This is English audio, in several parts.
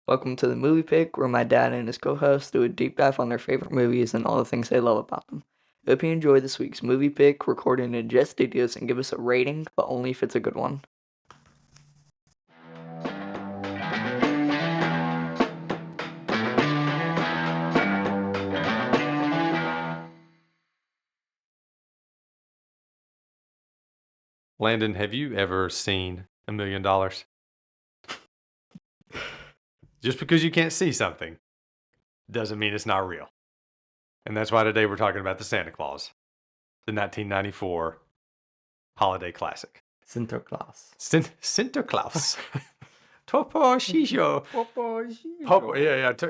Welcome to the Movie Pick, where my dad and his co-host do a deep dive on their favorite movies and all the things they love about them. Hope you enjoy this week's Movie Pick, recorded in Jet Studios, and give us a rating, but only if it's a good one. Landon, have you ever seen $1 million? Just because you can't see something doesn't mean it's not real. And that's why today we're talking about the Santa Claus, the 1994 holiday classic. Sinterklaas. Sinterklaas. Topo Gigio.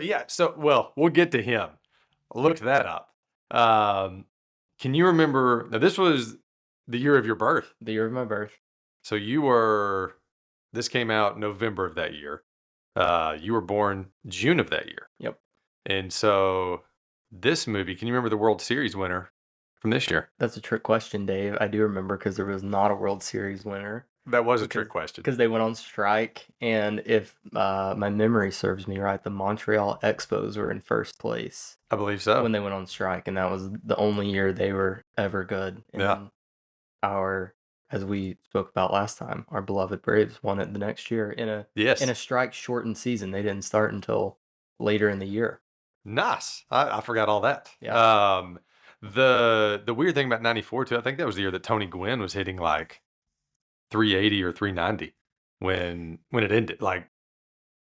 Yeah. So, we'll get to him. Look that up. Can you remember? Now, this was the year of your birth. The year of my birth. So this came out November of that year. You were born June of that year. Yep. And so this movie, can you remember the World Series winner from this year? That's a trick question, Dave. I do remember because there was not a World Series winner. That was a trick question. Because they went on strike, and if my memory serves me right, the Montreal Expos were in first place. I believe so. When they went on strike, and that was the only year they were ever good. And as we spoke about last time, our beloved Braves won it the next year in a strike-shortened season. They didn't start until later in the year. Nice. I forgot all that. Yeah. The weird thing about 94 too, I think that was the year that Tony Gwynn was hitting like 380 or 390 when it ended. Like,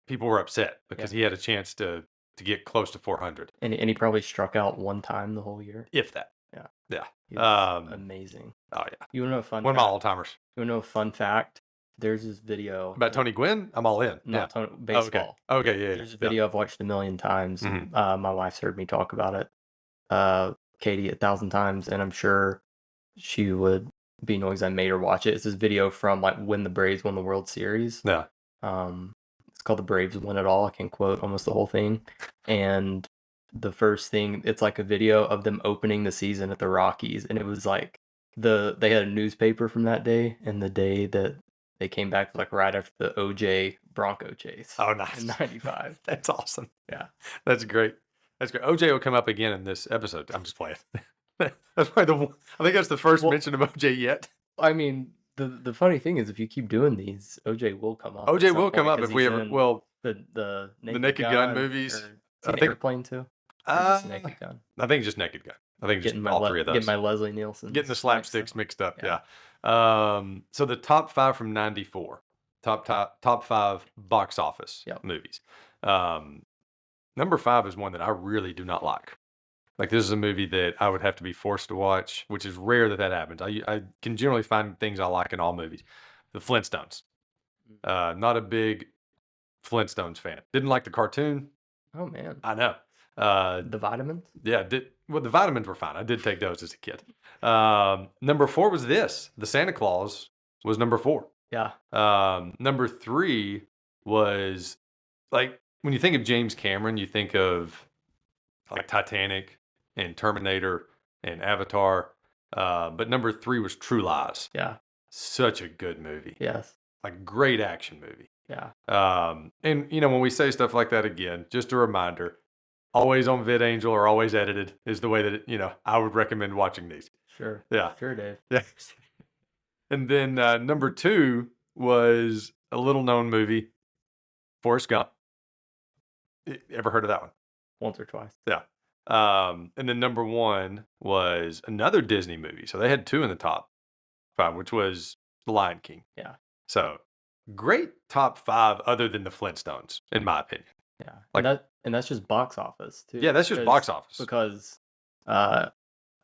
people were upset because he had a chance to get close to 400. And he probably struck out one time the whole year. If that. Yeah. Yeah. Amazing. Oh yeah. You wanna know a fun One fact? of my all-timers. You wanna know a fun fact? There's this video About Tony Gwynn? I'm all in. baseball. Okay, yeah. There's a video I've watched a million times. Mhm. My wife's heard me talk about it, Katie, 1,000 times, and I'm sure she would be annoyed because I made her watch it. It's this video from like when the Braves won the World Series. Yeah. It's called "The Braves Win It All." I can quote almost the whole thing. And the first thing, it's like a video of them opening the season at the Rockies, and it was like they had a newspaper from that day, and the day that they came back was like right after the OJ Bronco chase. Oh, nice. In 95. That's awesome. Yeah. That's great. OJ will come up again in this episode. I'm just playing. That's probably I think that's the first mention of OJ yet. I mean, the funny thing is, if you keep doing these, OJ will come up. OJ will come up if we ever. Well, the Naked Gun movies. I think Airplane too. Just Naked Gun. I think just Naked Gun. I think just all three of those. Getting my Leslie Nielsen. Getting the slapsticks mixed up. Yeah. So the top 5 from 94. Top 5 box office movies. Number 5 is one that I really do not like. Like, this is a movie that I would have to be forced to watch, which is rare that happens. I can generally find things I like in all movies. The Flintstones. Not a big Flintstones fan. Didn't like the cartoon. Oh, man. I know. The vitamins? Yeah. The vitamins were fine. I did take those as a kid. Number 4 was this. The Santa Claus was number 4. Yeah. Number 3 was, like, when you think of James Cameron, you think of like Titanic and Terminator and Avatar. But number 3 was True Lies. Yeah. Such a good movie. Yes. Like, great action movie. Yeah. And when we say stuff like that again, just a reminder, always on VidAngel or always edited is the way that, I would recommend watching these. Sure. Yeah. Sure, Dave. Yeah. And then number 2 was a little known movie, Forrest Gump. Ever heard of that one? Once or twice. Yeah. And then number 1 was another Disney movie. So they had 2 in the top 5, which was The Lion King. Yeah. So great top 5 other than the Flintstones, in my opinion. Yeah. Like, and that's just box office too. Yeah, that's just box office. Because I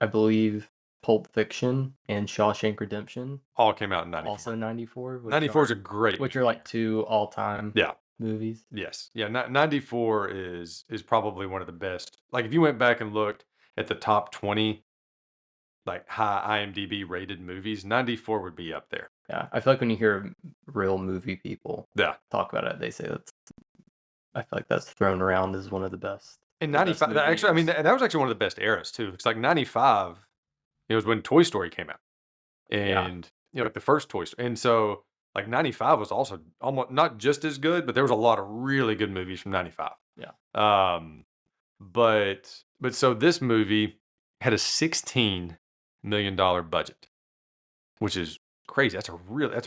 believe Pulp Fiction and Shawshank Redemption all came out in 94. Also 94. 94 is a great which are like 2 all-time movies. Yes. Yeah, 94 is probably one of the best. Like, if you went back and looked at the top 20 like high IMDb rated movies, 94 would be up there. Yeah, I feel like when you hear real movie people talk about it, they say I feel like that's thrown around as one of the best. In 95, actually, I mean, that was actually one of the best eras too. It's like 95, it was when Toy Story came out. And, like the first Toy Story. And so Like 95 was also almost not just as good, but there was a lot of really good movies from 95. Yeah. But so this movie had a $16 million budget, which is crazy. That's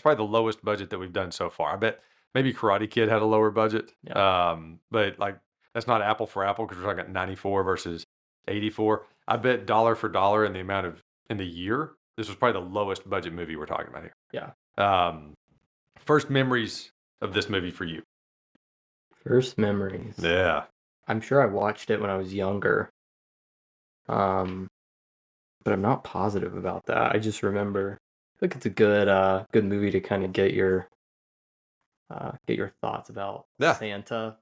probably the lowest budget that we've done so far. I bet maybe Karate Kid had a lower budget. Yeah. But like that's not apple for apple because we're talking 94 versus 84. I bet dollar for dollar in the year, this was probably the lowest budget movie we're talking about here. Yeah. First memories of this movie for you. First memories. Yeah. I'm sure I watched it when I was younger. But I'm not positive about that. I just remember I think it's a good movie to kind of get your thoughts about Santa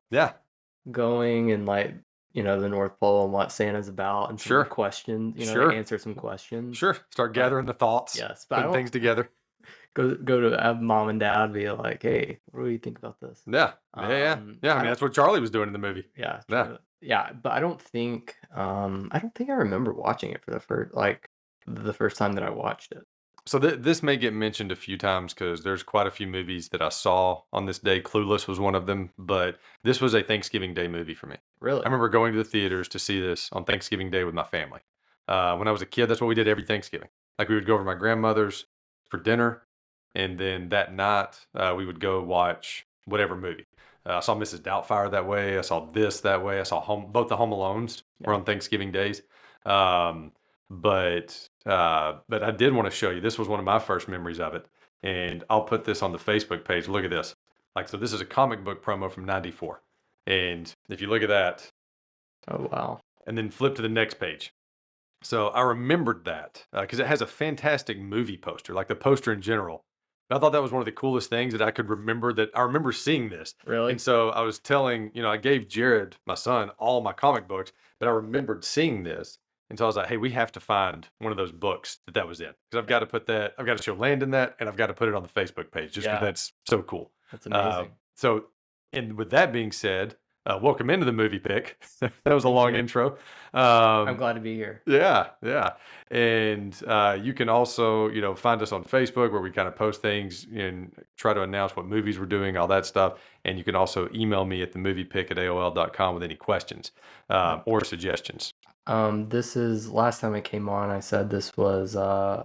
going and like, the North Pole and what Santa's about and some questions, answer some questions. Sure. Start gathering the thoughts. Yes. Putting things together. Go to mom and dad, be like, hey, what do you think about this? Yeah. Yeah. I mean, that's what Charlie was doing in the movie. Yeah. Yeah. But I don't think I remember watching it for the first time that I watched it. So this may get mentioned a few times because there's quite a few movies that I saw on this day. Clueless was one of them, but this was a Thanksgiving Day movie for me. Really? I remember going to the theaters to see this on Thanksgiving Day with my family. When I was a kid, that's what we did every Thanksgiving. Like we would go over to my grandmother's for dinner, and then that night we would go watch whatever movie. I saw Mrs. Doubtfire that way. I saw this that way. I saw both the Home Alones were on Thanksgiving days. But I did want to show you. This was one of my first memories of it, and I'll put this on the Facebook page. Look at this. So this is a comic book promo from '94, and if you look at that, oh wow, and then flip to the next page. So I remembered that because it has a fantastic movie poster, like the poster in general. I thought that was one of the coolest things that I could remember. That I remember seeing this. Really? And so I was telling, I gave Jared, my son, all my comic books, but I remembered seeing this. And so I was like, hey, we have to find one of those books that was in. Because I've got to put that, I've got to show Landon that, and I've got to put it on the Facebook page just because that's so cool. That's amazing. And with that being said, welcome into the movie pick. That was a long intro. I'm glad to be here. Yeah. And you can also, find us on Facebook where we kind of post things and try to announce what movies we're doing, all that stuff. And you can also email me at themoviepick@aol.com with any questions or suggestions. This is last time I came on. I said this was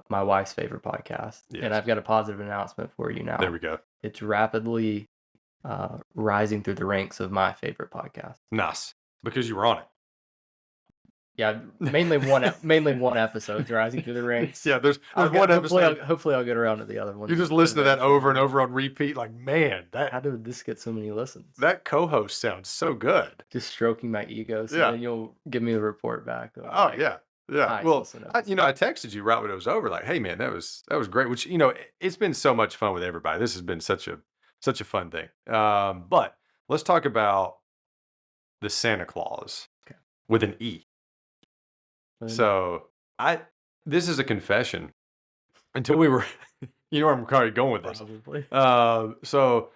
my wife's favorite podcast, and I've got a positive announcement for you now. There we go. It's rapidly rising through the ranks of my favorite podcast. Nice, because you were on it. Yeah, mainly one episode rising through the ranks. Yeah, there's one episode. Hopefully, I'll get around to the other ones. You just listen to that over and over on repeat. Like, man, how did this get so many listens? That co-host sounds so good. Just stroking my ego, so then you'll give me the report back. Yeah. Well, I texted you right when it was over. Like, hey, man, that was great. Which it's been so much fun with everybody. This has been such a fun thing. But let's talk about the Santa Claus with an E. So this is a confession. Until we were, where I'm kind of going with this. Probably. So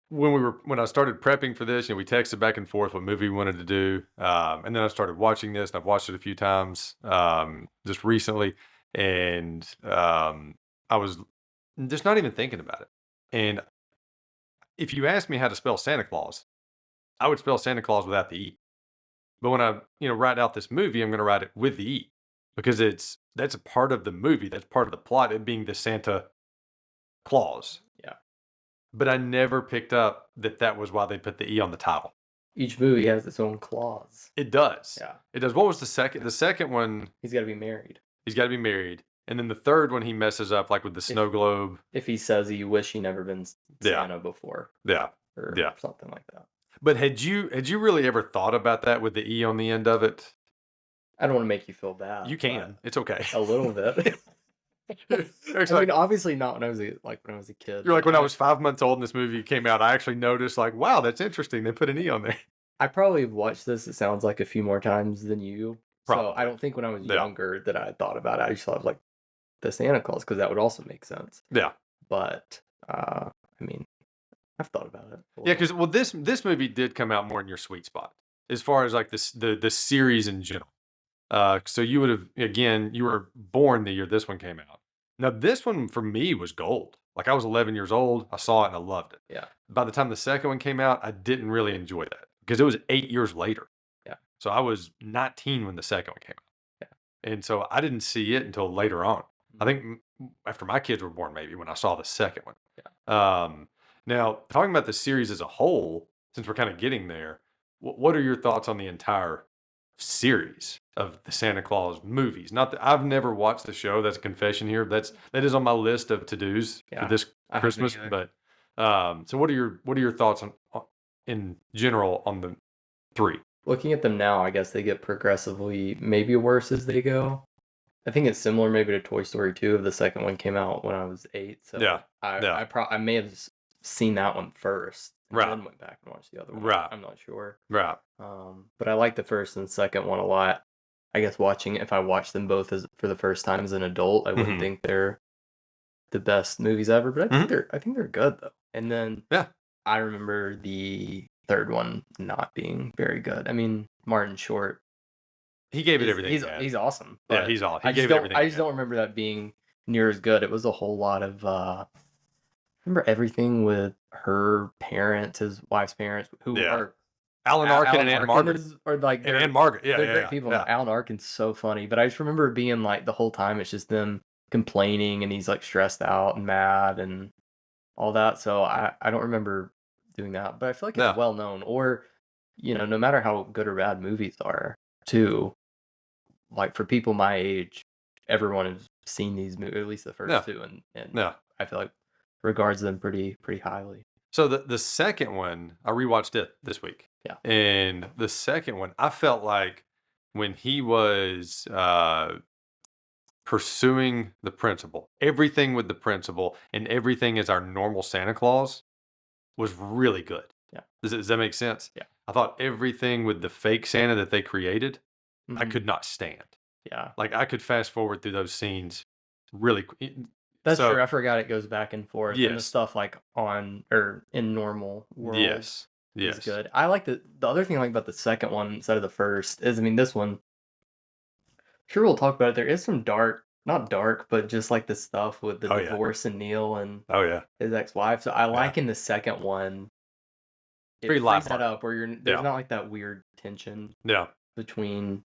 when I started prepping for this, we texted back and forth what movie we wanted to do, and then I started watching this, and I've watched it a few times just recently, and I was just not even thinking about it. And if you ask me how to spell Santa Claus, I would spell Santa Claus without the E. But when I, write out this movie, I'm going to write it with the E because that's a part of the movie. That's part of the plot, it being the Santa Claus. Yeah. But I never picked up that was why they put the E on the title. Each movie has its own clause. It does. Yeah. It does. What was the second? The second one. He's got to be married. He's got to be married. And then the third one, he messes up like with the snow globe. If he says he wish he never been Santa before. Yeah. Or something like that. But had you really ever thought about that with the E on the end of it? I don't want to make you feel bad. You can. It's okay. A little bit. I mean, obviously not when I was a kid. You're like, when I was 5 months old and this movie came out, I actually noticed like, wow, that's interesting. They put an E on there. I probably watched this, it sounds like, a few more times than you. Probably. So I don't think when I was younger that I thought about it. I just thought of like the Santa Claus because that would also make sense. Yeah. But I mean, I've thought about it. Yeah, because this movie did come out more in your sweet spot as far as like the series in general. So you would have, again, you were born the year this one came out. Now this one for me was gold. Like I was 11 years old, I saw it and I loved it. Yeah. By the time the second one came out, I didn't really enjoy that because it was 8 years later. Yeah. So I was 19 when the second one came out. Yeah. And so I didn't see it until later on. I think after my kids were born, maybe when I saw the second one. Yeah. Now, talking about the series as a whole, since we're kind of getting there, what are your thoughts on the entire series of the Santa Claus movies? Not that I've never watched the show. That's a confession here. That is on my list of to dos for this Christmas. But so what are your thoughts on in general on the three? Looking at them now, I guess they get progressively maybe worse as they go. I think it's similar maybe to Toy Story 2. If the second one came out when I was 8, so Yeah. I may have seen that one first and Right. then went back and watched the other one. Right. I'm not sure. Right. But I like the first and second one a lot. I guess if I watched them both for the first time as an adult, I wouldn't think they're the best movies ever, but I think they're good though. And then I remember the third one not being very good. I mean, Martin Short, he gave it everything. He's awesome. Yeah, he's awesome. I just don't remember that being near as good. It was a whole lot of remember everything with her parents, his wife's parents, who are Alan Arkin and Aunt Margaret, and Margaret. They're great people. Yeah. Alan Arkin's so funny, but I just remember it being like the whole time it's just them complaining, and he's like stressed out and mad and all that. So I don't remember doing that, but I feel like it's well known. Or no matter how good or bad movies are, too. Like for people my age, everyone has seen these movies, at least the first two, and I feel like regards them pretty highly. So the second one, I rewatched it this week. Yeah. And the second one, I felt like when he was pursuing the principal, everything with the principal and everything as our normal Santa Claus was really good. Yeah. Does that make sense? Yeah. I thought everything with the fake Santa that they created, I could not stand. Yeah. Like I could fast forward through those scenes really. That's true. I forgot it goes back and forth. Yes. And the stuff like in normal world. Yes. Is good. I like the other thing I like about the second one instead of the first is, I mean, this one, sure, we'll talk about it. There is some not dark, but just like the stuff with the divorce and Neil and his ex-wife. So I like in the second one, it brings that up where there's not like that weird tension between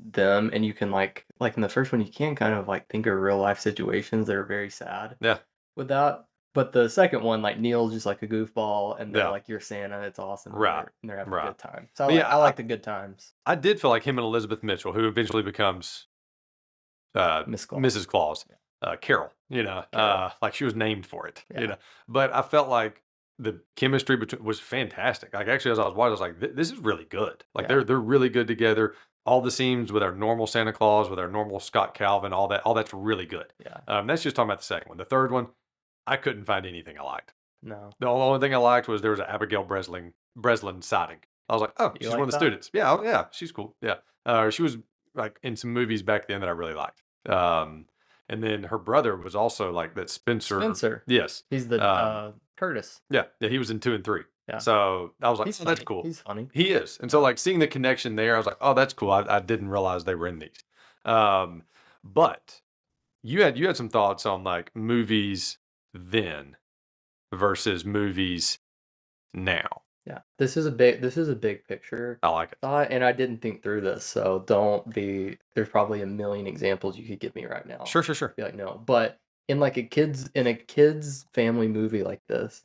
them, and you can like in the first one you can kind of like think of real life situations that are very sad with that, but the second one, like Neil's just like a goofball and they're like, you're Santa, it's awesome, and they're having a good time. So I like the good times. I did feel like him and Elizabeth Mitchell, who eventually becomes Mrs. Claus, Carol, like she was named for it, but I felt like the chemistry was fantastic. Like actually, as I was watching, I was like, this is really good. Like they're really good together. All the scenes with our normal Santa Claus, with our normal Scott Calvin, all that's really good. Yeah. That's just talking about the second one. The third one, I couldn't find anything I liked. No. The only thing I liked was there was an Abigail Breslin sighting. I was like, oh, she's one of the students. Yeah, she's cool. Yeah. She was like in some movies back then that I really liked. And then her brother was also like that Spencer. Yes. He's the Curtis. Yeah, he was in 2 and 3. Yeah. So I was like, oh, that's cool. He's funny. He is. And so like seeing the connection there, I was like, oh, that's cool. I didn't realize they were in these. But you had some thoughts on like movies then versus movies now. Yeah. This is a big picture. I like it. And I didn't think through this, so there's probably a million examples you could give me right now. Sure. Be like, no. But in like a kid's family movie like this,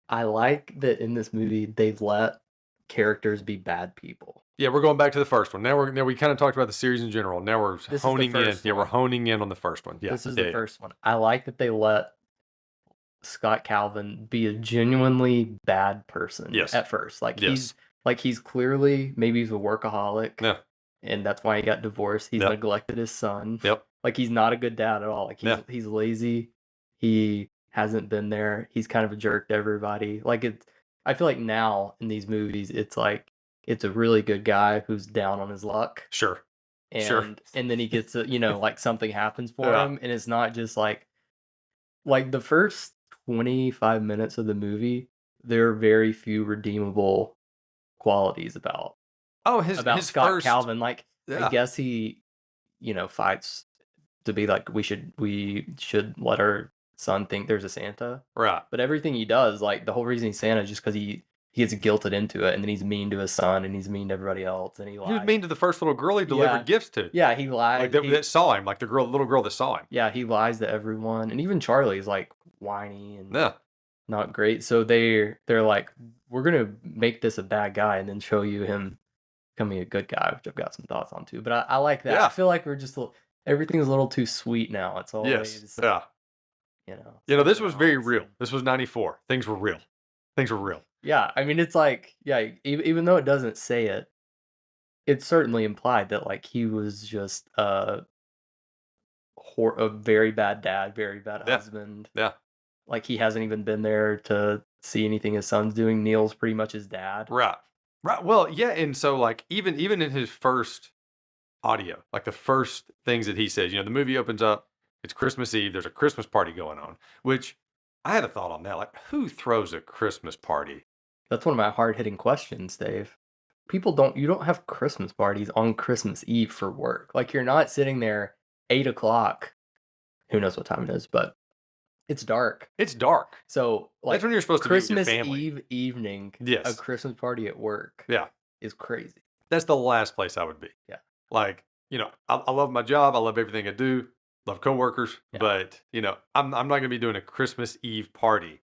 I like that in this movie they've let characters be bad people. Yeah, we're going back to the first one. Now we kind of talked about the series in general. Now we're honing in. Yeah, we're honing in on the first one. Yeah, this is the first one. I like that they let Scott Calvin be a genuinely bad person. Yes. At first, he's clearly, maybe he's a workaholic. Yeah. And that's why he got divorced. He's neglected his son. Yep. Like he's not a good dad at all. Like he's lazy. He hasn't been there. He's kind of a jerk to everybody. Like I feel like now in these movies, it's like it's a really good guy who's down on his luck. Sure. And then he gets like something happens for him, and it's not just like the first 25 minutes of the movie, there are very few redeemable qualities about his Scott Calvin. Like I guess he fights to be like we should let our son think there's a Santa. Right. But everything he does, like the whole reason he's Santa is just because he gets guilted into it, and then he's mean to his son, and he's mean to everybody else, and he He was lies. mean to the first little girl he delivered Yeah, gifts to. yeah, he lies. Like that saw him, like the little girl that saw him. Yeah, he lies to everyone, and even Charlie's like whiny and Yeah. not great. So they're like, we're gonna make this a bad guy, and then show you him becoming a good guy, which I've got some thoughts on too. But I like that. Yeah. I feel like we're just everything's a little too sweet now. It's always Yes. Yeah. This was very real. This was 94. Things were real. Things were real. Yeah, I mean, it's like, yeah, even though it doesn't say it, it's certainly implied that like he was just a very bad dad, very bad husband. Yeah. Like he hasn't even been there to see anything his son's doing. Neil's pretty much his dad. Right. Right. Well, yeah, and so like even in his first audio, like the first things that he says, the movie opens up, it's Christmas Eve, there's a Christmas party going on, which I had a thought on that. Like, who throws a Christmas party? That's one of my hard-hitting questions, Dave. You don't have Christmas parties on Christmas Eve for work. Like, you're not sitting there 8 o'clock. Who knows what time it is, but it's dark. It's dark. So, like, that's when you're supposed to Christmas be with your family. Eve evening, yes, a Christmas party at work is crazy. That's the last place I would be. Yeah. Like, I love my job. I love everything I do. Love coworkers. Yeah. But, I'm not going to be doing a Christmas Eve party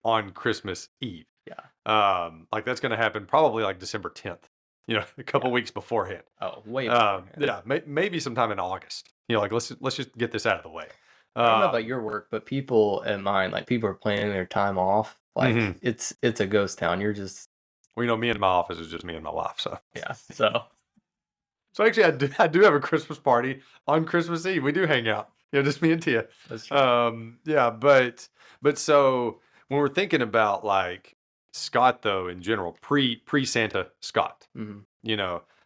on Christmas Eve. Yeah. Like that's going to happen probably like December 10th, a couple weeks beforehand. Oh, way beforehand. Yeah, maybe sometime in August. Like let's just get this out of the way. I don't know about your work, but people at mine, like people are planning their time off. Like it's a ghost town. You're just well, me and my office is just me and my wife. So yeah. So actually, I do have a Christmas party on Christmas Eve. We do hang out. Just me and Tia. That's true. Yeah, but so when we're thinking about like Scott though in general, pre Santa Scott,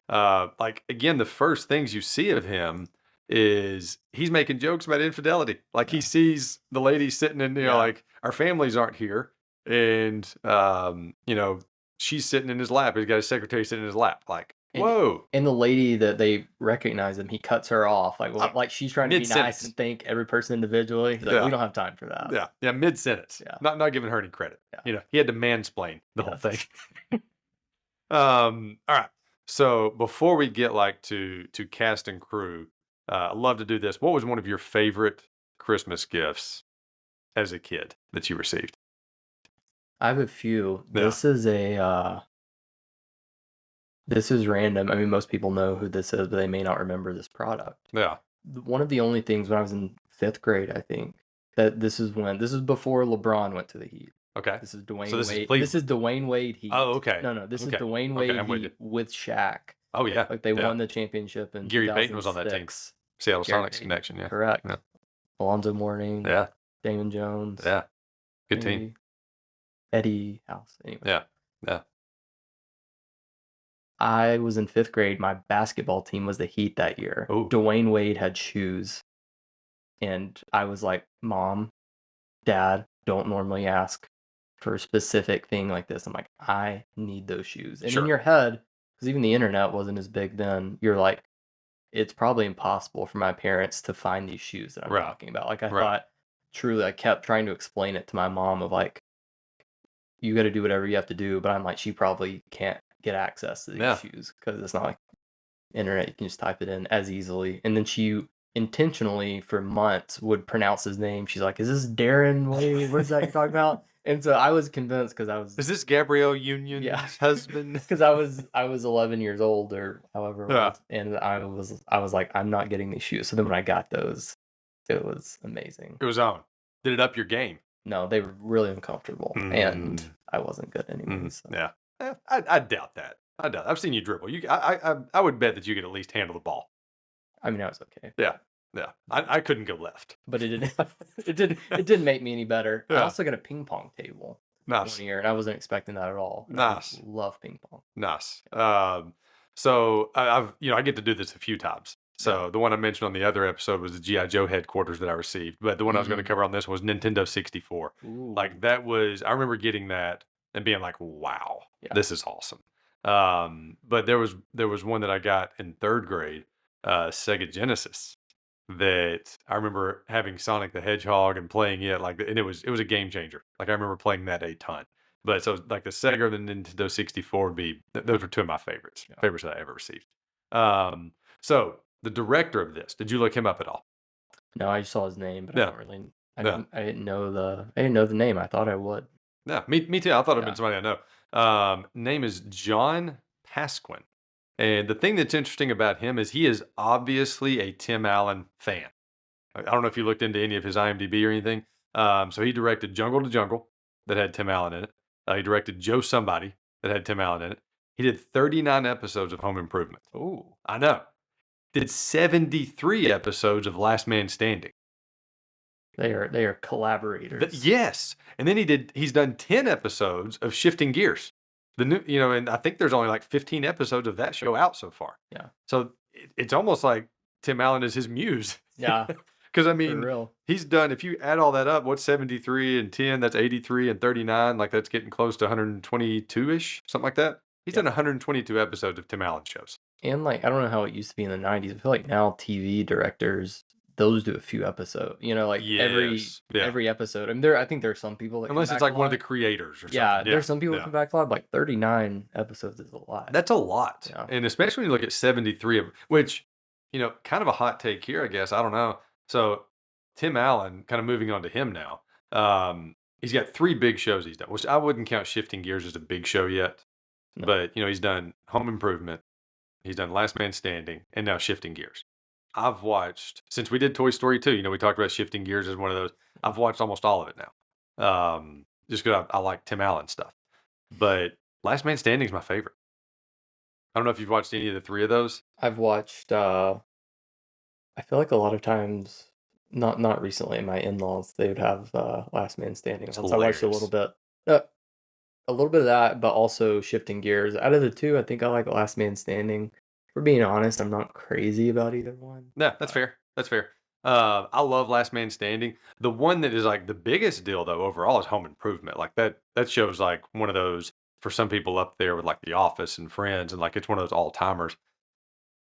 like again, the first things you see of him is he's making jokes about infidelity. Like he sees the lady sitting in, like our families aren't here, and she's sitting in his lap. He's got his secretary sitting in his lap. Like, whoa! And the lady that they recognize him, he cuts her off. Like she's trying to be nice and thank every person individually. He's like, we don't have time for that. Yeah, mid sentence. Yeah, not giving her any credit. Yeah. He had to mansplain the whole thing. All right. So before we get like to cast and crew, I love to do this. What was one of your favorite Christmas gifts as a kid that you received? I have a few. Yeah. This is random. I mean, most people know who this is, but they may not remember this product. Yeah. One of the only things when I was in 5th grade, I think, that this is before LeBron went to the Heat. Okay. This is Dwayne Wade. This is Dwayne Wade Heat. Oh, okay. No, this is Dwayne Wade Heat with Shaq. Oh, yeah. Like they won the championship in Gary Payton was on that team. Seattle Sonics connection, yeah. Correct. Yeah. Alonzo Mourning. Yeah. Damon Jones. Yeah. Good team. Eddie House. Anyway. Yeah. Yeah. I was in 5th grade. My basketball team was the Heat that year. Ooh. Dwayne Wade had shoes. And I was like, Mom, Dad, don't normally ask for a specific thing like this. I'm like, I need those shoes. And in your head, because even the internet wasn't as big then, you're like, it's probably impossible for my parents to find these shoes that I'm talking about. Like I thought, truly, I kept trying to explain it to my mom of like, you got to do whatever you have to do. But I'm like, she probably can't get access to these shoes because it's not like internet. You can just type it in as easily. And then she intentionally for months would pronounce his name. She's like, is this Darren Wade? What's that you're talking about? And so I was convinced because I was. Is this Gabrielle Union's husband? Because I was 11 years old or however it was, and I was like, I'm not getting these shoes. So then when I got those, it was amazing. It was on. Did it up your game? No, they were really uncomfortable, and I wasn't good anyway. So. Yeah, I doubt that. I've seen you dribble. I would bet that you could at least handle the ball. I mean, I was okay. Yeah. I couldn't go left, but it didn't make me any better. I also got a ping pong table one year, and I wasn't expecting that at all. Nice. I love ping pong. Nice. So I get to do this a few times. So the one I mentioned on the other episode was the G.I. Joe headquarters that I received, but the one I was going to cover on this was Nintendo 64. Ooh. Like I remember getting that and being like, wow, this is awesome. But there was one that I got in 3rd grade, Sega Genesis. that I remember having Sonic the Hedgehog and playing it and it was a game changer. Like I remember playing that a ton. But so like the Sega or the Nintendo 64 would be those were two of my favorites that I ever received. Um, so the director of this, did you look him up at all? No, I just saw his name, but I No, don't really. no, I didn't know the name. I thought I would. no. Me too. I thought it'd been Yeah. somebody I know. Name is John Pasquin. And the thing that's interesting about him is he is obviously a Tim Allen fan. I don't know if you looked into any of his IMDb or anything. So he directed Jungle to Jungle that had Tim Allen in it. He directed Joe Somebody that had Tim Allen in it. He did 39 episodes of Home Improvement. Ooh, I know. Did 73 episodes of Last Man Standing. they are collaborators. Yes. And then he's done 10 episodes of Shifting Gears. The new, and I think there's only like 15 episodes of that show out so far. Yeah. So it's almost like Tim Allen is his muse. Yeah. Because I For mean, real. he's done, if you add all that up, what's 73 and 10? That's 83 and 39. Like that's getting close to 122 ish, something like that. He's done 122 episodes of Tim Allen shows. And like I don't know how it used to be in the 90s. I feel like now TV directors those do a few episodes. Like Yes. Yeah. every episode. I mean, I think there are some people that Unless come it's back like one of the alive. creators or something. Yeah, Yeah. there's some people that Yeah. come back live. Like 39 episodes is a lot. That's a lot. Yeah. And especially when you look at 73 of which, kind of a hot take here, I guess. I don't know. So Tim Allen, kind of moving on to him now. He's got 3 big shows he's done, which I wouldn't count Shifting Gears as a big show yet. No. But, he's done Home Improvement, he's done Last Man Standing, and now Shifting Gears. I've watched, since we did Toy Story 2, we talked about Shifting Gears as one of those. I've watched almost all of it now. Just because I like Tim Allen stuff. But Last Man Standing is my favorite. I don't know if you've watched any of the 3 of those. I've watched I feel like a lot of times not recently, my in-laws, they would have Last Man Standing. It's So I watched hilarious. a little bit of that, but also Shifting Gears. Out of the 2, I think I like Last Man Standing. For being honest, I'm not crazy about either one. No, that's fair. That's fair. I love Last Man Standing. The one that is like the biggest deal though overall is Home Improvement. Like that show's like one of those for some people up there with like The Office and Friends, and like it's one of those all timers.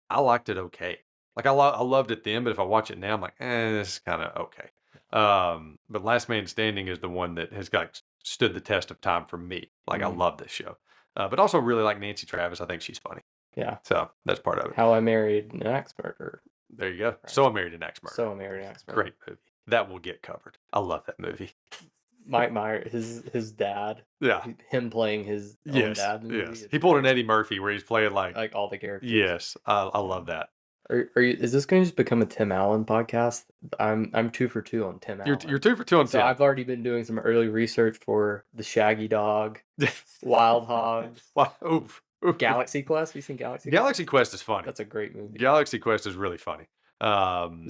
I liked it okay. Like I loved it then, but if I watch it now, I'm like, this is kind of okay. But Last Man Standing is the one that has got stood the test of time for me. Like I love this show, but also really like Nancy Travis. I think she's funny. Yeah. So that's part of it. How I Married an Axe Murderer. There you go. So I Married an Axe Murderer. So I Married an Axe Murderer. Great movie. That will get covered. I love that movie. Mike Myers, his dad. Yeah. Him playing his own dad in the movie. Yes. He pulled an Eddie Murphy where he's playing like all the characters. Yes. I love that. Is this going to just become a Tim Allen podcast? I'm 2 for 2 on Tim Allen. You're 2 for 2 on So Tim. I've already been doing some early research for the Shaggy Dog, Wild Hogs, Oof. Galaxy Quest. Have you seen Galaxy Quest? Galaxy Quest is funny. That's a great movie. Galaxy Quest is really funny.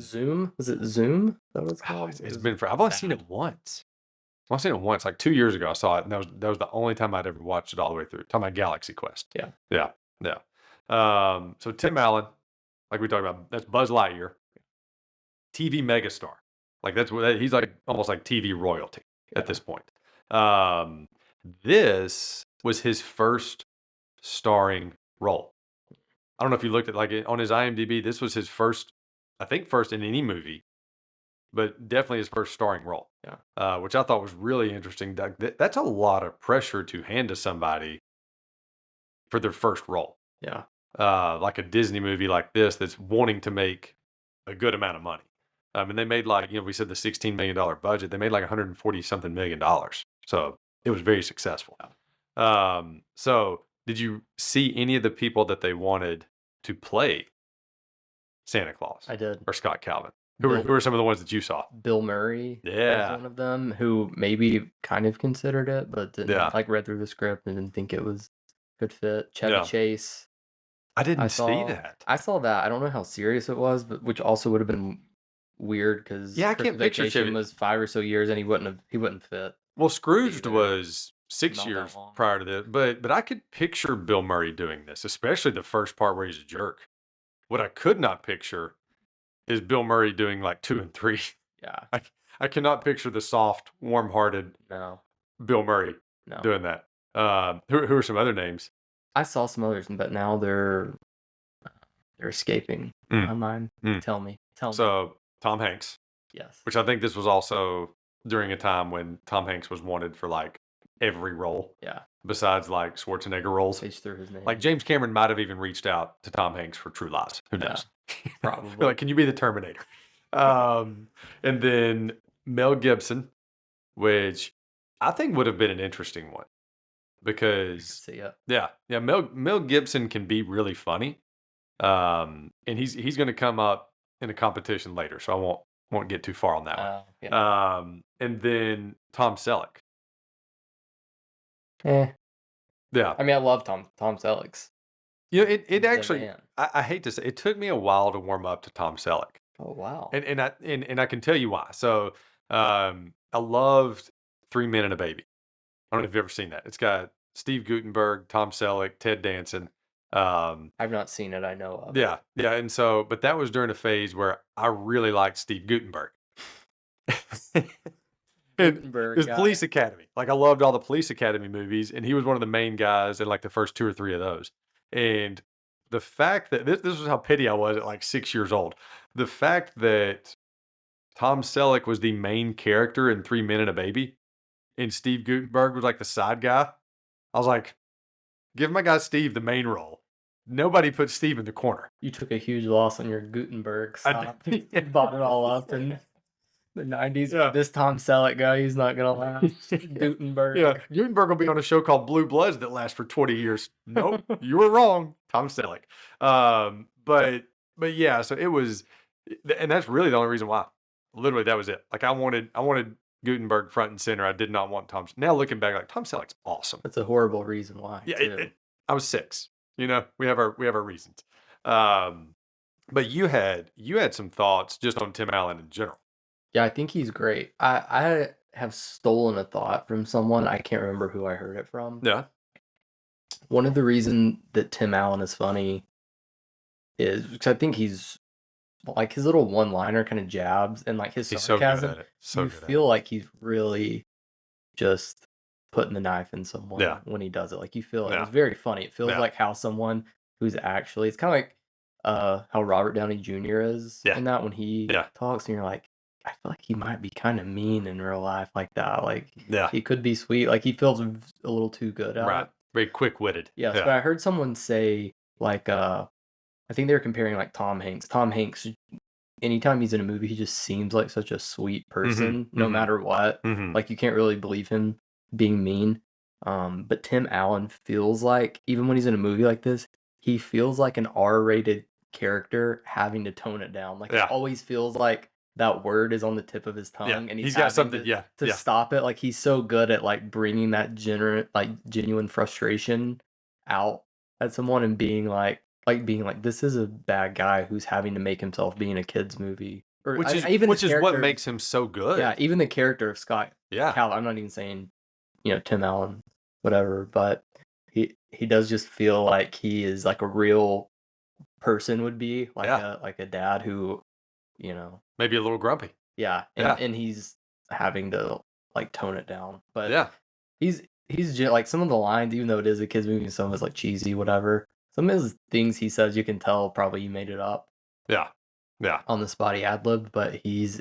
Zoom? Was it Zoom? Is that what it's called? I've only seen it once. I've only seen it once, like 2 years ago. I saw it, and that was the only time I'd ever watched it all the way through. Talking about Galaxy Quest. Yeah. So Tim Allen, like we talked about, that's Buzz Lightyear, TV megastar. Like he's like almost like TV royalty at this point. This was his first starring role. I don't know if you looked at like on his IMDb. This was his first in any movie, but definitely his first starring role. Yeah. Which I thought was really interesting. That's a lot of pressure to hand to somebody for their first role. Yeah. Like a Disney movie like this that's wanting to make a good amount of money. And they made like, we said the $16 million budget. They made like $140-something million. So it was very successful. Yeah. So did you see any of the people that they wanted to play Santa Claus? I did. Or Scott Calvin? Who were some of the ones that you saw? Bill Murray was one of them, who maybe kind of considered it, but didn't read through the script and didn't think it was a good fit. Chevy Chase. I didn't see that. I saw that. I don't know how serious it was, but which also would have been weird because I can't picture Chevy was 5 or so years and he wouldn't fit. Well, Scrooged was 6 years prior to this, but I could picture Bill Murray doing this, especially the first part where he's a jerk. What I could not picture is Bill Murray doing like 2 and 3. Yeah. I cannot picture the soft, warm-hearted Bill Murray doing that. Who are some other names? I saw some others, but now they're escaping my mind. Tell me. So Tom Hanks, Yes. which I think this was also during a time when Tom Hanks was wanted for like every role Yeah. besides like Schwarzenegger roles. Page through his name. Like James Cameron might have even reached out to Tom Hanks for True Lies. Who knows? Probably. Like, can you be the Terminator? And then Mel Gibson, which I think would have been an interesting one because Mel Gibson can be really funny. And he's going to come up in a competition later, so I won't get too far on that one. And then Tom Selleck. Yeah. I mean, I love Tom Selleck's. You know, it actually, I hate to say, it took me a while to warm up to Tom Selleck. Oh wow. And I can tell you why. So I loved Three Men and a Baby. I don't know if you've ever seen that. It's got Steve Guttenberg, Tom Selleck, Ted Danson. I've not seen it. I know of it. Yeah. And so, but that was during a phase where I really liked Steve Guttenberg. Guttenberg It was Police Academy. Like I loved all the Police Academy movies, and he was one of the main guys in like the first 2 or 3 of those. And the fact that this was how petty I was at like 6 years old. The fact that Tom Selleck was the main character in Three Men and a Baby, and Steve Guttenberg was like the side guy. I was like, give my guy Steve the main role. Nobody put Steve in the corner. You took a huge loss on your Gutenberg stock. You bought it all up in the 90s. Yeah. This Tom Selleck guy, he's not going to last. Gutenberg. Yeah, Gutenberg will be on a show called Blue Bloods that lasts for 20 years. Nope, you were wrong. Tom Selleck. But yeah, so it was, and that's really the only reason why. Literally, that was it. Like I wanted Gutenberg front and center. I did not want Tom. Now looking back, like Tom Selleck's awesome. That's a horrible reason why. Yeah, I was 6. You know, we have our reasons. But you had some thoughts just on Tim Allen in general. Yeah, I think he's great. I have stolen a thought from someone. I can't remember who I heard it from. Yeah. One of the reasons that Tim Allen is funny is because I think he's like his little one-liner kind of jabs and like his sarcasm. You feel like he's really just putting the knife in someone when he does it. Like you feel it's very funny. It feels like how someone who's actually, it's kind of like how Robert Downey Jr. is in that when he talks, and you're like, I feel like he might be kind of mean in real life like that. Like he could be sweet. Like he feels a little too good at it. Very quick-witted. Yes, but I heard someone say like I think they were comparing like Tom Hanks. Tom Hanks, anytime he's in a movie, he just seems like such a sweet person, no matter what. Like you can't really believe him being mean. But Tim Allen feels like, even when he's in a movie like this, he feels like an R-rated character having to tone it down. Like it always feels like that word is on the tip of his tongue, and he's got something to stop it. Like he's so good at like bringing that genuine frustration out at someone and being like this is a bad guy who's having to make himself be in a kid's movie. Which is what makes him so good. Yeah, even the character of Scott. Yeah. Cal, I'm not even saying, Tim Allen, whatever, but he does just feel like he is like a real person would be, like a dad who, maybe a little grumpy. Yeah. And he's having to like tone it down. But he's like some of the lines, even though it is a kid's movie, some of it's like cheesy, whatever. Some of his things he says, you can tell probably he made it up. Yeah. On the spot he ad-libbed, but he's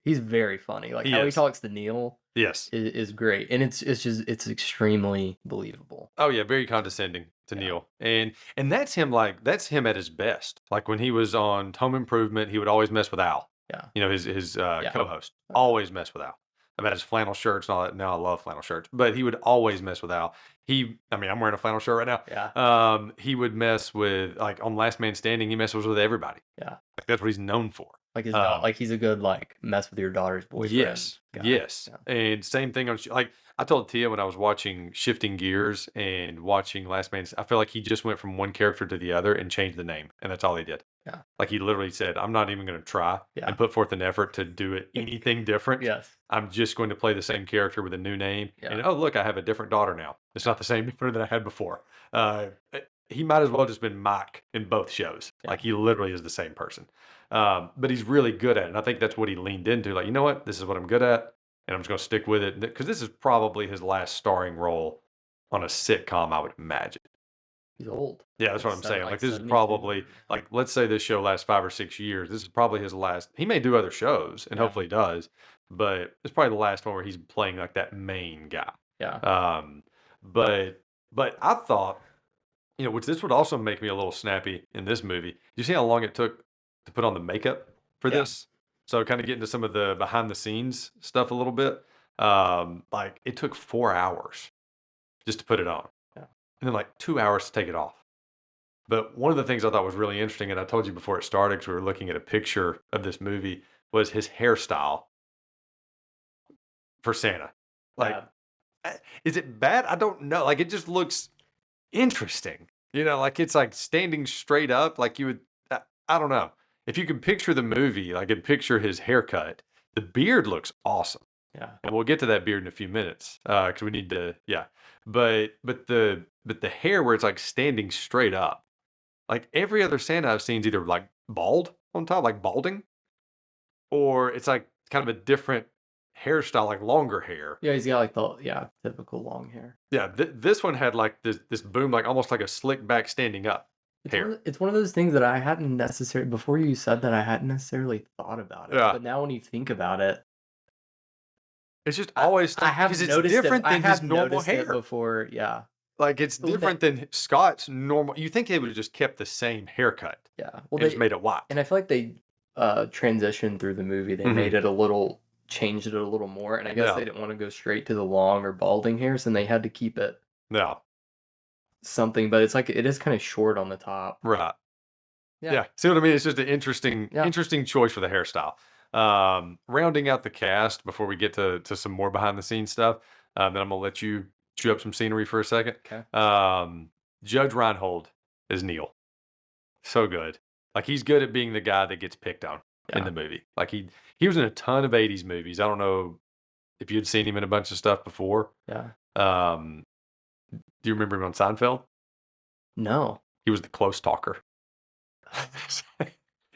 very funny. Like how he talks to Neil is great. And it's extremely believable. Oh yeah, very condescending to Neil. And that's him at his best. Like when he was on Home Improvement, he would always mess with Al. Yeah. His co-host. Always mess with Al. About his flannel shirts and all that. Now I love flannel shirts, but he would always mess with Al. I'm wearing a flannel shirt right now. Yeah. He would mess with, like on Last Man Standing, he messes with everybody. Yeah. Like that's what he's known for. Like he's a good like mess with your daughter's boyfriend. Yes. Yes. Yeah. And same thing on like I told Tia when I was watching Shifting Gears and watching Last Man, I feel like he just went from one character to the other and changed the name, and that's all he did. Yeah. Like he literally said, I'm not even going to try and put forth an effort to do it anything different. Yes. I'm just going to play the same character with a new name. Yeah. And oh, look, I have a different daughter now. It's not the same daughter that I had before. He might as well just been Mike in both shows. Yeah. Like he literally is the same person. But he's really good at it. And I think that's what he leaned into. Like, you know what? This is what I'm good at. And I'm just going to stick with it. Because this is probably his last starring role on a sitcom, I would imagine. He's old. Yeah, that's Like what I'm saying. Like, this is 72 probably or like, let's say this show lasts 5 or 6 years. This is probably his last. He may do other shows, and yeah, hopefully he does, but it's probably the last one where he's playing like that main guy. yeah, Um, but I thought, which this would also make me a little snappy in this movie. You see how long it took to put on the makeup for yeah, this? So kind of get into some of the behind the scenes stuff a little bit. Like it took 4 hours just to put it on, yeah. and then like 2 hours to take it off. But one of the things I thought was really interesting, and I told you before it started, because we were looking at a picture of this movie, was his hairstyle for Santa. Like, Bad. is it bad? I don't know. Like, it just looks interesting. Like it's like standing straight up, like you would. I don't know. If you can picture the movie, like, and picture his haircut, the beard looks awesome. Yeah. And we'll get to that beard in a few minutes, because we need to. Yeah, but the hair where it's like standing straight up. Like every other Santa I've seen is either like bald on top, like balding, or it's like kind of a different hairstyle, like longer hair. Yeah, he's got like the typical long hair. Yeah, this one had like this boom, like almost like a slick back standing up hair. It's one of those things that I hadn't necessarily before you said that I hadn't necessarily thought about it. Yeah, But now when you think about it, it's just always I have because it's noticed it. different I than his have normal noticed it hair. before. Yeah. Like it's Well, different than Scott's normal. You think they would have just kept the same haircut Yeah. and Well, just made it white. and I feel like they transitioned through the movie. They Mhm. made it changed it a little more, and I guess Yeah, they didn't want to go straight to the long or balding hairs, and they had to keep it yeah, something. But it's like it is kind of short on the top. right. Yeah. Yeah, see what I mean? It's just an interesting, Yeah. interesting choice for the hairstyle. Rounding out the cast before we get to some more behind the scenes stuff. Then I'm gonna let you chew up some scenery for a second. Okay. Judge Reinhold is Neil, so good. Like he's good at being the guy that gets picked on in Yeah. the movie. Like he was in a ton of '80s movies. I don't know if you'd seen him in a bunch of stuff before. Yeah. Do you remember him on Seinfeld? No. He was the close talker.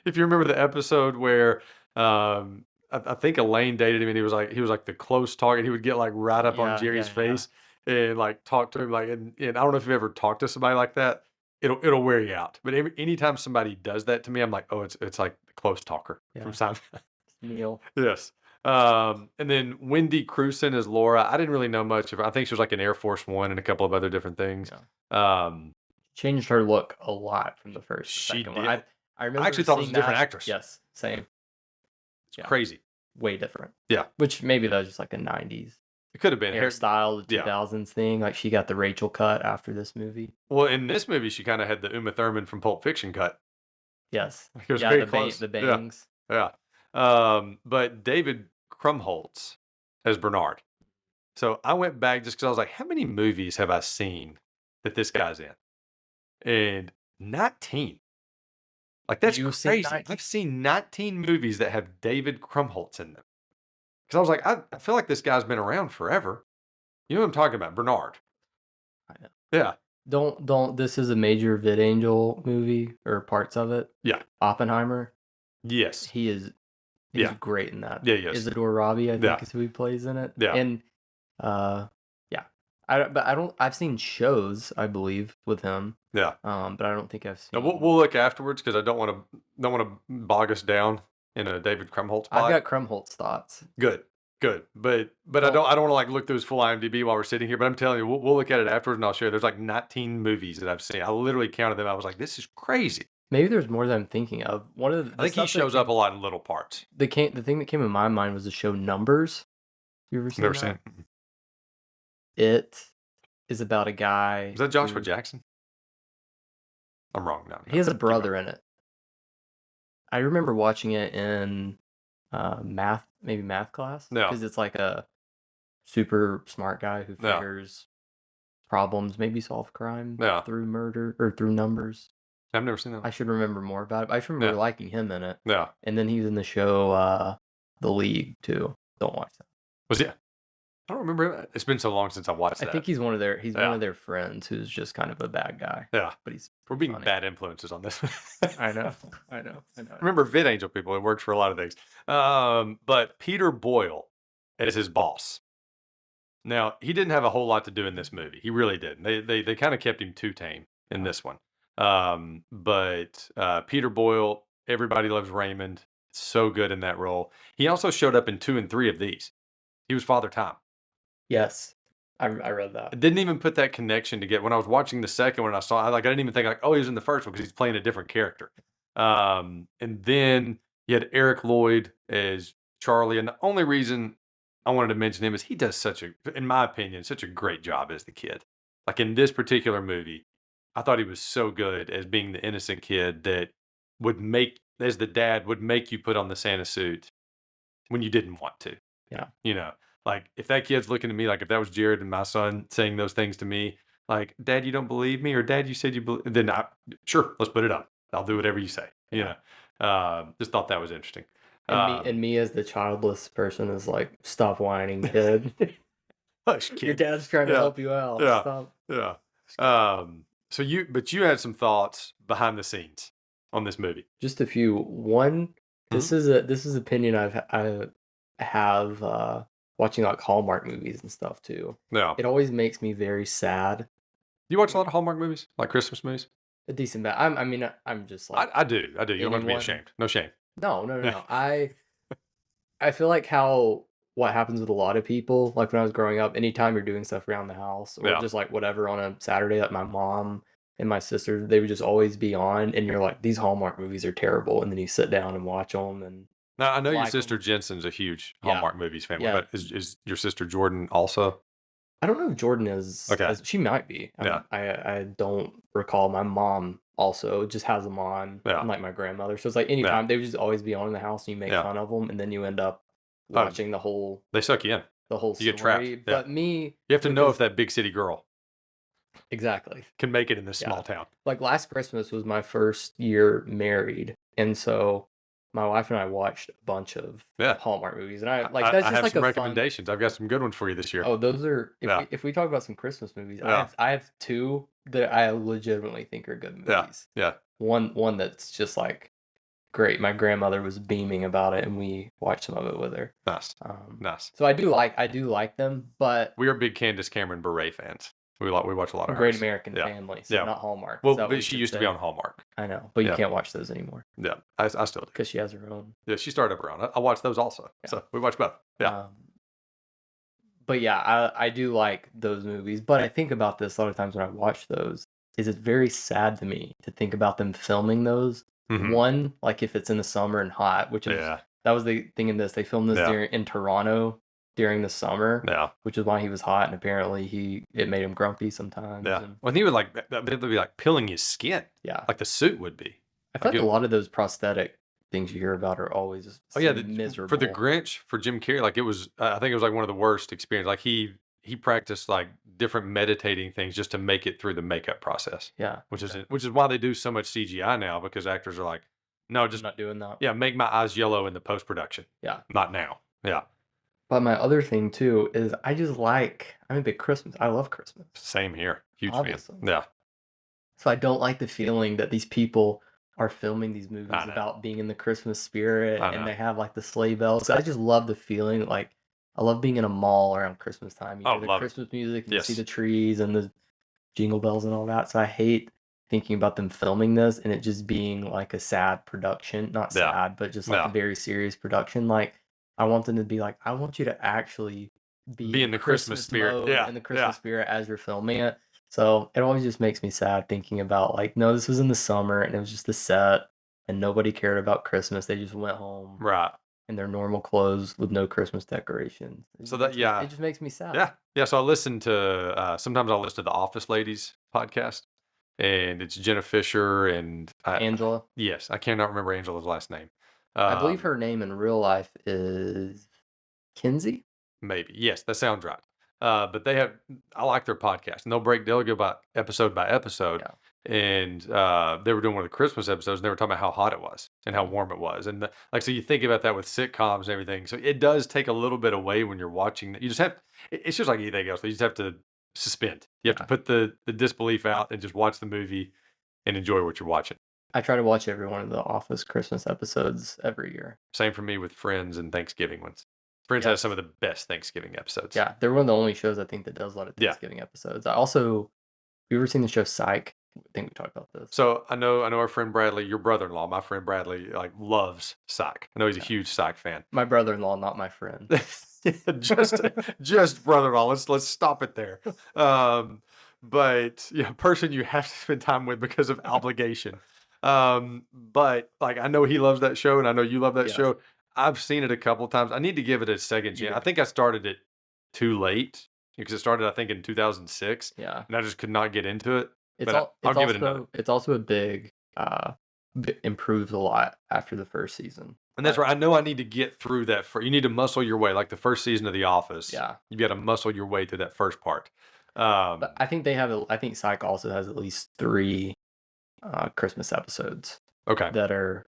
If you remember the episode where I think Elaine dated him and he was like the close talker, he would get like right up on Yeah. Jerry's Yeah. face and like talk to him like and I don't know if you've ever talked to somebody like that. It'll wear you out. But anytime somebody does that to me, I'm like, oh, it's like the close talker from Yeah. Seinfeld. Neil. Yes. And then Wendy Crewson is Laura. I didn't really know much of her. I think she was like in Air Force One and a couple of other different things. Yeah. Um, Changed her look a lot from the first to she second did. one. I remember I actually thought it was a seeing different that. actress. Yes, same. It's Yeah, crazy. way different. Yeah. Which maybe that was just like a '90s It could have been hairstyle, the Yeah. 2000s thing. Like she got the Rachel cut after this movie. Well, in this movie, she kind of had the Uma Thurman from Pulp Fiction cut. Yes. It was Yeah, very the close. the Yeah, bangs. yeah. But David Krumholtz as Bernard. So I went back just because I was like, how many movies have I seen that this guy's in? And 19. Like that's You've seen crazy. 19? I've seen 19 movies that have David Krumholtz in them. Because I was like, I feel like this guy's been around forever. You know what I'm talking about, Bernard. I know. Yeah, Don't. This is a major VidAngel movie or parts of it. yeah, Oppenheimer. yes, He's yeah, great in that. yeah, yes, Isadore Robbie, I think, yeah, is who he plays in it. yeah, And yeah. But I don't. I've seen shows, I believe, with him. yeah. But I don't think I've Now seen. we'll look afterwards because I don't want to bog us down in a David Krumholtz I've spot. got Krumholtz thoughts. Good, but I don't want to like look through his full IMDb while we're sitting here. But I'm telling you, we'll look at it afterwards and I'll share. There's like 19 movies that I've seen. I literally counted them. I was like, this is crazy. Maybe there's more than I'm thinking of. One of the I think he stuff that shows up a lot in little parts. the thing that came in my mind was the show Numbers. You ever seen Never that? seen it. It is about a guy. Is that Joshua who- Jackson? I'm wrong. No, He has a keep going. brother in it. I remember watching it in math class. No. Because it's like a super smart guy who No. figures problems, maybe solve crime Yeah. through murder or through numbers. I've never seen I that. should remember more about it. I should remember Yeah. liking him in it. Yeah. And then he's in the show The League too. Don't watch that. Was he? I don't remember. It's been so long since I watched I that. think he's one of their Yeah. friends who's just kind of a bad guy. Yeah. But he's We're being funny. bad influences on this. I know. I know. Remember VidAngel people. It works for a lot of things. But Peter Boyle is his boss. Now, he didn't have a whole lot to do in this movie. He really didn't. They kind of kept him too tame. in this one. But Peter Boyle, everybody loves Raymond. So good in that role. He also showed up in 2 and 3 of these. He was Father Time. Yes. I read that. I didn't even put that connection to get when I was watching the second one. I didn't even think like, oh, he was in the first one because he's playing a different character. And then you had Eric Lloyd as Charlie, and the only reason I wanted to mention him is he does in my opinion, such a great job as the kid. Like in this particular movie, I thought he was so good as being the innocent kid that as the dad, would make you put on the Santa suit when you didn't want to. Yeah. You know, like if that kid's looking at me, like if that was Jared and my son saying those things to me, like, Dad, you don't believe me, or Dad, you said you believe, then sure, let's put it up. I'll do whatever you say. You know, just thought that was interesting. And me as the childless person is like, stop whining, kid. Hush, kid. Your dad's trying to help you out. Yeah. Stop. Yeah. So you had some thoughts behind the scenes on this movie. Just a few. One, this is opinion I have watching like Hallmark movies and stuff too. Yeah. It always makes me very sad. Do you watch a lot of Hallmark movies, like Christmas movies? A decent bit. I'm just like I do. You don't have to be ashamed. No shame. No. I feel like what happens with a lot of people, like when I was growing up, anytime you're doing stuff around the house or just like whatever on a Saturday, like my mom and my sister, they would just always be on, and you're like, these Hallmark movies are terrible, and then you sit down and watch them. And now I know your sister Jensen's a huge Hallmark movies fan, but is your sister Jordan also? I don't know if Jordan is. Okay. She might be. I don't recall. My mom also just has them on, like my grandmother. So it's like anytime they would just always be on in the house, and you make fun of them, and then you end up watching the whole. They suck you in. The whole story. You get trapped. But you have to know if that big city girl exactly can make it in this small town. Like last Christmas was my first year married, and so my wife and I watched a bunch of Hallmark movies, and I have some recommendations. I've got some good ones for you this year. Oh, those are if we talk about some Christmas movies, I have two that I legitimately think are good movies. Yeah. One that's just like great. My grandmother was beaming about it, and we watched some of it with her. Nice. So I do like them, but we are big Candace Cameron Bure fans. We watch a lot of Great hers. American Family, so not Hallmark. Well, but she used to be on Hallmark. I know, but you can't watch those anymore. Yeah, I still do. Because she has her own. Yeah, she started up her own. I watch those also. Yeah. So we watch both. Yeah. But yeah, I do like those movies. But I think about this a lot of times when I watch those, is it's very sad to me to think about them filming those. Mm-hmm. One, like if it's in the summer and hot, which is that was the thing in this. They filmed this in Toronto during the summer, which is why he was hot, and apparently it made him grumpy sometimes. Yeah, when he would they'd be like peeling his skin. Yeah, like the suit would be. I feel like a lot of those prosthetic things you hear about are always miserable. For the Grinch, for Jim Carrey, like it was, I think it was like one of the worst experiences. Like he practiced like different meditating things just to make it through the makeup process. Yeah, which is why they do so much CGI now, because actors are like, no, just not doing that. Yeah, make my eyes yellow in the post production. Yeah, not now. Yeah. But my other thing too is I'm a big Christmas. I love Christmas. Same here. Huge fan. Yeah. So I don't like the feeling that these people are filming these movies about being in the Christmas spirit, and they have like the sleigh bells. I just love the feeling. Like I love being in a mall around Christmas time. You hear the Christmas music, and you see the trees and the jingle bells and all that. So I hate thinking about them filming this and it just being like a sad production. Not sad, but just like a very serious production. Like I want them to be like, I want you to actually be in the Christmas spirit. In the Christmas spirit as you're filming it. So it always just makes me sad thinking about like, no, this was in the summer and it was just a set and nobody cared about Christmas. They just went home in their normal clothes with no Christmas decorations. It just makes me sad. Yeah. So I listen to sometimes I'll listen to the Office Ladies podcast, and it's Jenna Fisher and Angela. Yes, I cannot remember Angela's last name. I believe her name in real life is Kinsey. Maybe. Yes, that sounds right. But I like their podcast, and they'll go by episode, and they were doing one of the Christmas episodes, and they were talking about how hot it was and how warm it was, and so you think about that with sitcoms and everything. So it does take a little bit away when you're watching. You just have. It's just like anything else. You just have to suspend. You have to put the disbelief out and just watch the movie and enjoy what you're watching. I try to watch every one of the Office Christmas episodes every year. Same for me with Friends and Thanksgiving ones. Friends has some of the best Thanksgiving episodes. Yeah, they're one of the only shows I think that does a lot of Thanksgiving episodes. You ever seen the show Psych? think we talked about this. So I know our friend Bradley, your brother-in-law, my friend Bradley, like loves Psych. I know he's a huge Psych fan. My brother-in-law, not my friend. just brother-in-law. Let's stop it there. But yeah, person you have to spend time with because of obligation. But like I know he loves that show, and I know you love that show. I've seen it a couple times. I need to give it a second chance. I think I started it too late because it started, I think, in 2006. Yeah, and I just could not get into it. I'll give it another. It's also a big improved a lot after the first season. And that's right. I know I need to get through that. You need to muscle your way, like the first season of The Office. Yeah, you got to muscle your way through that first part. But I think I think Psych also has at least 3 Christmas episodes. Okay. That are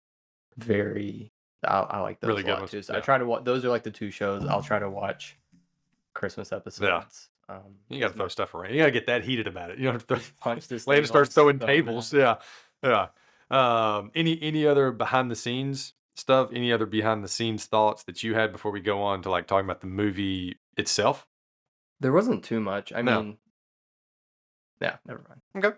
very. I like those really a lot good too. So yeah. I try to watch. Those are like the 2 shows I'll try to watch. Christmas episodes. Yeah. You got to throw stuff around. You got to get that heated about it. You don't have to punch this. Landon starts throwing tables. Yeah. Any other behind the scenes stuff? Any other behind the scenes thoughts that you had before we go on to like talking about the movie itself? There wasn't too much. I mean, yeah, never mind. Okay.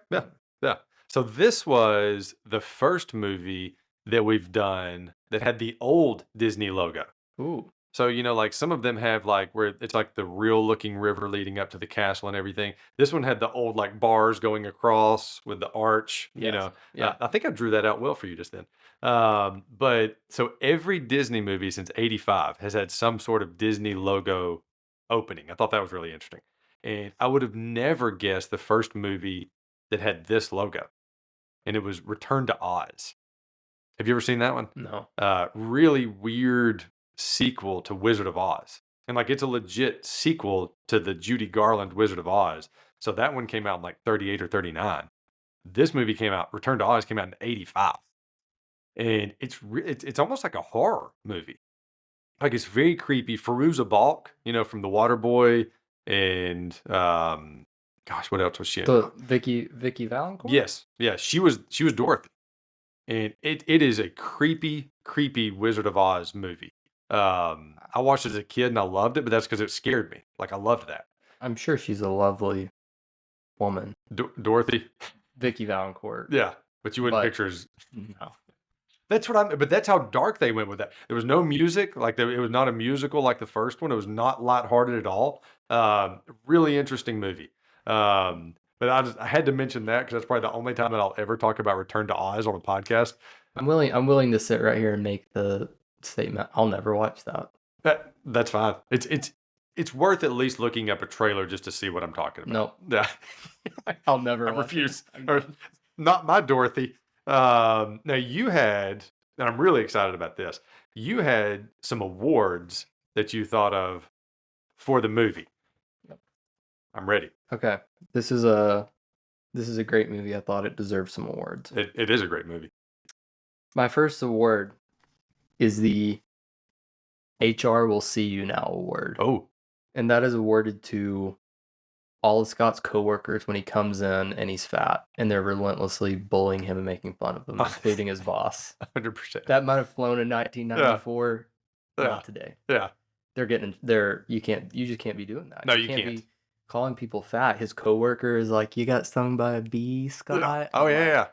Yeah. So this was the first movie that we've done that had the old Disney logo. Ooh. So, like some of them have like where it's like the real looking river leading up to the castle and everything. This one had the old like bars going across with the arch, Yeah. I think I drew that out well for you just then. But so every Disney movie since 85 has had some sort of Disney logo opening. I thought that was really interesting. And I would have never guessed the first movie that had this logo. And it was Return to Oz. Have you ever seen that one? No. Really weird sequel to Wizard of Oz. And like it's a legit sequel to the Judy Garland Wizard of Oz. So that one came out in like 38 or 39. This movie came out, Return to Oz came out in 85. And it's almost like a horror movie. Like it's very creepy. Fairuza Balk, from The Waterboy and gosh, what else was she in? So Vicky Valancourt? Yes. Yeah, she was Dorothy. And it is a creepy Wizard of Oz movie. I watched it as a kid and I loved it, but that's because it scared me. Like I loved that. I'm sure she's a lovely woman. Dorothy? Vicky Valancourt. Yeah, but you wouldn't picture as... No. That's what but that's how dark they went with that. There was no music. Like it was not a musical like the first one. It was not lighthearted at all. Really interesting movie. But I had to mention that because that's probably the only time that I'll ever talk about Return to Oz on a podcast. I'm willing to sit right here and make the statement. I'll never watch that. That's fine. It's worth at least looking up a trailer just to see what I'm talking about. No. Yeah. I'll never I refuse. Not my Dorothy. Now you had, and I'm really excited about this, you had some awards that you thought of for the movie. Yep. I'm ready. Okay. This is a great movie. I thought it deserved some awards. It is a great movie. My first award is the HR Will See You Now award. Oh. And that is awarded to all of Scott's coworkers when he comes in and he's fat and they're relentlessly bullying him and making fun of him, including his boss. 100%. That might have flown in 1994. Yeah. Not today. Yeah. You just can't be doing that. No, you can't be calling people fat. His coworker is like, "You got stung by a bee, Scott?" Yeah. Oh yeah.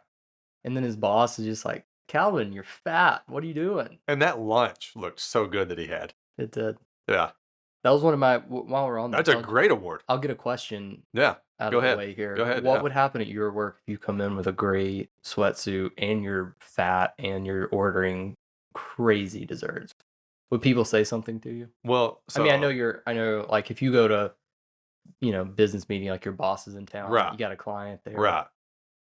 And then his boss is just like, "Calvin, you're fat. What are you doing?" And that lunch looked so good that he had. It did. Yeah. That was one of my, while we're on that. That's a great award. I'll get a question out of the way here. Go ahead. What would happen at your work if you come in with a gray sweatsuit and you're fat and you're ordering crazy desserts? Would people say something to you? Well, I mean, I know like if you go to, business meeting, like your boss is in town, right. You got a client there. Right.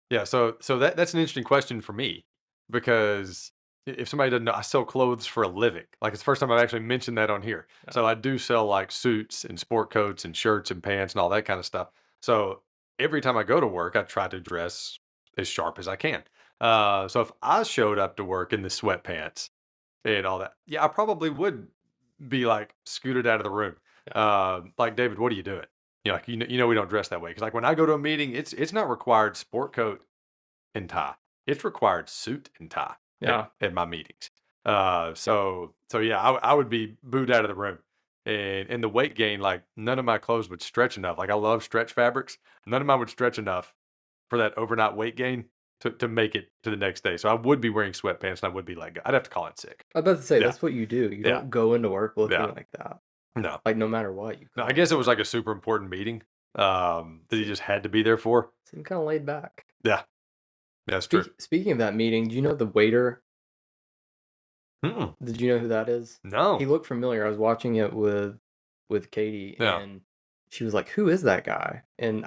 Yeah. So that's an interesting question for me because if somebody doesn't know, I sell clothes for a living. Like it's the first time I've actually mentioned that on here. Yeah. So I do sell like suits and sport coats and shirts and pants and all that kind of stuff. So every time I go to work, I try to dress as sharp as I can. So if I showed up to work in the sweatpants and all that, yeah, I probably would be like scooted out of the room. Yeah. Like, David, what are you doing? Like, we don't dress that way. Cause like when I go to a meeting, it's not required sport coat and tie. It's required suit and tie. Yeah. At my meetings. So yeah, I would be booed out of the room. And the weight gain, like none of my clothes would stretch enough. Like I love stretch fabrics. None of mine would stretch enough for that overnight weight gain to make it to the next day. So I would be wearing sweatpants and I would be like, I'd have to call in sick. I was about to say, Yeah. that's what you do. You Yeah. don't go into work looking Yeah. like that. No. Like, no matter what. No, I guess it was like a super important meeting that he just had to be there for. Seemed kind of laid back. Yeah. That's true. Speaking of that meeting, do you know the waiter? Mm-mm. Did you know who that is? No. He looked familiar. I was watching it with Katie, and she was like, "Who is that guy?" And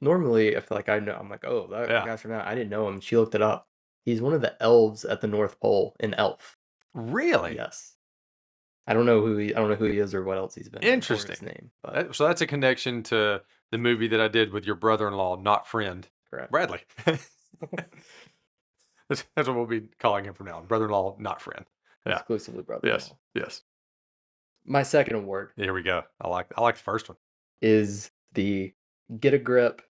normally, I feel like I know. I'm like, "Oh, that guy's from that." I didn't know him. She looked it up. He's one of the elves at the North Pole in Elf. Really? Yes. I don't know who he is or what else he's been in, or Interesting. his name, but So that's a connection to the movie that I did with your brother-in-law, not friend, correct. Bradley. That's what we'll be calling him from now on. Brother-in-law, not friend. Yeah. Exclusively brother-in-law. Yes. Yes. My second award. Here we go. I like the first one. Is the Get a Grip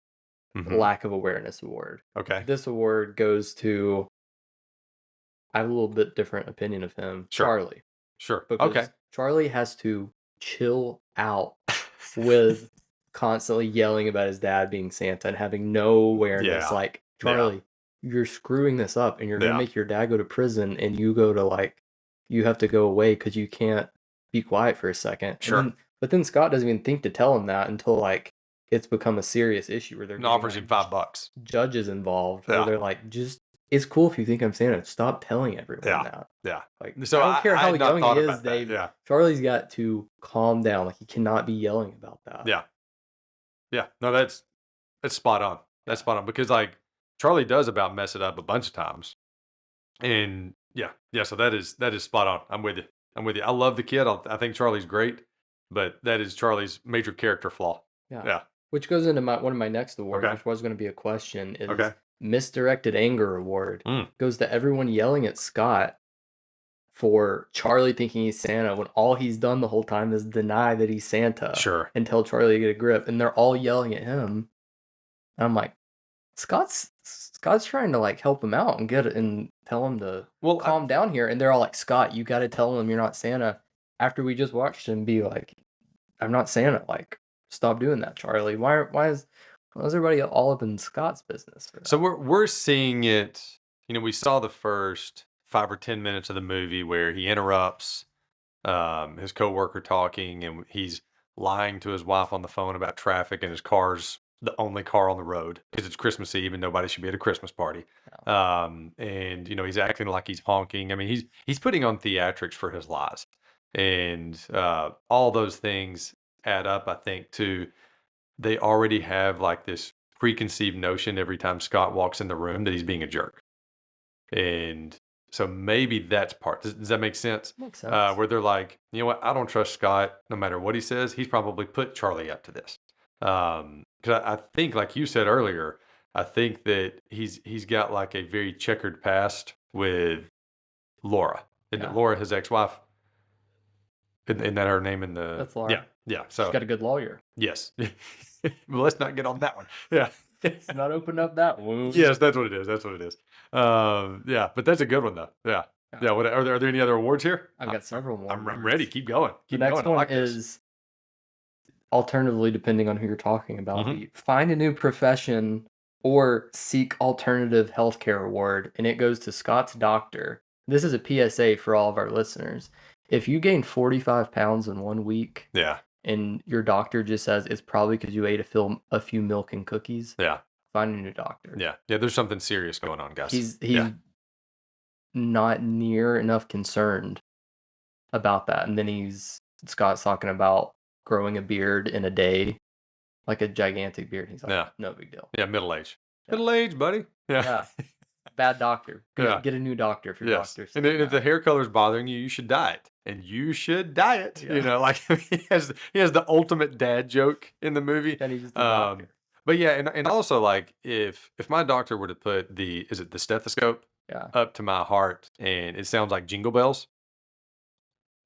Mhm. Lack of Awareness Award. Okay. This award goes to, I have a little bit different opinion of him, Sure. Charlie. Sure. Because Okay. Charlie has to chill out with constantly yelling about his dad being Santa and having no awareness. Yeah. Like, Charlie, you're screwing this up and you're going to Yeah. make your dad go to prison and you go to you have to go away because you can't be quiet for a second. Sure. But then Scott doesn't even think to tell him that until it's become a serious issue where they're And offers him $5. judges involved. Yeah. Where they're like, just, it's cool if you think I'm Santa. Stop telling everyone that. Yeah. Like, So I don't care how had not young thought he about is, that. Dave. Yeah. Charlie's got to calm down. Like, he cannot be yelling about that. Yeah. Yeah. No, that's spot on. That's spot on because Charlie does about mess it up a bunch of times. And yeah. So that is spot on. I'm with you. I love the kid. I think Charlie's great, but that is Charlie's major character flaw. Yeah. Which goes into one of my next awards, Okay. which was going to be a question, is Okay. Misdirected Anger Award. Mm. Goes to everyone yelling at Scott for Charlie thinking he's Santa when all he's done the whole time is deny that he's Santa. Sure. And tell Charlie to get a grip. And they're all yelling at him. And I'm like, Scott's trying to help him out and get it and tell him to calm down here. And they're all like, Scott, you got to tell him you're not Santa. After we just watched him be like, I'm not Santa. Stop doing that, Charlie. Why is everybody all up in Scott's business for that? So we're seeing it. We saw the first 5 or 10 minutes of the movie where he interrupts his coworker talking, and he's lying to his wife on the phone about traffic, and his car's the only car on the road because it's Christmas Eve and nobody should be at a Christmas party. And he's acting like he's honking. I mean, he's putting on theatrics for his lies, and all those things add up, I think, to they already have this preconceived notion every time Scott walks in the room that he's being a jerk. And so maybe that's part. Does that make sense? Makes sense. Where they're like, you know what? I don't trust Scott no matter what he says. He's probably put Charlie up to this. Because I think, like you said earlier, I think that he's got a very checkered past with Laura. Isn't it Laura, his ex-wife? Isn't that her name in the? That's Laura. Yeah. So she's got a good lawyer. Yes. Well, let's not get on that one. Yeah. Let's not open up that wound. Yes, that's what it is. Yeah, but that's a good one though. Yeah. Are there any other awards here? I've got several more. I'm ready. Keep going. The next one is, alternatively, depending on who you're talking about, find a new profession or seek alternative healthcare award, and it goes to Scott's doctor. This is a PSA for all of our listeners. If you gain 45 pounds in 1 week, and your doctor just says it's probably because you ate a few milk and cookies, find a new doctor. Yeah, there's something serious going on, guys. He's not near enough concerned about that. And then Scott's talking about growing a beard in a day, like a gigantic beard. He's like, no big deal. Yeah, middle age. Middle age, buddy. Yeah. Bad doctor. Get a new doctor if your doctor's. And if the hair color is bothering you, you should dye it. And you should dye it. He has the ultimate dad joke in the movie. And he's just a doctor. But yeah, and also if my doctor were to put the stethoscope up to my heart and it sounds like jingle bells,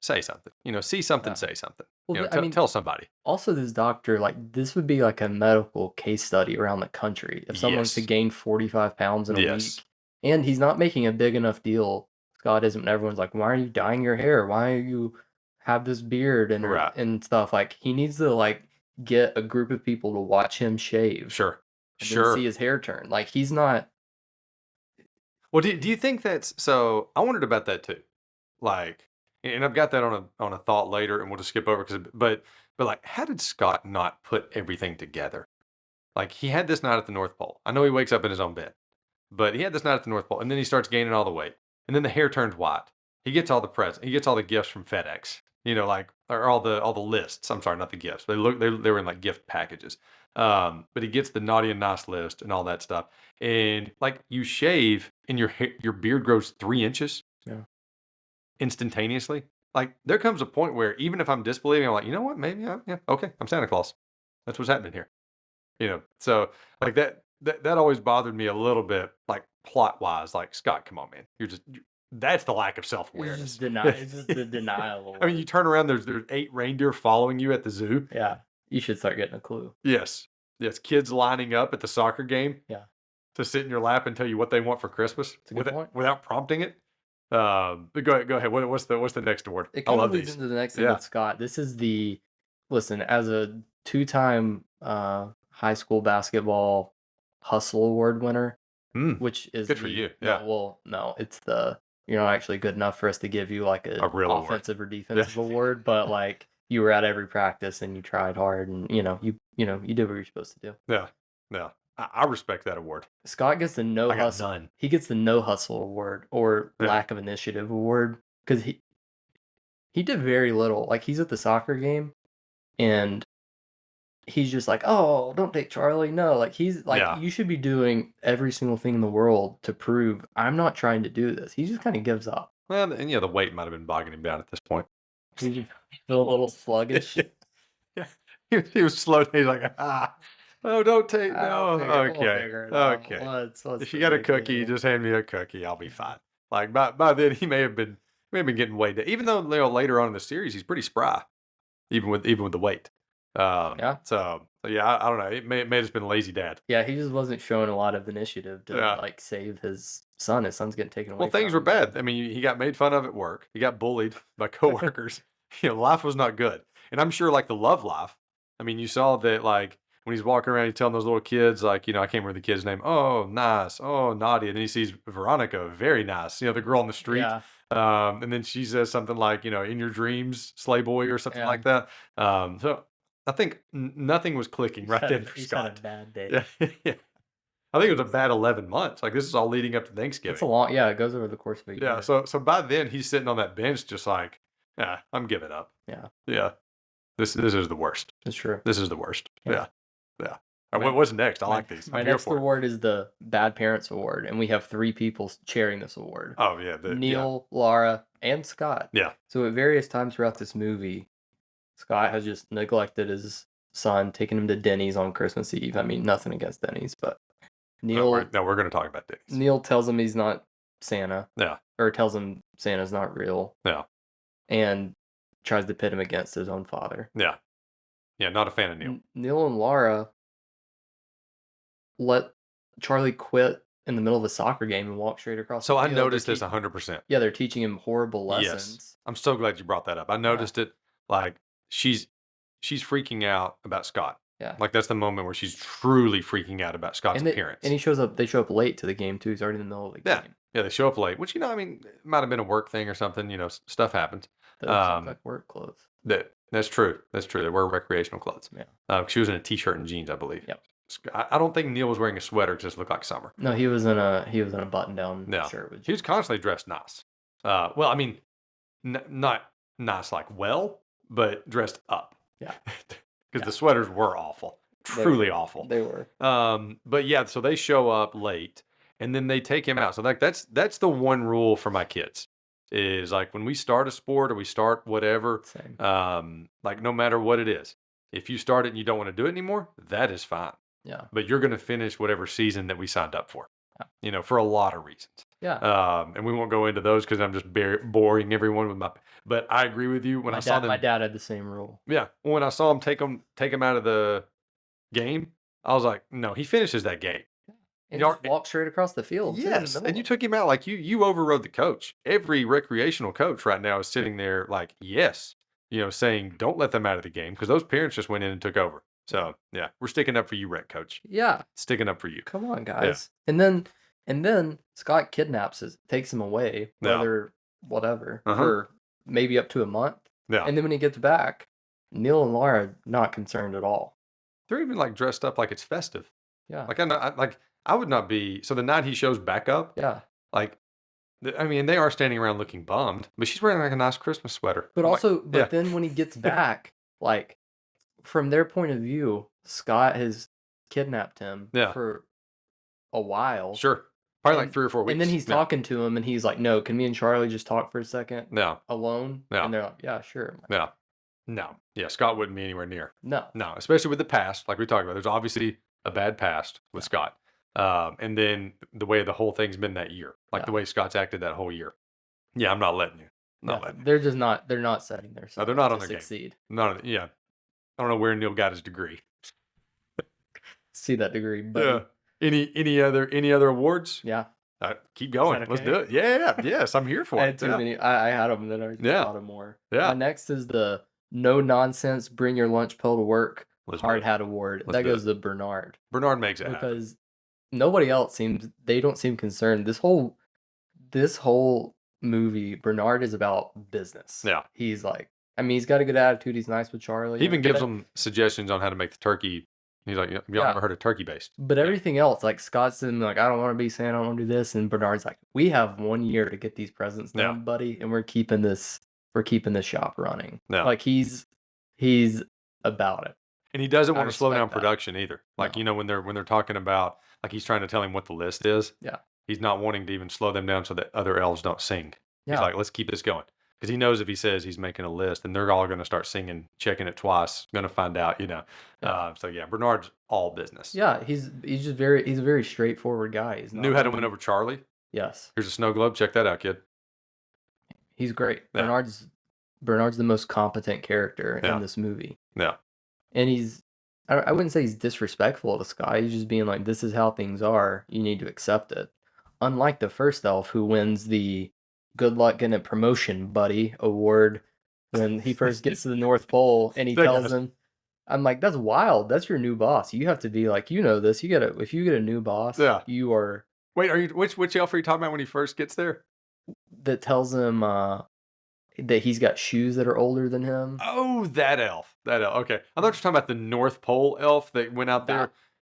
say something. See something, say something. Well, tell somebody. Also, this doctor, this would be a medical case study around the country. If someone's to gain 45 pounds in a week, and he's not making a big enough deal, Scott isn't, when everyone's like, why are you dyeing your hair? Why are you have this beard and stuff? He needs to get a group of people to watch him shave. Sure. and then see Sure. his hair turn. Like, he's not. Well, do you think that's so? I wondered about that too. Like, and I've got that on a thought later, and we'll just skip over because, but like, how did Scott not put everything together? Like, he had this night at the North Pole. I know he wakes up in his own bed, but he had this night at the North Pole, and then he starts gaining all the weight, and then the hair turns white. He gets all the presents. He gets all the gifts from FedEx. Like, or all the lists. I'm sorry, not the gifts. They were in like gift packages. But he gets the naughty and nice list and all that stuff. And like, you shave and your beard grows 3 inches Yeah. instantaneously. Like, there comes a point where even if I'm disbelieving, I'm like, you know what? Maybe okay, I'm Santa Claus. That's what's happening here. So like that always bothered me a little bit, like plot wise. Like, Scott, come on, man, that's the lack of self awareness. It's just the denial. I mean, you turn around, there's 8 reindeer following you at the zoo. Yeah, you should start getting a clue. Yes, kids lining up at the soccer game. Yeah, to sit in your lap and tell you what they want for Christmas without prompting it. But go ahead. What's the next award? it I kind of love leads these. into the next thing with Scott. This is listen, as a 2-time high school basketball hustle award winner, which is good for you. Yeah. No, it's you're not actually good enough for us to give you like a real offensive award. or defensive award, but like, you were at every practice and you tried hard, and you did what you're supposed to do. Yeah. I respect that award. Scott gets the no hustle. None. He gets the no hustle award, or lack of initiative award, because he did very little. Like, he's at the soccer game, and he's just like, "Oh, don't take Charlie." No, like, he's like, you should be doing every single thing in the world to prove I'm not trying to do this. He just kind of gives up. Well, and the weight might have been bogging him down at this point. He's a little sluggish. Yeah, he was slow. He's like, oh, don't take no. Okay. If you got a cookie, just hand me a cookie. I'll be fine. Like, by then he may have been getting weighed down. Even though later on in the series he's pretty spry, even with the weight. So yeah, I don't know. It may have just been lazy dad. Yeah, he just wasn't showing a lot of initiative to like save his son. His son's getting taken away. Well, things were bad. I mean, he got made fun of at work. He got bullied by coworkers. Life was not good. And I'm sure, like, the love life. I mean, you saw that, like, when he's walking around, he's telling those little kids, like, I can't remember the kid's name. Oh, nice. Oh, naughty. And then he sees Veronica, very nice. The girl on the street. Yeah. And then she says something like, in your dreams, slay boy, or something like that. So I think nothing was clicking then for Scott. He's had a bad day. Yeah. I think it was a bad 11 months. Like, this is all leading up to Thanksgiving. It's a long, it goes over the course of a year. Yeah. So by then he's sitting on that bench, just like, I'm giving up. Yeah. This is the worst. It's true. This is the worst. Yeah. All right, what's next? I like these. My next award is the Bad Parents Award, and we have 3 people sharing this award. Oh, yeah. Neil, Laura, and Scott. Yeah. So at various times throughout this movie, Scott has just neglected his son, taking him to Denny's on Christmas Eve. I mean, nothing against Denny's, but Neil... No, we're going to talk about Denny's. Neil tells him he's not Santa. Yeah. Or tells him Santa's not real. Yeah. And tries to pit him against his own father. Yeah. Yeah, not a fan of Neil. Neil and Laura let Charlie quit in the middle of a soccer game and walk straight across the field. I noticed this 100%. Yeah, they're teaching him horrible lessons. Yes. I'm so glad you brought that up. I noticed it. Like, she's freaking out about Scott. Yeah. Like, that's the moment where she's truly freaking out about Scott's appearance. And they show up late to the game too. He's already in the middle of the game. Yeah, they show up late, which, I mean, it might have been a work thing or something. Stuff happens. Those look like work clothes. That's true. They were recreational clothes. Yeah. She was in a t-shirt and jeans, I believe. Yep. I don't think Neil was wearing a sweater because it looked like summer. No, he was in a button-down shirt. He was constantly dressed nice. Well, I mean, not nice like but dressed up. Yeah. Because the sweaters were awful. Truly awful. They were. But yeah, so they show up late and then they take him out. So like that's the one rule for my kids is, like, when we start a sport or we start whatever, like, no matter what it is, if you start it and you don't want to do it anymore, that is fine. Yeah. But you're going to finish whatever season that we signed up for. Yeah. For a lot of reasons. Yeah. And we won't go into those because I'm just boring everyone with my. But I agree with you. When I saw them, my dad had the same rule. Yeah. When I saw him take him out of the game, I was like, no, he finishes that game. And just walk straight across the field. Yes, and you took him out. Like, you overrode the coach. Every recreational coach right now is sitting there like, yes, saying don't let them out of the game, because those parents just went in and took over. So yeah, we're sticking up for you, rent coach. Yeah. Sticking up for you. Come on, guys. Yeah. And then Scott kidnaps him, takes him away, whatever, for maybe up to a month. Yeah. And then when he gets back, Neil and Laura not concerned at all. They're even like dressed up like it's festive. Yeah. Like I would not be. So the night he shows back up, yeah. Like, I mean, they are standing around looking bummed, but she's wearing like a nice Christmas sweater. But then when he gets back, like from their point of view, Scott has kidnapped him for a while. Sure. Probably like 3 or 4 weeks. And then he's talking to him and he's like, no, can me and Charlie just talk for a second? No. Alone? No. And they're like, yeah, sure. No. No. Yeah, Scott wouldn't be anywhere near. No. No, especially with the past, like we talked about. There's obviously a bad past with Scott. And then the way the whole thing's been that year, like the way Scott's acted that whole year. Yeah, I'm not letting you. Not letting you. They're just not. They're not setting their. No, they're not on their succeed. Not. Yeah, I don't know where Neil got his degree. See that degree, but any other awards? Yeah. Keep going. Okay? Let's do it. Yeah. Yes, I'm here for it. I had too many. I had them, and then I just thought of more. Yeah. My next is the no nonsense. Bring your lunch pail to work. Hard hat award. That goes to Bernard. Bernard makes it because nobody else seems. They don't seem concerned. This whole movie, Bernard is about business. Yeah. He's like, I mean, he's got a good attitude. He's nice with Charlie. He even gives them suggestions on how to make the turkey. He's like, y'all ever heard of turkey based? But everything else, like Scott's in like, I don't want to be Santa, I don't want to do this, and Bernard's like, we have 1 year to get these presents done, buddy, and we're keeping this shop running. Yeah. Like he's about it. And he doesn't want to slow down production either. Like, when they're talking about, like he's trying to tell him what the list is. Yeah. He's not wanting to even slow them down so that other elves don't sing. Yeah. He's like, let's keep this going. Because he knows if he says he's making a list, then they're all going to start singing, checking it twice, going to find out, Yeah. So yeah, Bernard's all business. Yeah, he's a very straightforward guy. He's knew how to win over Charlie. Yes. Here's a snow globe. Check that out, kid. He's great. Yeah. Bernard's the most competent character in this movie. Yeah. And I wouldn't say he's disrespectful to Scott. He's just being like, this is how things are. You need to accept it. Unlike the first elf who wins the good luck getting a promotion, buddy award when he first gets to the North Pole and he tells him, I'm like, that's wild. That's your new boss. You have to be like, this. If you get a new boss, you are. Wait, which elf are you talking about when he first gets there? That tells him that he's got shoes that are older than him. Oh, that elf. Okay. I thought you were talking about the North Pole elf that went out there.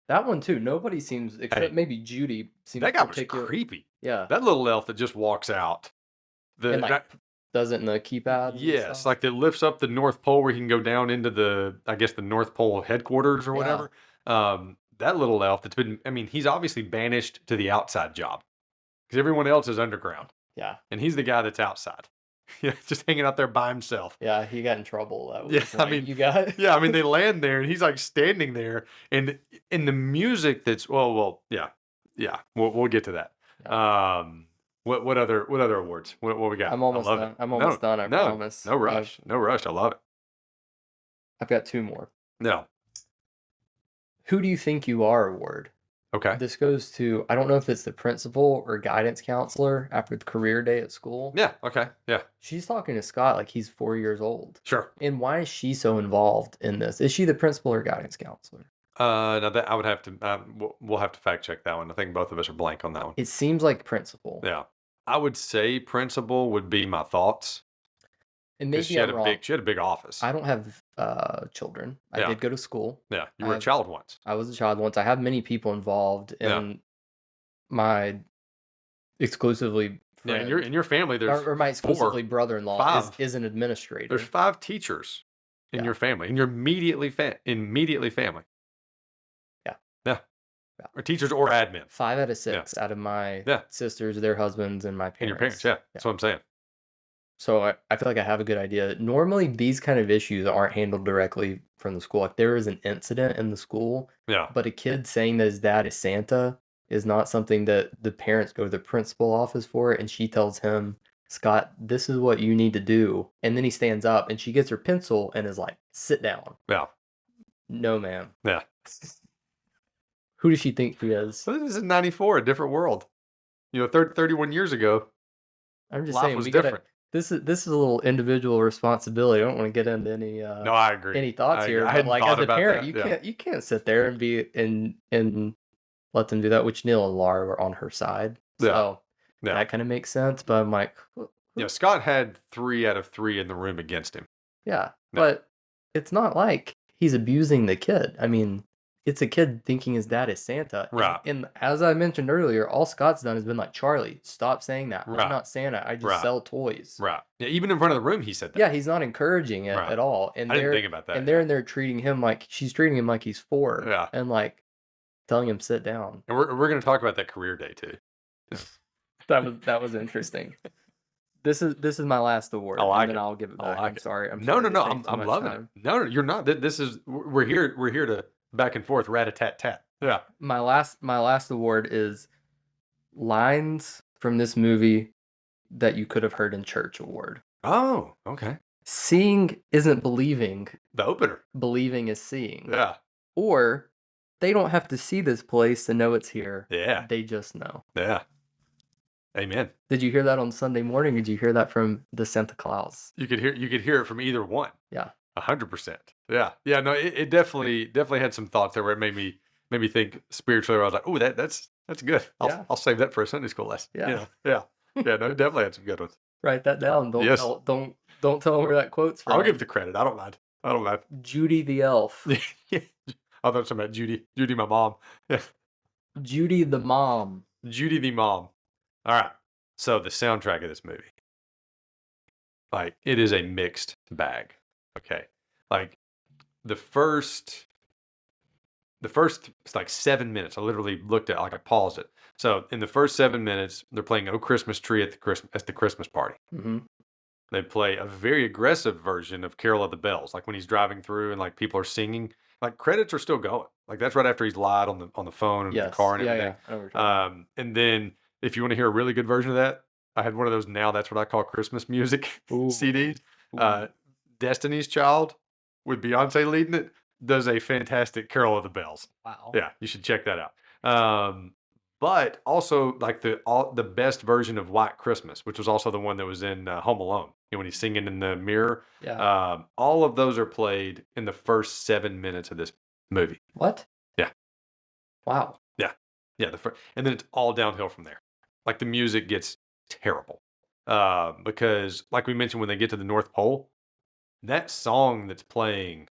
That one too. Nobody seems, except maybe Judy, seems that guy was creepy. Yeah. That little elf that just walks out. Does it in the keypad? Yes, like that lifts up the North Pole where he can go down into the North Pole headquarters or whatever. That little elf that's been, he's obviously banished to the outside job because everyone else is underground. Yeah. And he's the guy that's outside. Yeah, just hanging out there by himself. Yeah, he got in trouble. You got. Yeah, they land there and he's like standing there, and in the music that's we'll get to that. Yeah. What other awards? What we got? I'm almost done. I'm almost done. I promise. No rush. No rush. I love it. I've got 2 more. No. Who do you think you are award? Okay. This goes to, I don't know if it's the principal or guidance counselor after the career day at school. Yeah. Okay. Yeah. She's talking to Scott like he's 4 years old. Sure. And why is she so involved in this? Is she the principal or guidance counselor? No, that I would have to. We'll have to fact check that one. I think both of us are blank on that one. It seems like principal. Yeah, I would say principal would be my thoughts. And maybe she had a big office. I don't have children. I did go to school. Yeah, you were a child once. I was a child once. I have many people involved in my exclusively. Friend. Yeah, in your family, there's or my exclusively brother-in-law is an administrator. There's 5 teachers in your family, in your immediately family. Yeah. Or teachers or admin. 5 out of 6 out of my sisters, their husbands, and my parents. And your parents, that's what I'm saying. So I feel like I have a good idea. Normally, these kind of issues aren't handled directly from the school. Like there is an incident in the school, but a kid saying that his dad is Santa is not something that the parents go to the principal office for. And she tells him, Scott, this is what you need to do. And then he stands up and she gets her pencil and is like, sit down. Yeah. No, ma'am. Yeah. Who does she think she is? Well, this is 94, a different world. 31 years ago. I'm just life saying, was different. this is a little individual responsibility. I don't want to get into No, I agree. any thoughts here, I but hadn't like as thought a about parent, that. you Yeah. can't sit there and be and let them do that. Which Neil and Laura were on her side, Yeah. so Yeah. that kind of makes sense. But I'm like, Yeah. Scott had 3 out of 3 in the room against him. yeah, No. but it's not like he's abusing the kid. I mean, it's a kid thinking his dad is Santa. Right. And as I mentioned earlier, all Scott's done has been like, Charlie, stop saying that. I'm Right. not Santa. I just Right. sell toys. Right. Yeah. Even in front of the room, he said that. Yeah, he's not encouraging it Right. at all. And I didn't think about that. And they're in there treating him like she's treating him like he's 4. Yeah. And like telling him sit down. And we're going to talk about that career day too. That was interesting. This is my last award. I like and then it. I'll give it back. I like I'm it. sorry. No, I'm loving it. No, you're not. This is we're here to back and forth, rat-a-tat-tat. Yeah. My last award is lines from this movie that you could have heard in church award. Oh, okay. Seeing isn't believing. The opener. Believing is seeing. Yeah. Or they don't have to see this place to know it's here. Yeah. They just know. Yeah. Amen. Did you hear that on Sunday morning? Or did you hear that from the ClausE? You could hear it from either one. Yeah. 100%. Yeah. Yeah. No, it definitely had some thoughts there where it made me think spiritually. Where I was like, oh, that's good. I'll save that for a Sunday school lesson. Yeah. You know? Yeah. Yeah. No, it definitely had some good ones. Write that down. Don't tell them where that quote's from. I'll give the credit. I don't mind. Judy the elf. Yeah. I thought something about Judy. Judy, my mom. Yeah. Judy the mom. Judy the mom. All right. So the soundtrack of this movie, like, it is a mixed bag. Okay. Like the first it's like 7 minutes. I literally looked at, like, I paused it. So in the first 7 minutes, they're playing "Oh Christmas Tree" at the Christmas party. Mm-hmm. They play a very aggressive version of "Carol of the Bells," like when he's driving through and like people are singing. Like, credits are still going. Like, that's right after he's lied on the phone and the car and everything. Yeah. And then if you want to hear a really good version of that, I had one of those Now That's What I Call Christmas Music CDs. Destiny's Child with Beyonce leading it does a fantastic "Carol of the Bells." Wow. Yeah, you should check that out. But also, like, the best version of "White Christmas," which was also the one that was in Home Alone, when he's singing in the mirror. Yeah. All of those are played in the first 7 minutes of this movie. What? Yeah. Wow. Yeah. Yeah. And then it's all downhill from there. Like, the music gets terrible. Because, like we mentioned, when they get to the North Pole, that song that's playing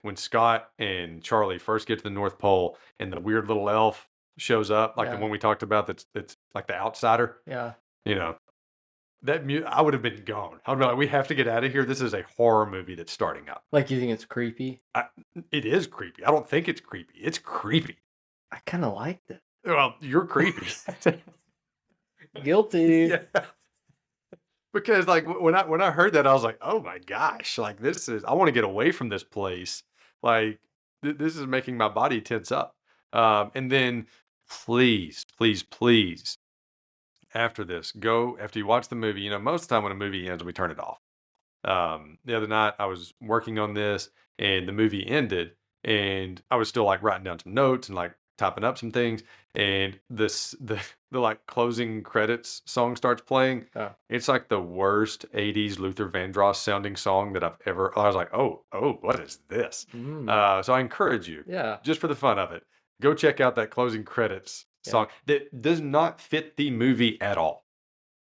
when Scott and Charlie first get to the North Pole and the weird little elf shows up, like the one we talked about, that's like the outsider. Yeah. You know, that I would have been gone. I would be like, we have to get out of here. This is a horror movie that's starting up. Like, you think it's creepy? It is creepy. I don't think it's creepy. It's creepy. I kind of liked it. Well, you're creepy. Guilty. Yeah. Because, like, when I heard that, I was like, oh my gosh, like, I want to get away from this place. Like, this is making my body tense up. And then please, after you watch the movie, most of the time when a movie ends, we turn it off. The other night I was working on this and the movie ended and I was still, like, writing down some notes and, like, typing up some things, and the like closing credits song starts playing. It's like the worst 80s Luther Vandross sounding song that I was like, oh, what is this? So I encourage you, just for the fun of it, go check out that closing credits song that does not fit the movie at all.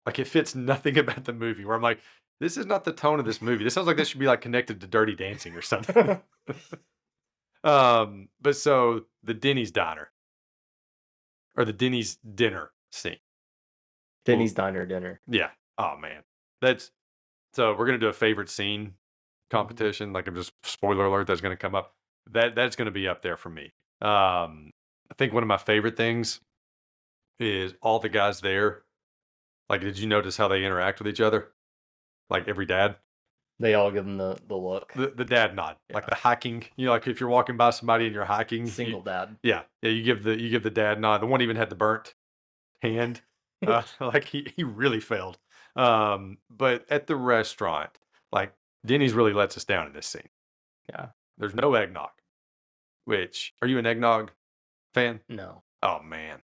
Like, it fits nothing about the movie, where I'm like, this is not the tone of this movie. This sounds like this should be, like, connected to Dirty Dancing or something. But so the Denny's diner, or the Denny's dinner scene. Denny's diner dinner. Yeah. Oh man. So we're going to do a favorite scene competition. Like, I'm just, spoiler alert, that's going to come up. That's going to be up there for me. I think one of my favorite things is all the guys there. Like, did you notice how they interact with each other? Like, every dad. They all give them the look. The dad nod. Like the hiking. Like, if you're walking by somebody and you're hiking. Single dad. Yeah. Yeah, you give the dad nod. The one even had the burnt hand. Like, he really failed. But at the restaurant, like, Denny's really lets us down in this scene. Yeah. There's no eggnog. Which, are you an eggnog fan? No. Oh man.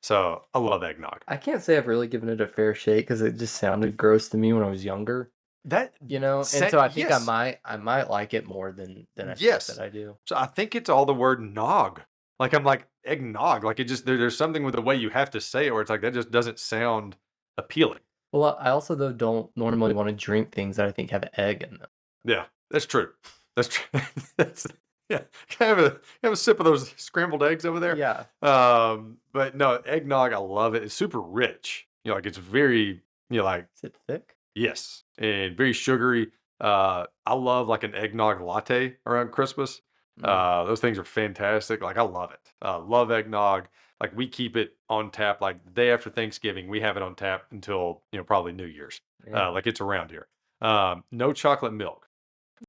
So I love eggnog. I can't say I've really given it a fair shake because it just sounded gross to me when I was younger. That And so I think I yes, might like it more than I think that yes. I do. So I think it's all the word nog. Like I'm like eggnog. Like it just there's something with the way you have to say it where it's like that just doesn't sound appealing. Well, I also though don't normally want to drink things that I think have egg in them. Yeah, that's true. That's true. That's yeah. Can I have a sip of those scrambled eggs over there? Yeah. But no, eggnog, I love it. It's super rich. Like it's very, like Is it thick? yes, and very sugary. I love like an eggnog latte around Christmas. Mm. Those things are fantastic. Like I love it. Love eggnog. Like we keep it on tap. Like the day after Thanksgiving, we have it on tap until probably New Year's. Yeah. Like it's around here. No chocolate milk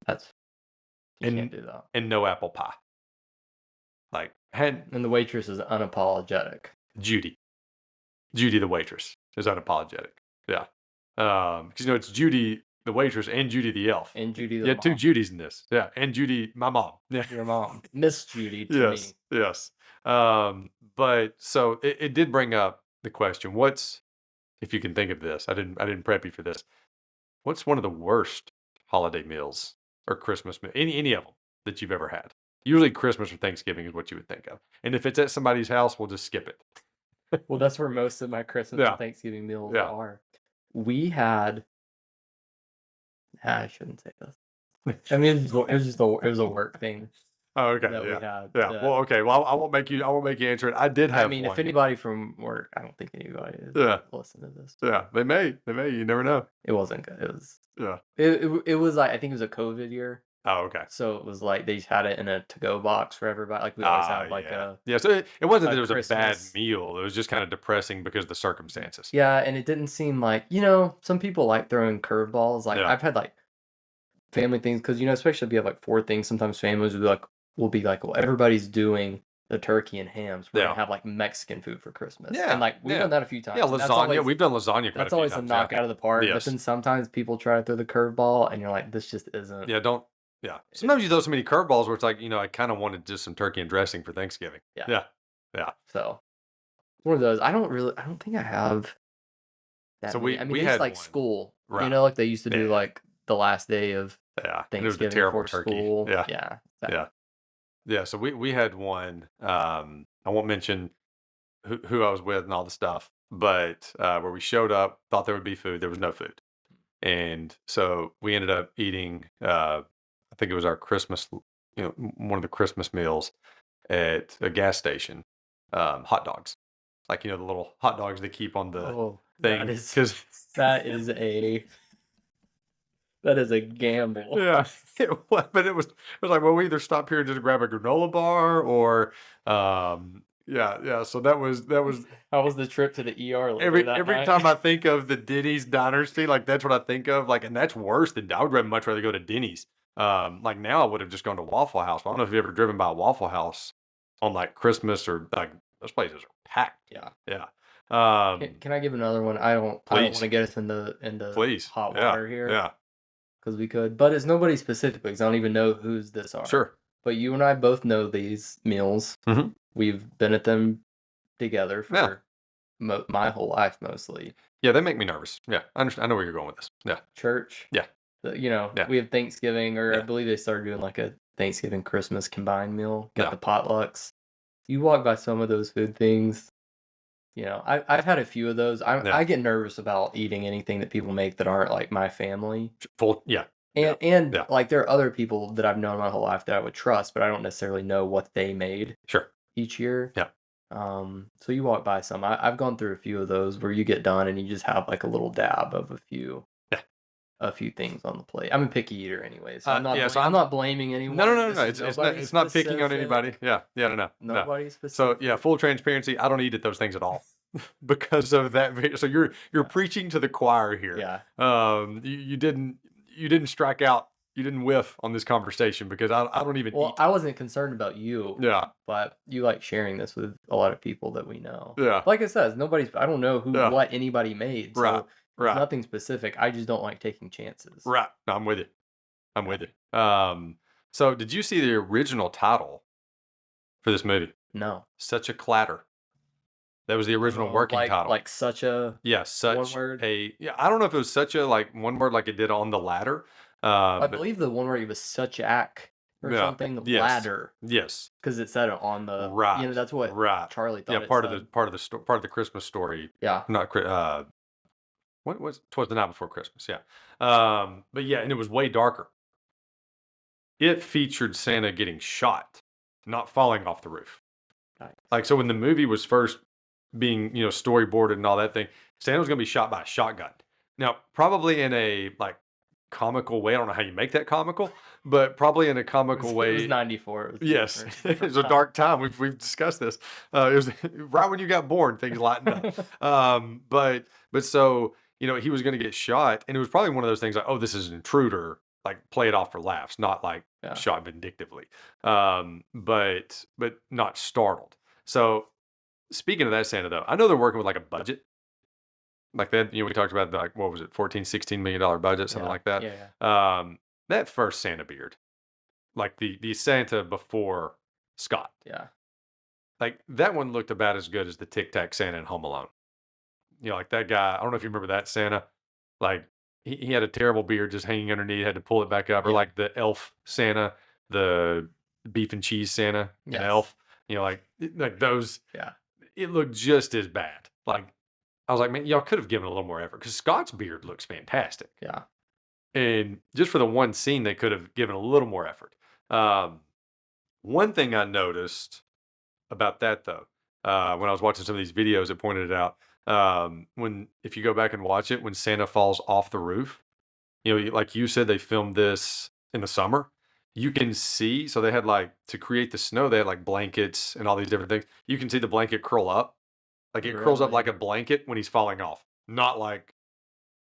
That's you and can't do that. and no apple pie. Like had And the waitress is unapologetic. Judy, Judy the waitress is unapologetic. Yeah, because it's Judy the waitress and Judy the elf. And Judy the Yeah, two mom. Judys in this. Yeah, and Judy, my mom. Yeah, Your mom. Miss Judy to me. yes. But so it did bring up the question: What's if you can think of this? I didn't prep you for this. What's one of the worst holiday meals or Christmas meal? Any of them that you've ever had? Usually Christmas or Thanksgiving is what you would think of. And if it's at somebody's house, we'll just skip it. Well, that's where most of my Christmas Yeah. and Thanksgiving meals Yeah. are. We had I shouldn't say this. I mean, it was a work thing Oh, okay. that we Yeah. had. Yeah. Well, okay. Well, I won't make you answer it. I did have I mean, one. if anybody from work, I don't think anybody is Yeah. listen to this. Yeah. They may. You never know. It wasn't good. It was Yeah. it was like I think it was a COVID year. Oh, okay. So it was like they just had it in a to-go box for everybody. Like we always have like yeah. a Yeah. So it wasn't a that it was a bad Christmas. meal. It was just kind of depressing because of the circumstances. Yeah, and it didn't seem like, some people like throwing curveballs. Like Yeah. I've had like family things because especially if you have like four things, sometimes families will be like, well, everybody's doing the turkey and hams. We're Yeah. gonna have like Mexican food for Christmas. Yeah, And like we've yeah. done that a few times. Yeah. and that's Lasagna. always- We've done lasagna. Quite That's a few always a times, knockout of the park. But Yes. then sometimes people try to throw the curveball and you're like, this just isn't. Yeah. Don't. Yeah. Sometimes you throw so many curveballs where it's like, I kind of wanted just some turkey and dressing for Thanksgiving. Yeah. Yeah. Yeah. So one of those. I don't think I have that So many. I mean, we it's had like one. school. Right. Like they used to do Yeah. like the last day of Yeah. And it was the Thanksgiving terrible for turkey. school. Yeah. Yeah. Yeah. Yeah. So we had one. I won't mention who I was with and all the stuff, but where we showed up, thought there would be food, there was no food, and so we ended up eating. I think it was our Christmas, one of the Christmas meals at a gas station. Hot dogs, like the little hot dogs they keep on the Oh, thing, because that is a gamble. yeah, but it was like, well, we either stop here and just grab a granola bar, or yeah. So that was How was the trip to the ER later every that night? time I think of the Denny's diner scene, like that's what I think of. Like, and that's worse than I would much rather go to Denny's. Like now I would have just gone to Waffle House. I don't know if you've ever driven by a Waffle House on like Christmas or like those places are packed. Yeah. Yeah. Can I give another one? I don't want to get us into Please. hot Yeah. water here. Yeah. Because we could, but it's nobody specifically. Because I don't even know whose this are. Sure. But you and I both know these meals. Mhm. We've been at them together for Yeah. My whole life, mostly. Yeah, they make me nervous. Yeah, I understand. I know where you're going with this. Yeah. Church. Yeah. Yeah. We have Thanksgiving, or I Yeah. believe they started doing like a Thanksgiving Christmas combined meal. Got Yeah. the potlucks. You walk by some of those food things. I've had a few of those. Yeah. I get nervous about eating anything that people make that aren't like my family. Yeah. And Yeah. like there are other people that I've known my whole life that I would trust, but I don't necessarily know what they made Sure. each year. Yeah. So you walk by some. I've gone through a few of those where you get done and you just have like a little dab of a few things on the plate. I'm a picky eater anyway, so I'm not. yeah, so I'm not blaming anyone. No. This is It's nobody not picking on specific. anybody. Yeah. No. Nobody So specific. yeah, full transparency. I don't eat at those things at all because of that. So you're preaching to the choir here. Yeah. You didn't strike out. You didn't whiff on this conversation because I don't even Well, eat. I wasn't concerned about you. Yeah. But you like sharing this with a lot of people that we know. Yeah. Like I said, I don't know Yeah. what anybody made. So Right. there's Right. nothing specific. I just don't like taking chances. Right. No, I'm with you. I'm with you. So did you see the original title for this movie? No. Such a Clatter. That was the original Oh, working like title. like such a Yeah, one such word? a yeah. I don't know if it was such a like one word like it did on the ladder, I but believe the one where he was such ack or yeah, something, the yes, ladder, yes, because it said it on the right, that's what right. Charlie Yeah, thought it said. part of the Christmas story. Yeah. Not what was twas the night before Christmas. Yeah, but yeah, and it was way darker. It featured Santa getting shot, not falling off the roof. Nice. Like, so when the movie was first being, storyboarded and all that thing, Santa was going to be shot by a shotgun. Now, probably in a like comical way. I don't know how you make that comical, but probably in a comical It was way. 94. It was Yes, different. it was a dark time. We've discussed this. It was right when you got born, things lightened up. But so he was going to get shot, and it was probably one of those things like, oh, this is an intruder. Like play it off for laughs, not like Yeah. shot vindictively. But not startled. So speaking of that Santa though, I know they're working with like a budget. Like that, we talked about like what was it, 14-16 million dollar budget, something Yeah. like that. Yeah. That first Santa beard, like the Santa before Scott. Yeah. Like that one looked about as good as the Tic Tac Santa in Home Alone. Like that guy. I don't know if you remember that Santa. Like he had a terrible beard just hanging underneath. Had to pull it back up. Or Yeah. like the Elf Santa, the beef and cheese Santa, Yes. and Elf. Like those. Yeah. It looked just as bad. Like I was like, man, y'all could have given a little more effort because Scott's beard looks fantastic. Yeah. And just for the one scene, they could have given a little more effort. One thing I noticed about that though, when I was watching some of these videos, it pointed it out. If you go back and watch it, when Santa falls off the roof, like you said, they filmed this in the summer. You can see, so they had like to create the snow, they had like blankets and all these different things. You can see the blanket curl up, like it curls up like a blanket when he's falling off, not like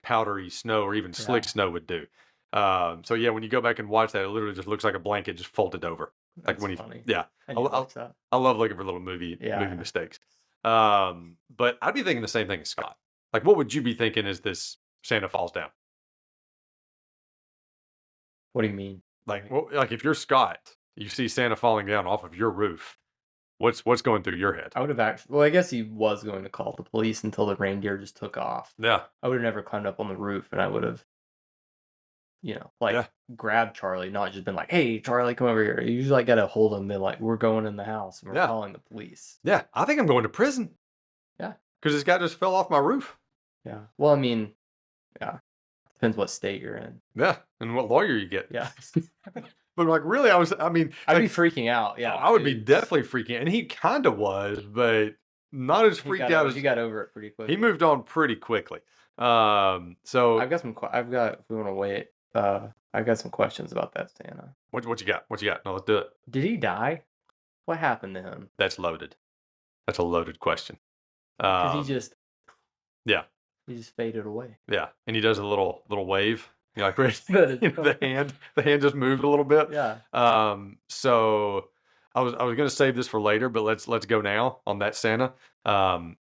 powdery snow or even slick snow would do. So yeah, when you go back and watch that, it literally just looks like a blanket just folded over. That's Like when funny. yeah, I love looking for little movie Yeah. mistakes. But I'd be thinking the same thing as Scott. Like, what would you be thinking as this Santa falls down? What do you mean? Like, like if you're Scott, you see Santa falling down off of your roof. What's going through your head? I would have actually. Well, I guess he was going to call the police until the reindeer just took off. Yeah. I would have never climbed up on the roof, and I would have, grabbed Charlie, not just been like, "Hey, Charlie, come over here." You usually like got to hold him, and be like, "We're going in the house, and we're calling the police." Yeah, I think I'm going to prison. Yeah. Because this guy just fell off my roof. Yeah. Well, I mean, yeah, depends what state you're in. Yeah, and what lawyer you get. Yeah. But like, really, I'd be freaking out. Yeah, I would be definitely freaking out. And he kind of was, but not as freaked out as he got over it pretty quickly. He moved on pretty quickly. So I've got if we want to wait, I've got some questions about that Santa. What you got? What you got? No, let's do it. Did he die? What happened to him? That's loaded. That's a loaded question. Because he just faded away. Yeah, and he does a little wave. Like the hand just moved a little bit. Yeah. So I was gonna save this for later, but let's go now on that Santa. I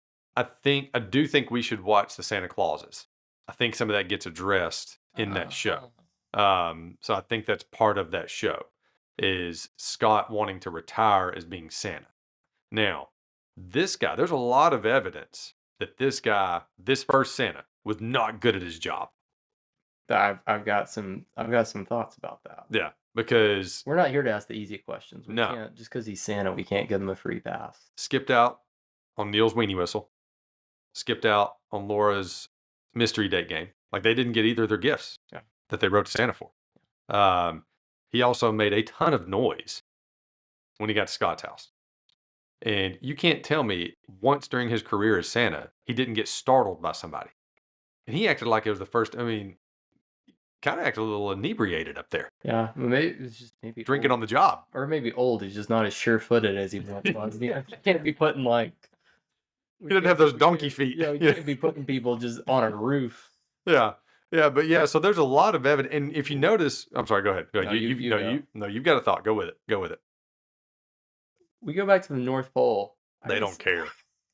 do think we should watch the Santa Clauses. I think some of that gets addressed in that show. So I think that's part of that show is Scott wanting to retire as being Santa. Now, this guy, there's a lot of evidence that this first Santa was not good at his job. I've got some thoughts about that. Yeah, because we're not here to ask the easy questions. We No. can't, just because he's Santa, we can't give him a free pass. Skipped out on Neil's weenie whistle. Skipped out on Laura's mystery date game. Like they didn't get either of their gifts that they wrote to Santa for. He also made a ton of noise when he got to Scott's house. And you can't tell me once during his career as Santa, he didn't get startled by somebody. And he acted like it was the first, kind of acted a little inebriated up there. Yeah, maybe it's just drinking old. On the job. Or maybe old. He's just not as sure-footed as he once was. He can't be putting he didn't have those donkey feet. Yeah, you can't be putting people just on a roof. Yeah. Yeah, but yeah, so there's a lot of evidence. And if you notice, I'm sorry, go ahead. No, you've got a thought. Go with it. We go back to the North Pole. They don't care.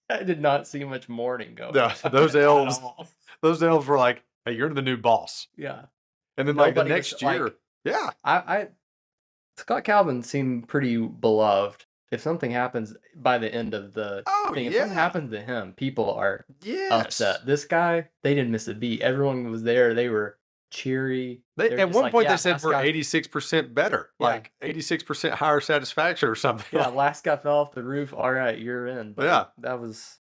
I did not see much mourning going. No, those elves were like, "Hey, you're the new boss." Yeah. And then like the next year, Scott Calvin seemed pretty beloved. if something happens by the end of the Oh, thing, if something yeah. happens to him, people are Yes. upset. This guy, they didn't miss a beat. Everyone was there. They were cheery. They They're at just one like, point, they yeah, said last we're guy, 86% better, yeah, like 86% higher satisfaction or something. yeah, Like, last guy fell off the roof. All right, you're in. But yeah. that was,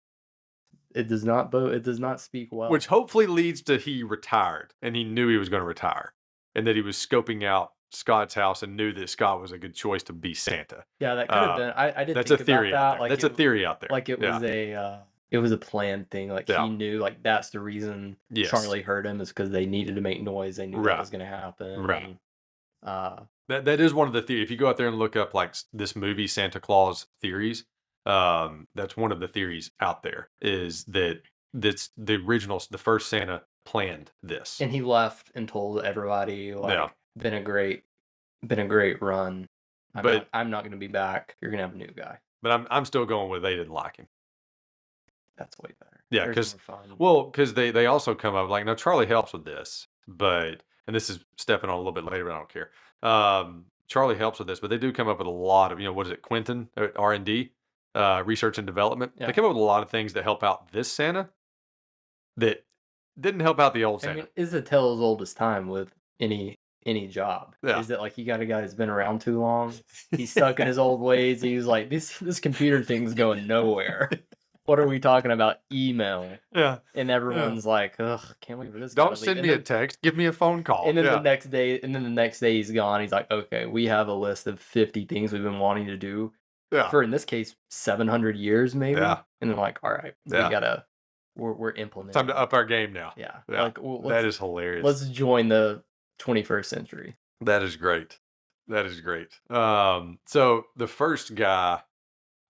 it does not it does not speak Which well. hopefully leads to he retired and he knew he was going to retire and that he was scoping out Scott's house and knew that Scott was a good choice to be Santa. Yeah, that could have Uh, been. I did that's a think about theory out that. there. That's a theory out there. Like Yeah. it was a planned thing. Like Yeah. he knew like that's the reason Yes. Charlie heard him is because they needed to make noise. They knew that Right. was gonna happen. Right. And uh That is one of the theories. If you go out there and look up like this movie Santa Claus theories, that's one of the theories out there is that that's the original, the first Santa planned this. and he left and told everybody like Yeah. been a great run. But I'm not gonna be back. You're gonna have a new guy. I'm still going with they didn't like him. That's way better. Yeah, There's because more fun. well, because they also come up like, no, Charlie helps with this, but and this is stepping on a little bit later, but I don't care. Charlie helps with this, but they do come up with a lot of, what is it, Quentin, R&D, research and development. They Yeah. come up with a lot of things that help out this Santa that didn't help out the old I Santa. mean, it's a tale as old as time with any job. Yeah. Is that like you got a guy that's been around too long? He's stuck in his old ways. He was like, this computer thing's going nowhere. What are we talking about? Email. Yeah. And everyone's like, ugh, can't wait for this. Don't send me a text. Give me a phone call. And then the next day he's gone. He's like, okay, we have a list of 50 things we've been wanting to do Yeah. for, in this case, 700 years maybe. Yeah. And they're like, all right, we gotta, we're implementing. Time to up our game now. Yeah. Yeah. Like, well, that is hilarious. Let's join the 21st century. That is great. That is great. So the first guy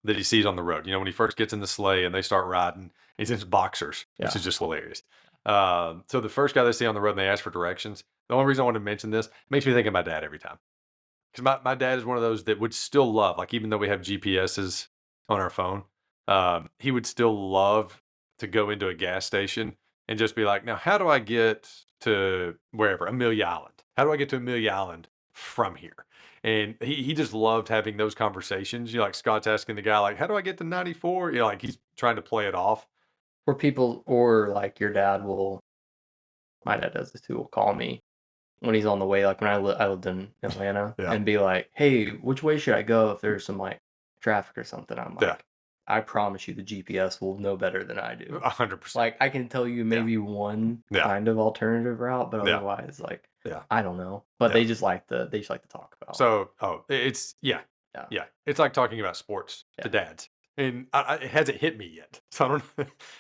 that he sees on the road, when he first gets in the sleigh and they start riding, he's in his boxers, which is just hilarious. So the first guy they see on the road and they ask for directions. The only reason I want to mention this makes me think of my dad every time. Because my dad is one of those that would still love, like even though we have GPSs on our phone, he would still love to go into a gas station and just be like, now, how do I get to wherever, Amelia Island? How do I get to Amelia Island from here? And he just loved having those conversations. Like Scott's asking the guy, like, how do I get to 94? Like he's trying to play it off. Or like your dad my dad does this too, will call me when he's on the way, like when I lived in Atlanta, Yeah. and be like, hey, which way should I go if there's some like traffic or something? I'm like, Yeah. I promise you the GPS will know better than I do. 100%. Like I can tell you maybe one kind of alternative route, but otherwise, like, I don't know. But they just like to talk about. So, it's yeah. It's like talking about sports to dads, and it hasn't hit me yet. So I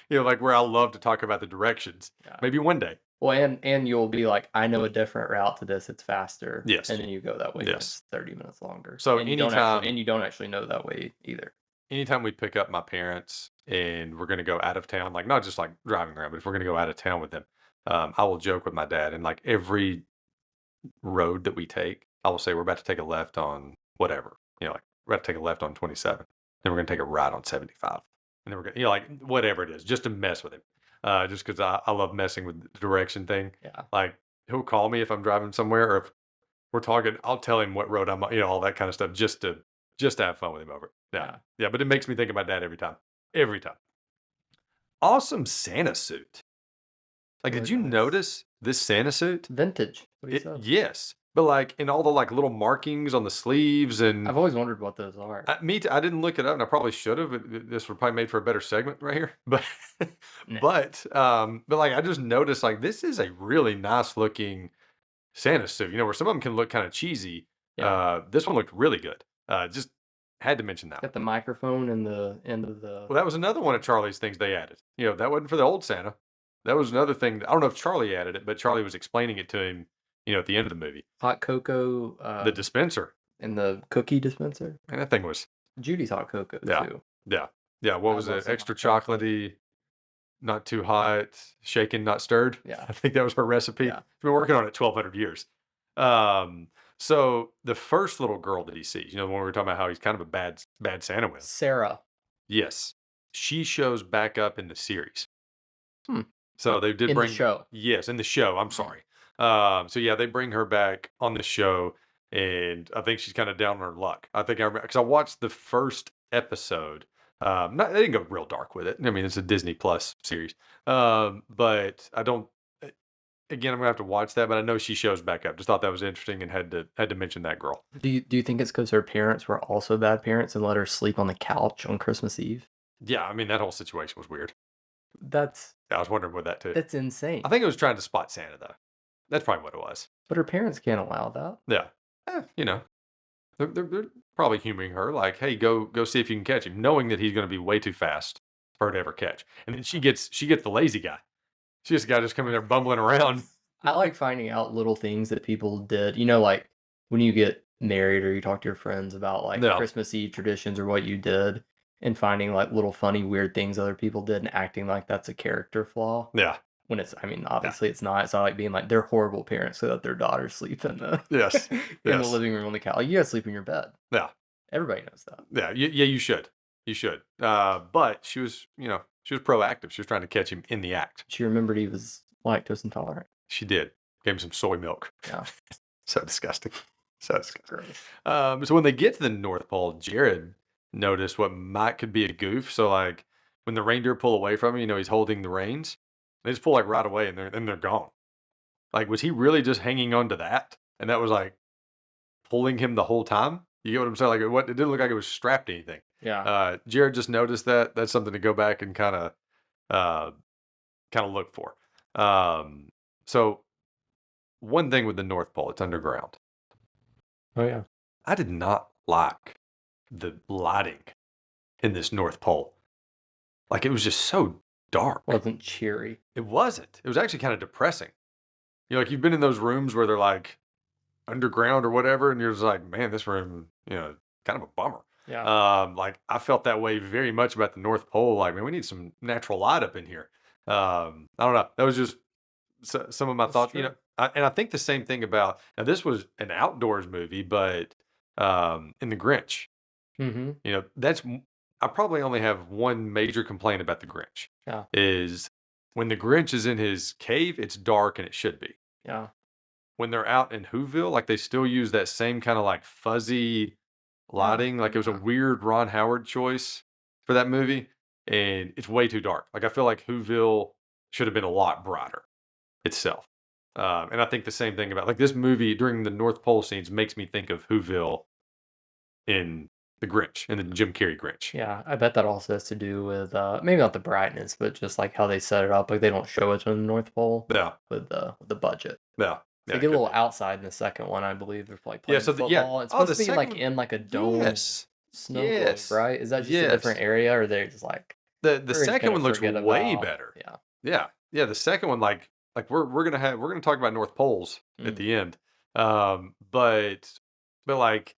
don't, like where I love to talk about the directions. Yeah. Maybe one day. Well, and you'll be like, I know a different route to this. It's faster. Yes. And then you go that way. Yes. It's 30 minutes longer. So and anytime, you don't actually know that way either. Anytime we pick up my parents and we're going to go out of town, like not just like driving around, but if we're going to go out of town with them, I will joke with my dad, and like every road that we take, I will say we're about to take a left on whatever, like we're about to take a left on 27, then we're going to take a right on 75, and then we're going to, like whatever it is, just to mess with him, just because I love messing with the direction thing. Yeah. Like he'll call me if I'm driving somewhere, or if we're talking, I'll tell him what road I'm on, all that kind of stuff, just to have fun with him over it. Yeah. But it makes me think of my dad every time. Every time. Awesome Santa suit. Like, did you notice this Santa suit? Vintage. Yes. But like in all the like little markings on the sleeves, and I've always wondered what those are. Me too. I didn't look it up, and I probably should have. This would probably made for a better segment right here. But but like I just noticed like this is a really nice looking Santa suit. Where some of them can look kind of cheesy. Yeah. This one looked really good. Just had to mention that. Got the microphone in the end of the. Well, that was another one of Charlie's things they added. That wasn't for the old Santa. That was another thing. I don't know if Charlie added it, but Charlie was explaining it to him, at the end of the movie. Hot cocoa. The dispenser. And the cookie dispenser. And that thing was. Judy's hot cocoa too. Yeah. What was it? Extra chocolatey, not too hot, shaken, not stirred. Yeah. I think that was her recipe. Yeah. She's been working on it 1,200 years. So the first little girl that he sees, when we were talking about how he's kind of a bad Santa with. Sarah. Yes. She shows back up in the series. So they did bring the show. Yes, in the show. I'm sorry. So yeah, they bring her back on the show, and I think she's kind of down on her luck. I think I remember because I watched the first episode. Not they didn't go real dark with it. I mean, it's a Disney Plus series. But I don't. Again, I'm gonna have to watch that, but I know she shows back up. Just thought that was interesting and had to mention that girl. Do you think it's because her parents were also bad parents and let her sleep on the couch on Christmas Eve? Yeah, I mean that whole situation was weird. That's I was wondering with that too. that's insane. I think it was trying to spot Santa though. That's probably what it was. But her parents can't allow that. Yeah, they're probably humoring her like, "Hey, go see if you can catch him," knowing that he's going to be way too fast for her to ever catch. And then she gets the lazy guy. She gets the guy just coming there bumbling around. I like finding out little things that people did. Like when you get married or you talk to your friends about like Yeah. Christmas Eve traditions or what you did, and finding like little funny, weird things other people did and acting like that's a character flaw. Yeah. When obviously it's not. It's not like being like they're horrible parents so that their daughters sleep in the Yes. in the living room on the couch. You gotta sleep in your bed. Yeah. Everybody knows that. Yeah. You should. You should. But she was proactive. She was trying to catch him in the act. She remembered he was lactose intolerant. She did. Gave him some soy milk. Yeah. So disgusting. So disgusting. So when they get to the North Pole, Jared noticed what could be a goof. So like when the reindeer pull away from him, he's holding the reins. They just pull like right away and they're gone. Like, was he really just hanging on to that? And that was like pulling him the whole time? You get what I'm saying? Like it didn't look like it was strapped to anything. Yeah. Jared just noticed that. That's something to go back and kind of look for. So one thing with the North Pole, it's underground. Oh yeah. I did not like the lighting in this North Pole. Like it was just so dark. It wasn't cheery. It wasn't. It was actually kind of depressing. Like you've been in those rooms where they're like underground or whatever, and you're just like, man, this room, kind of a bummer. Yeah. Like I felt that way very much about the North Pole. Like, man, we need some natural light up in here. I don't know. That was just some of my thoughts. True. And I think the same thing about now. This was an outdoors movie, but in the Grinch, Mm-hmm. I probably only have one major complaint about the Grinch. Yeah. Is when the Grinch is in his cave, it's dark and it should be. Yeah. When they're out in Whoville, like they still use that same kind of like fuzzy lighting. Like it was a weird Ron Howard choice for that movie, and it's way too dark. Like I feel like Whoville should have been a lot brighter itself. And I think the same thing about like this movie during the North Pole scenes makes me think of Whoville in the Grinch, in the Jim Carrey Grinch. Yeah, I bet that also has to do with maybe not the brightness, but just like how they set it up. Like they don't show it on the North Pole. Yeah. With the budget. Yeah. So they get a little outside in the second one, I believe. They're like playing football. It's Oh, supposed to be like in like a dome snow globe, right? Is that just a different area, or they're just like the second one looks way better. Yeah. Yeah. The second one, like we're gonna talk about North Poles at the end. But like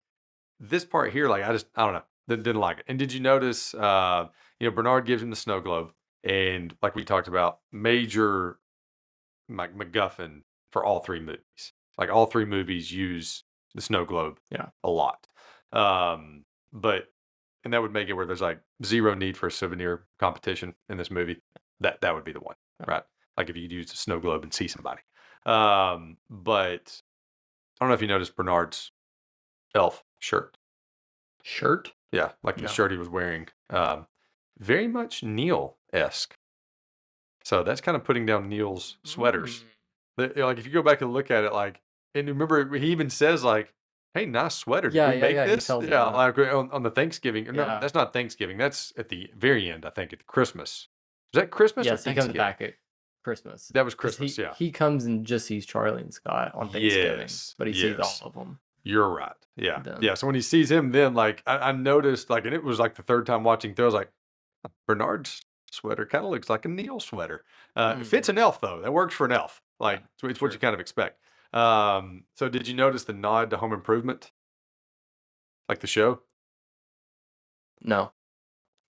this part here, like I don't know, didn't like it. And did you notice? Bernard gives him the snow globe, and like we talked about, major like MacGuffin for all three movies. Like all three movies use the snow globe a lot. But that would make it where there's like zero need for a souvenir competition in this movie. That would be the one, right? Like if you could use the snow globe and see somebody. But I don't know if you noticed Bernard's elf shirt. Shirt? Yeah, like the shirt he was wearing. Very much Neil-esque. So that's kind of putting down Neil's sweaters. Like if you go back and look at it, like, and remember he even says like, "Hey, nice sweater. Did we make this?" Yeah, like on the Thanksgiving. No, that's not Thanksgiving. That's at the very end, I think, at Christmas. Is that Christmas? Yes, he comes back at Christmas. That was Christmas. He comes and just sees Charlie and Scott on Thanksgiving, but he sees all of them. You're right. Yeah, yeah. So when he sees him, then like I noticed, like, and it was like the third time watching through, I was like, Bernard's sweater kind of looks like a Neil sweater. It fits an elf though. That works for an elf. Like it's what you kind of expect. So did you notice the nod to Home Improvement? Like the show? No.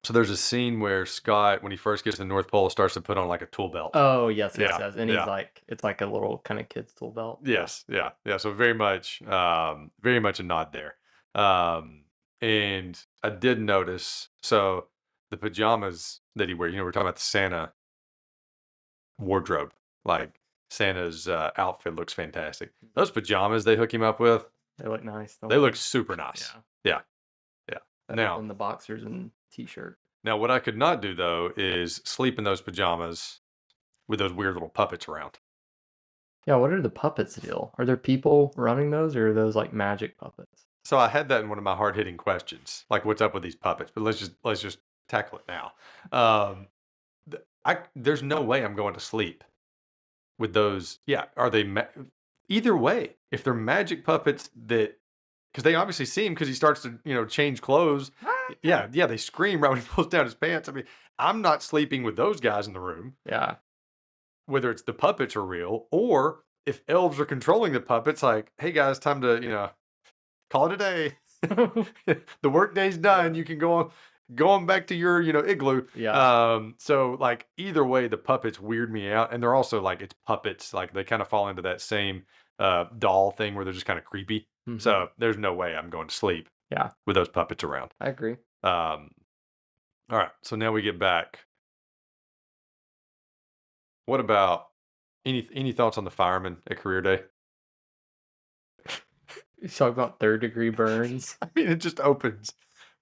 So there's a scene where Scott, when he first gets to the North Pole, starts to put on like a tool belt. Oh yes, it says, and he's like, it's like a little kind of kid's tool belt. Yes, yeah. So very much a nod there. And I did notice, so the pajamas that he wears, we're talking about the Santa wardrobe. Like Santa's outfit looks fantastic. Those pajamas they hook him up with, they look nice. They look super nice. Yeah. Now, than the boxers and t-shirt. Now, what I could not do though is sleep in those pajamas with those weird little puppets around. Yeah, what are the puppets deal? Are there people running those, or are those like magic puppets? So I had that in one of my hard hitting questions, like what's up with these puppets? But let's just tackle it now. There's no way I'm going to sleep with those. Yeah, are they? Either way, if they're magic puppets that, because they obviously see him because he starts to change clothes. Yeah, they scream right when he pulls down his pants. I mean, I'm not sleeping with those guys in the room. Yeah. Whether it's the puppets are real or if elves are controlling the puppets, like, hey guys, time to call it a day. The work day's done. You can go on back to your igloo. Yeah. So like either way, the puppets weird me out, and they're also like it's puppets. Like they kind of fall into that same doll thing where they're just kind of creepy. So there's no way I'm going to sleep. Yeah. With those puppets around. I agree. All right. So now we get back. What about any thoughts on the firemen at career day? You talk about third-degree burns. I mean, it just opens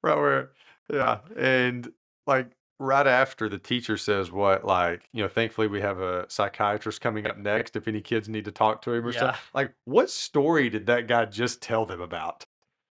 right where, yeah, and like right after the teacher says what, like, thankfully we have a psychiatrist coming up next if any kids need to talk to him or stuff. Like, what story did that guy just tell them about?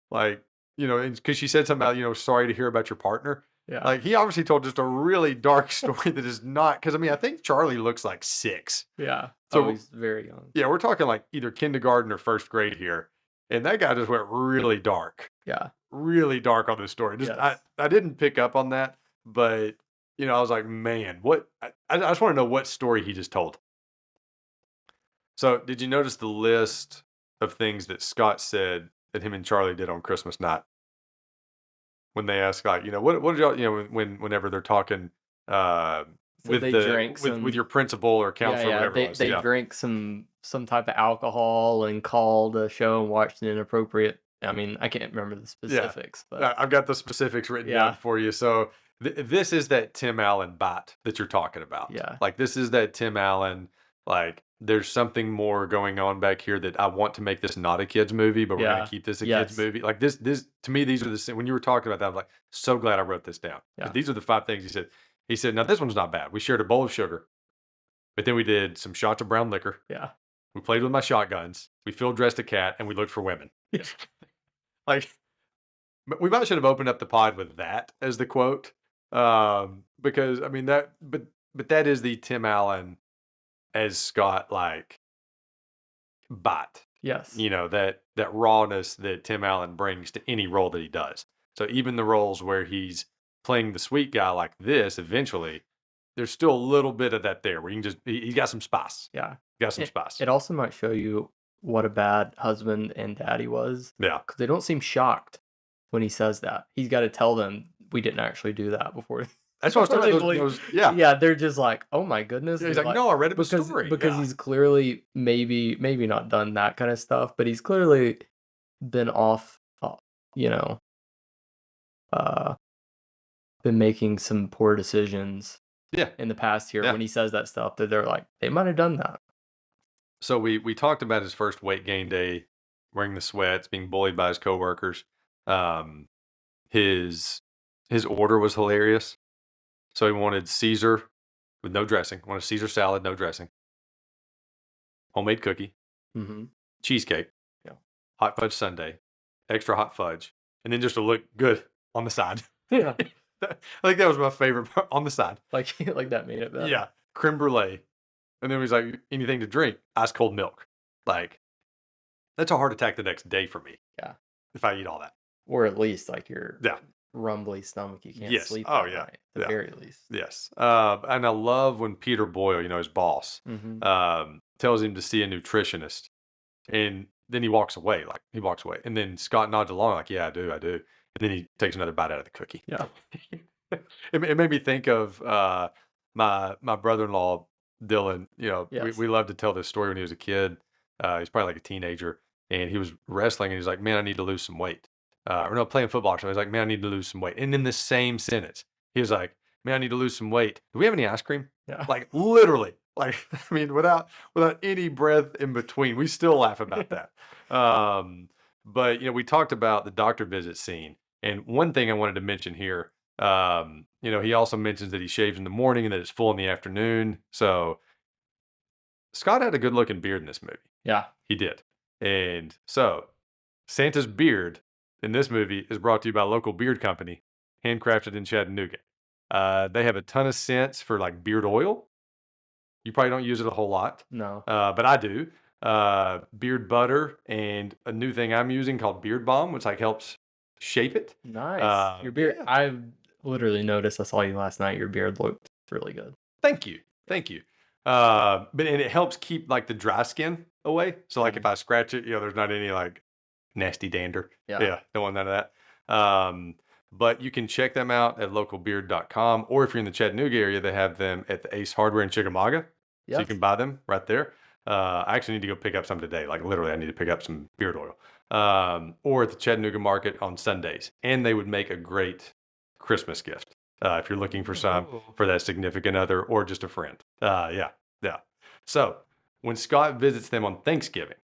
Like, because she said something about, sorry to hear about your partner. Yeah. Like, he obviously told just a really dark story that is not, because I mean, I think Charlie looks like 6. Yeah. So he's very young. Yeah, we're talking like either kindergarten or first grade here. And that guy just went really dark. Yeah. Really dark on this story. Just I didn't pick up on that, but I was like, man, what I just want to know what story he just told. So did you notice the list of things that Scott said that him and Charlie did on Christmas night? When they ask, like, what did y'all, whenever they're talking So they drank with your principal or counselor, whatever it was. They drank some type of alcohol and called a show and watched an inappropriate. I mean, I can't remember the specifics, but I've got the specifics written down for you. So this is that Tim Allen bot that you're talking about. Yeah. Like this is that Tim Allen. Like there's something more going on back here that I want to make this not a kids movie, but we're going to keep this a kids movie. Like this to me, these are the, when you were talking about that, I'm like, so glad I wrote this down. Yeah. These are the 5 things he said. He said, now this one's not bad. We shared a bowl of sugar, but then we did some shots of brown liquor. Yeah. We played with my shotguns. We field dressed a cat and we looked for women. Yeah. Like, we might should have opened up the pod with that as the quote. Because I mean that, but that is the Tim Allen as Scott, like, bot. Yes. That rawness that Tim Allen brings to any role that he does. So even the roles where he's playing the sweet guy like this, eventually, there's still a little bit of that there where you can just, he's got some spice. Yeah. Got some spice. It also might show you what a bad husband and daddy was. Yeah. Because they don't seem shocked when he says that. He's got to tell them, we didn't actually do that before. That's what I was talking about. Yeah, they're just like, oh my goodness. Yeah, he's like, no, I read it because story. Because he's clearly maybe not done that kind of stuff, but he's clearly been off, been making some poor decisions. Yeah. In the past here, when he says that stuff, that they're like, they might have done that. So we talked about his first weight gain day, wearing the sweats, being bullied by his coworkers. His order was hilarious. So he wanted Caesar with no dressing. Wanted Caesar salad, no dressing. Homemade cookie. Mm-hmm. Cheesecake. Yeah. Hot fudge sundae. Extra hot fudge. And then just to look good on the side. Yeah. I think that was my favorite part, on the side. Like that made it better. Yeah. Creme brulee. And then he's like, anything to drink? Ice cold milk. Like, that's a heart attack the next day for me. Yeah. If I eat all that. Or at least like your rumbly stomach. You can't sleep at night, at the very least. Yes. And I love when Peter Boyle, his boss, tells him to see a nutritionist. And then he walks away. And then Scott nods along like, yeah, I do. And then he takes another bite out of the cookie. Yeah. It made me think of my brother-in-law, Dylan. We loved to tell this story when he was a kid. He's probably like a teenager. And he was wrestling and he's like, man, I need to lose some weight. Playing football. So he's like, man, I need to lose some weight. And in the same sentence, he was like, man, I need to lose some weight. Do we have any ice cream? Yeah. Like literally. Like, I mean, without any breath in between. We still laugh about that. But we talked about the doctor visit scene. And one thing I wanted to mention here, he also mentions that he shaves in the morning and that it's full in the afternoon. So Scott had a good looking beard in this movie. Yeah. He did. And so Santa's beard in this movie is brought to you by a local beard company, handcrafted in Chattanooga. They have a ton of scents for like beard oil. You probably don't use it a whole lot. No. But I do. Beard butter and a new thing I'm using called Beard Balm, which like helps shape it. Nice. Your beard, Yeah. I've literally noticed, I saw you last night, your beard looked really good. Thank you. And it helps keep like the dry skin away. So like if I scratch it, there's not any like nasty dander. Yeah, don't want none of that. But you can check them out at localbeard.com, or if you're in the Chattanooga area, they have them at the Ace Hardware in Chickamauga. So you can buy them right there. I actually need to go pick up some today. Like literally, I need to pick up some beard oil. Or at the Chattanooga market on Sundays. And they would make a great Christmas gift if you're looking for some for that significant other or just a friend. Yeah. So when Scott visits them on Thanksgiving,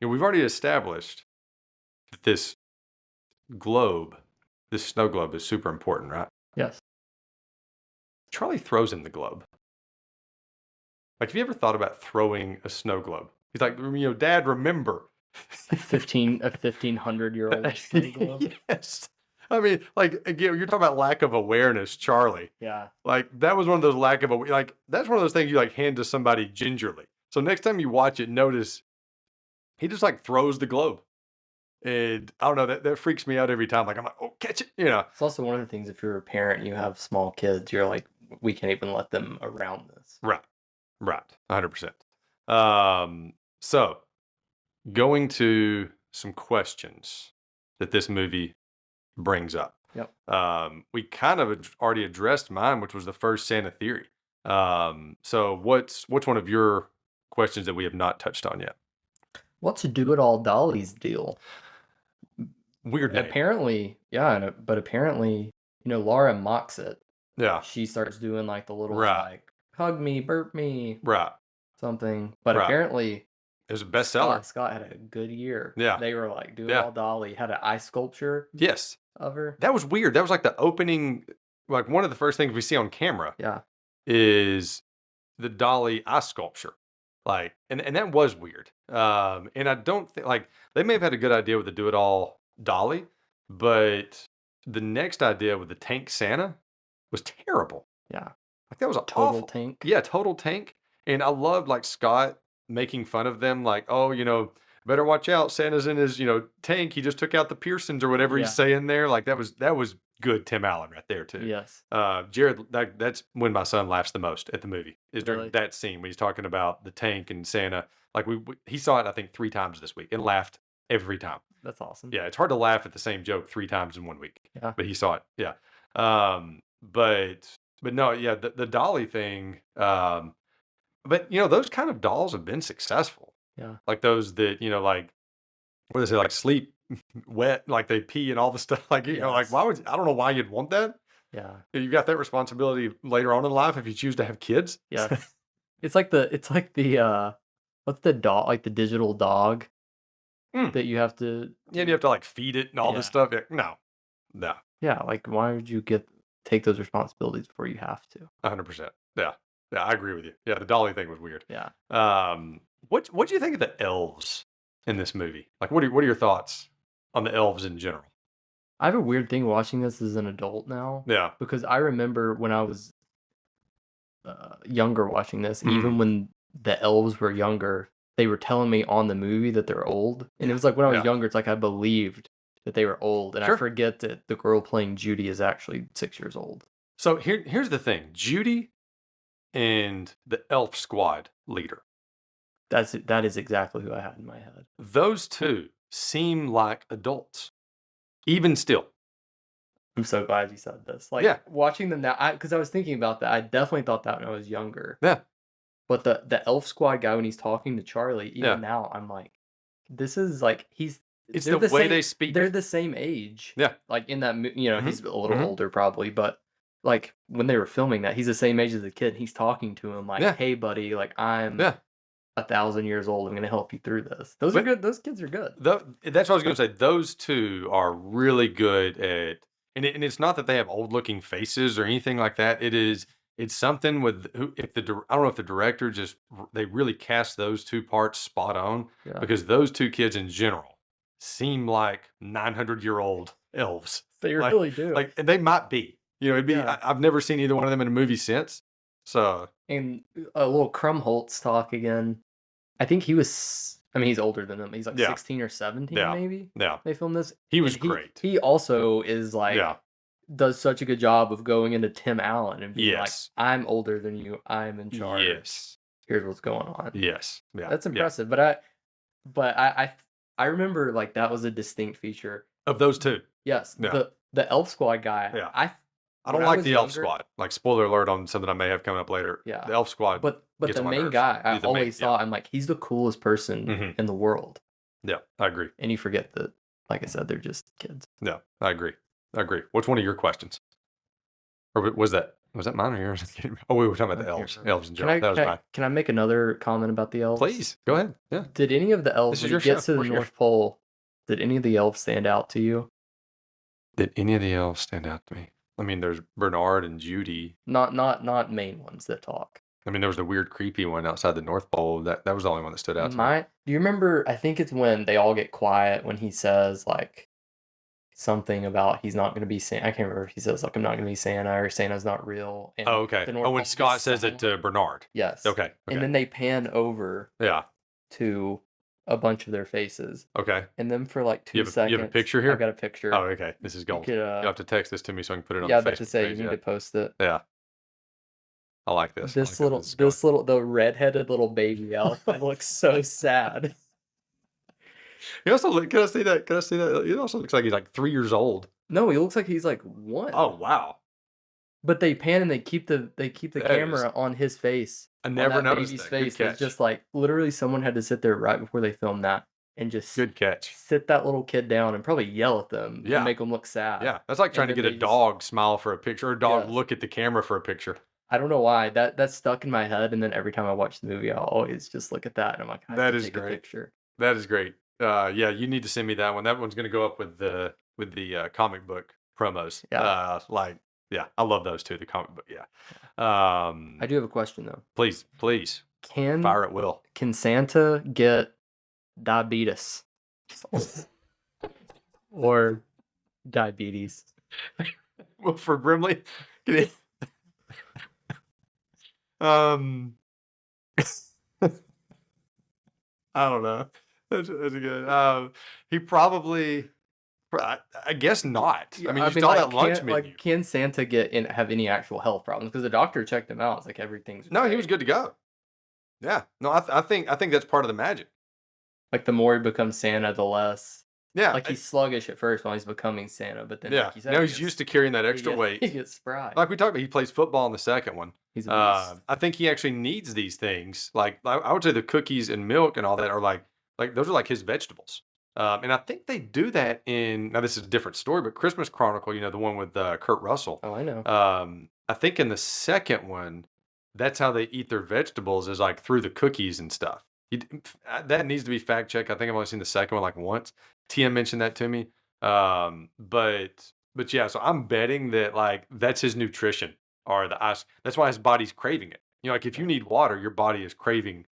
we've already established that this snow globe is super important, right? Yes. Charlie throws in the globe. Like, have you ever thought about throwing a snow globe? He's like, Dad, remember. A 1,500-year-old snow globe? Yes. I mean, like, again, you're talking about lack of awareness, Charlie. Yeah. Like, that was one of those that's one of those things you, like, hand to somebody gingerly. So next time you watch it, notice he just, like, throws the globe. And I don't know, that freaks me out every time. Like, I'm like, oh, catch it, It's also one of the things, if you're a parent and you have small kids, you're like, we can't even let them around this. Right. 100%. So, going to some questions that this movie brings up. Yep. We kind of already addressed mine, which was the first Santa theory. So what's one of your questions that we have not touched on yet? What's Do-It-All Dolly's deal? Weird name. Apparently, yeah, but apparently, Laura mocks it. Yeah. She starts doing like the little like hug me, burp me, something. But apparently, it was a bestseller. Scott had a good year. Yeah. They were like, Do-It-All Dolly had an ice sculpture. Yes. Of her. That was weird. That was like the opening, like one of the first things we see on camera. Yeah. Is the Dolly ice sculpture. Like, and that was weird. And I don't think, like, they may have had a good idea with the Do-It-All Dolly, but the next idea with the tank Santa was terrible. Yeah. Like, that was a total awful tank. Yeah, total tank. And I loved, like, Scott making fun of them, like, oh, better watch out. Santa's in his, tank. He just took out the Pearsons or whatever he's saying there. Like, that was good Tim Allen right there, too. Yes. Jared, that's when my son laughs the most at the movie, is during that scene when he's talking about the tank and Santa. Like, he saw it, I think, 3 times this week and laughed every time. That's awesome. Yeah, it's hard to laugh at the same joke 3 times in 1 week. Yeah. But he saw it. Yeah. But no, yeah, the Dolly thing. But those kind of dolls have been successful. Yeah. Like those that, like, what do they say, like sleep wet, like they pee and all the stuff. Like, like, I don't know why you'd want that. Yeah. You got that responsibility later on in life if you choose to have kids. Yeah. It's like the what's the dog, like the digital dog that you have to. Yeah, and you have to like feed it and all this stuff. Yeah, no. Yeah, like why would you take those responsibilities before you have to? 100%. Yeah, I agree with you. Yeah, the Dolly thing was weird. Yeah. What do you think of the elves in this movie? Like, what are your thoughts on the elves in general? I have a weird thing watching this as an adult now. Yeah. Because I remember when I was younger watching this, even when the elves were younger, they were telling me on the movie that they're old. And it was like when I was younger, it's like I believed that they were old. And I forget that the girl playing Judy is actually 6 years old. So here's the thing. Judy and the elf squad leader. That is exactly who I had in my head. Those two seem like adults, even still. I'm so glad you said this. Like, watching them now, because I was thinking about that. I definitely thought that when I was younger. Yeah. But the elf squad guy, when he's talking to Charlie, even now, I'm like, this is like it's the way they speak. They're the same age. Yeah. Like in that, he's a little older probably, but like when they were filming that, he's the same age as the kid. He's talking to him like, hey, buddy, like I'm 1,000 years old. I'm gonna help you through this. Those are good. Those kids are good. That's what I was gonna say. Those two are really good at, and it's not that they have old looking faces or anything like that. It's something with who, if I don't know if the director just they really cast those two parts spot on, Yeah. because those two kids in general seem like 900-year-old elves. They really do. Like, and they might be. It'd be. Yeah. I've never seen either one of them in a movie since. So, And a little Krumholtz talk again. I think he was. I mean, he's older than them. He's like 16 or 17, maybe. Yeah. They filmed this. He was great. He also is like does such a good job of going into Tim Allen and being like, "I'm older than you. I'm in charge. Yes. Here's what's going on." Yes. Yeah. That's impressive. But I remember like that was a distinct feature of those two. Yes. Yeah. The Elf Squad guy. Yeah. I don't like the Elf Squad. Like, spoiler alert on something I may have coming up later. Yeah. The Elf Squad. But the main guy, I always thought, I'm like, he's the coolest person in the world. Yeah, I agree. And you forget that, like I said, they're just kids. Yeah, I agree. What's one of your questions? Or was that mine or yours? Oh, we were talking about the elves. Elves in general. That was mine. Can I make another comment about the elves? Please, go ahead. Yeah. Did any of the elves, when you get to the North Pole, did any of the elves stand out to you? Did any of the elves stand out to me? I mean, there's Bernard and Judy. Not main ones that talk. I mean, there was the weird, creepy one outside the North Pole. That was the only one that stood out to me. Do you remember? I think it's when they all get quiet when he says like something about he's not going to be Santa. I can't remember if he says like I'm not going to be Santa or Santa's not real. And okay. When Scott says it to Bernard. Yes. Okay. And then they pan over. Yeah. To a bunch of their faces. Okay. And then for like 2 seconds. You have a picture here? I've got a picture. Oh, okay. This is gold. You'll have to text this to me so I can put it on the Facebook page. Yeah, I was about to say, you need to post it. Yeah. I like this. The redheaded little baby elf that looks so sad. He also can I see that? He also looks like he's like 3 years old. No, he looks like he's like 1. Oh, wow. But they pan and they keep the camera on his face. I never noticed baby's that. face. It's just like literally someone had to sit there right before they filmed that and just good catch. Sit that little kid down and probably yell at them and make them look sad. Yeah, that's like trying to get a dog smile for a picture or a dog look at the camera for a picture. I don't know why that's stuck in my head, and then every time I watch the movie, I'll always just look at that and I'm like, that is great. That is great. Yeah, you need to send me that one. That one's going to go up with the comic book promos. Yeah. Yeah, I love those too. The comic book. Yeah. I do have a question though. Please. Fire at will. Can Santa get diabetes or diabetes? Well, for Brimley, I don't know. That's good. He probably. I guess not. I mean, you saw that lunch menu. Like, can Santa have any actual health problems? Because the doctor checked him out. It's like everything's. No, he was good to go. Yeah. No, I think that's part of the magic. Like the more he becomes Santa, the less. Yeah. Like he's sluggish at first while he's becoming Santa, but then like you said, now he's used to carrying that extra weight. He gets spry. Like we talked about, he plays football in the second one. He's a beast. I think he actually needs these things. Like I would say the cookies and milk and all that are like those are like his vegetables. And I think they do that now this is a different story, but Christmas Chronicle, the one with Kurt Russell. Oh, I know. I think in the second one, that's how they eat their vegetables is like through the cookies and stuff. That needs to be fact checked. I think I've only seen the second one like once. Tia mentioned that to me. But yeah, so I'm betting that like that's his nutrition or the ice. That's why his body's craving it. Like if you need water, your body is craving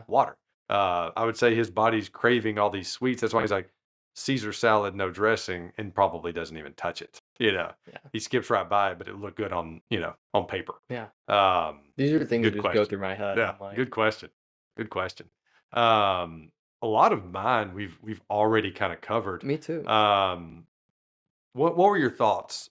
water. I would say his body's craving all these sweets. That's why he's like Caesar salad, no dressing, and probably doesn't even touch it. He skips right by it, but it looked good on on paper. Yeah. These are the things that just go through my head. Yeah. Good question. A lot of mine we've already kind of covered. Me too. What were your thoughts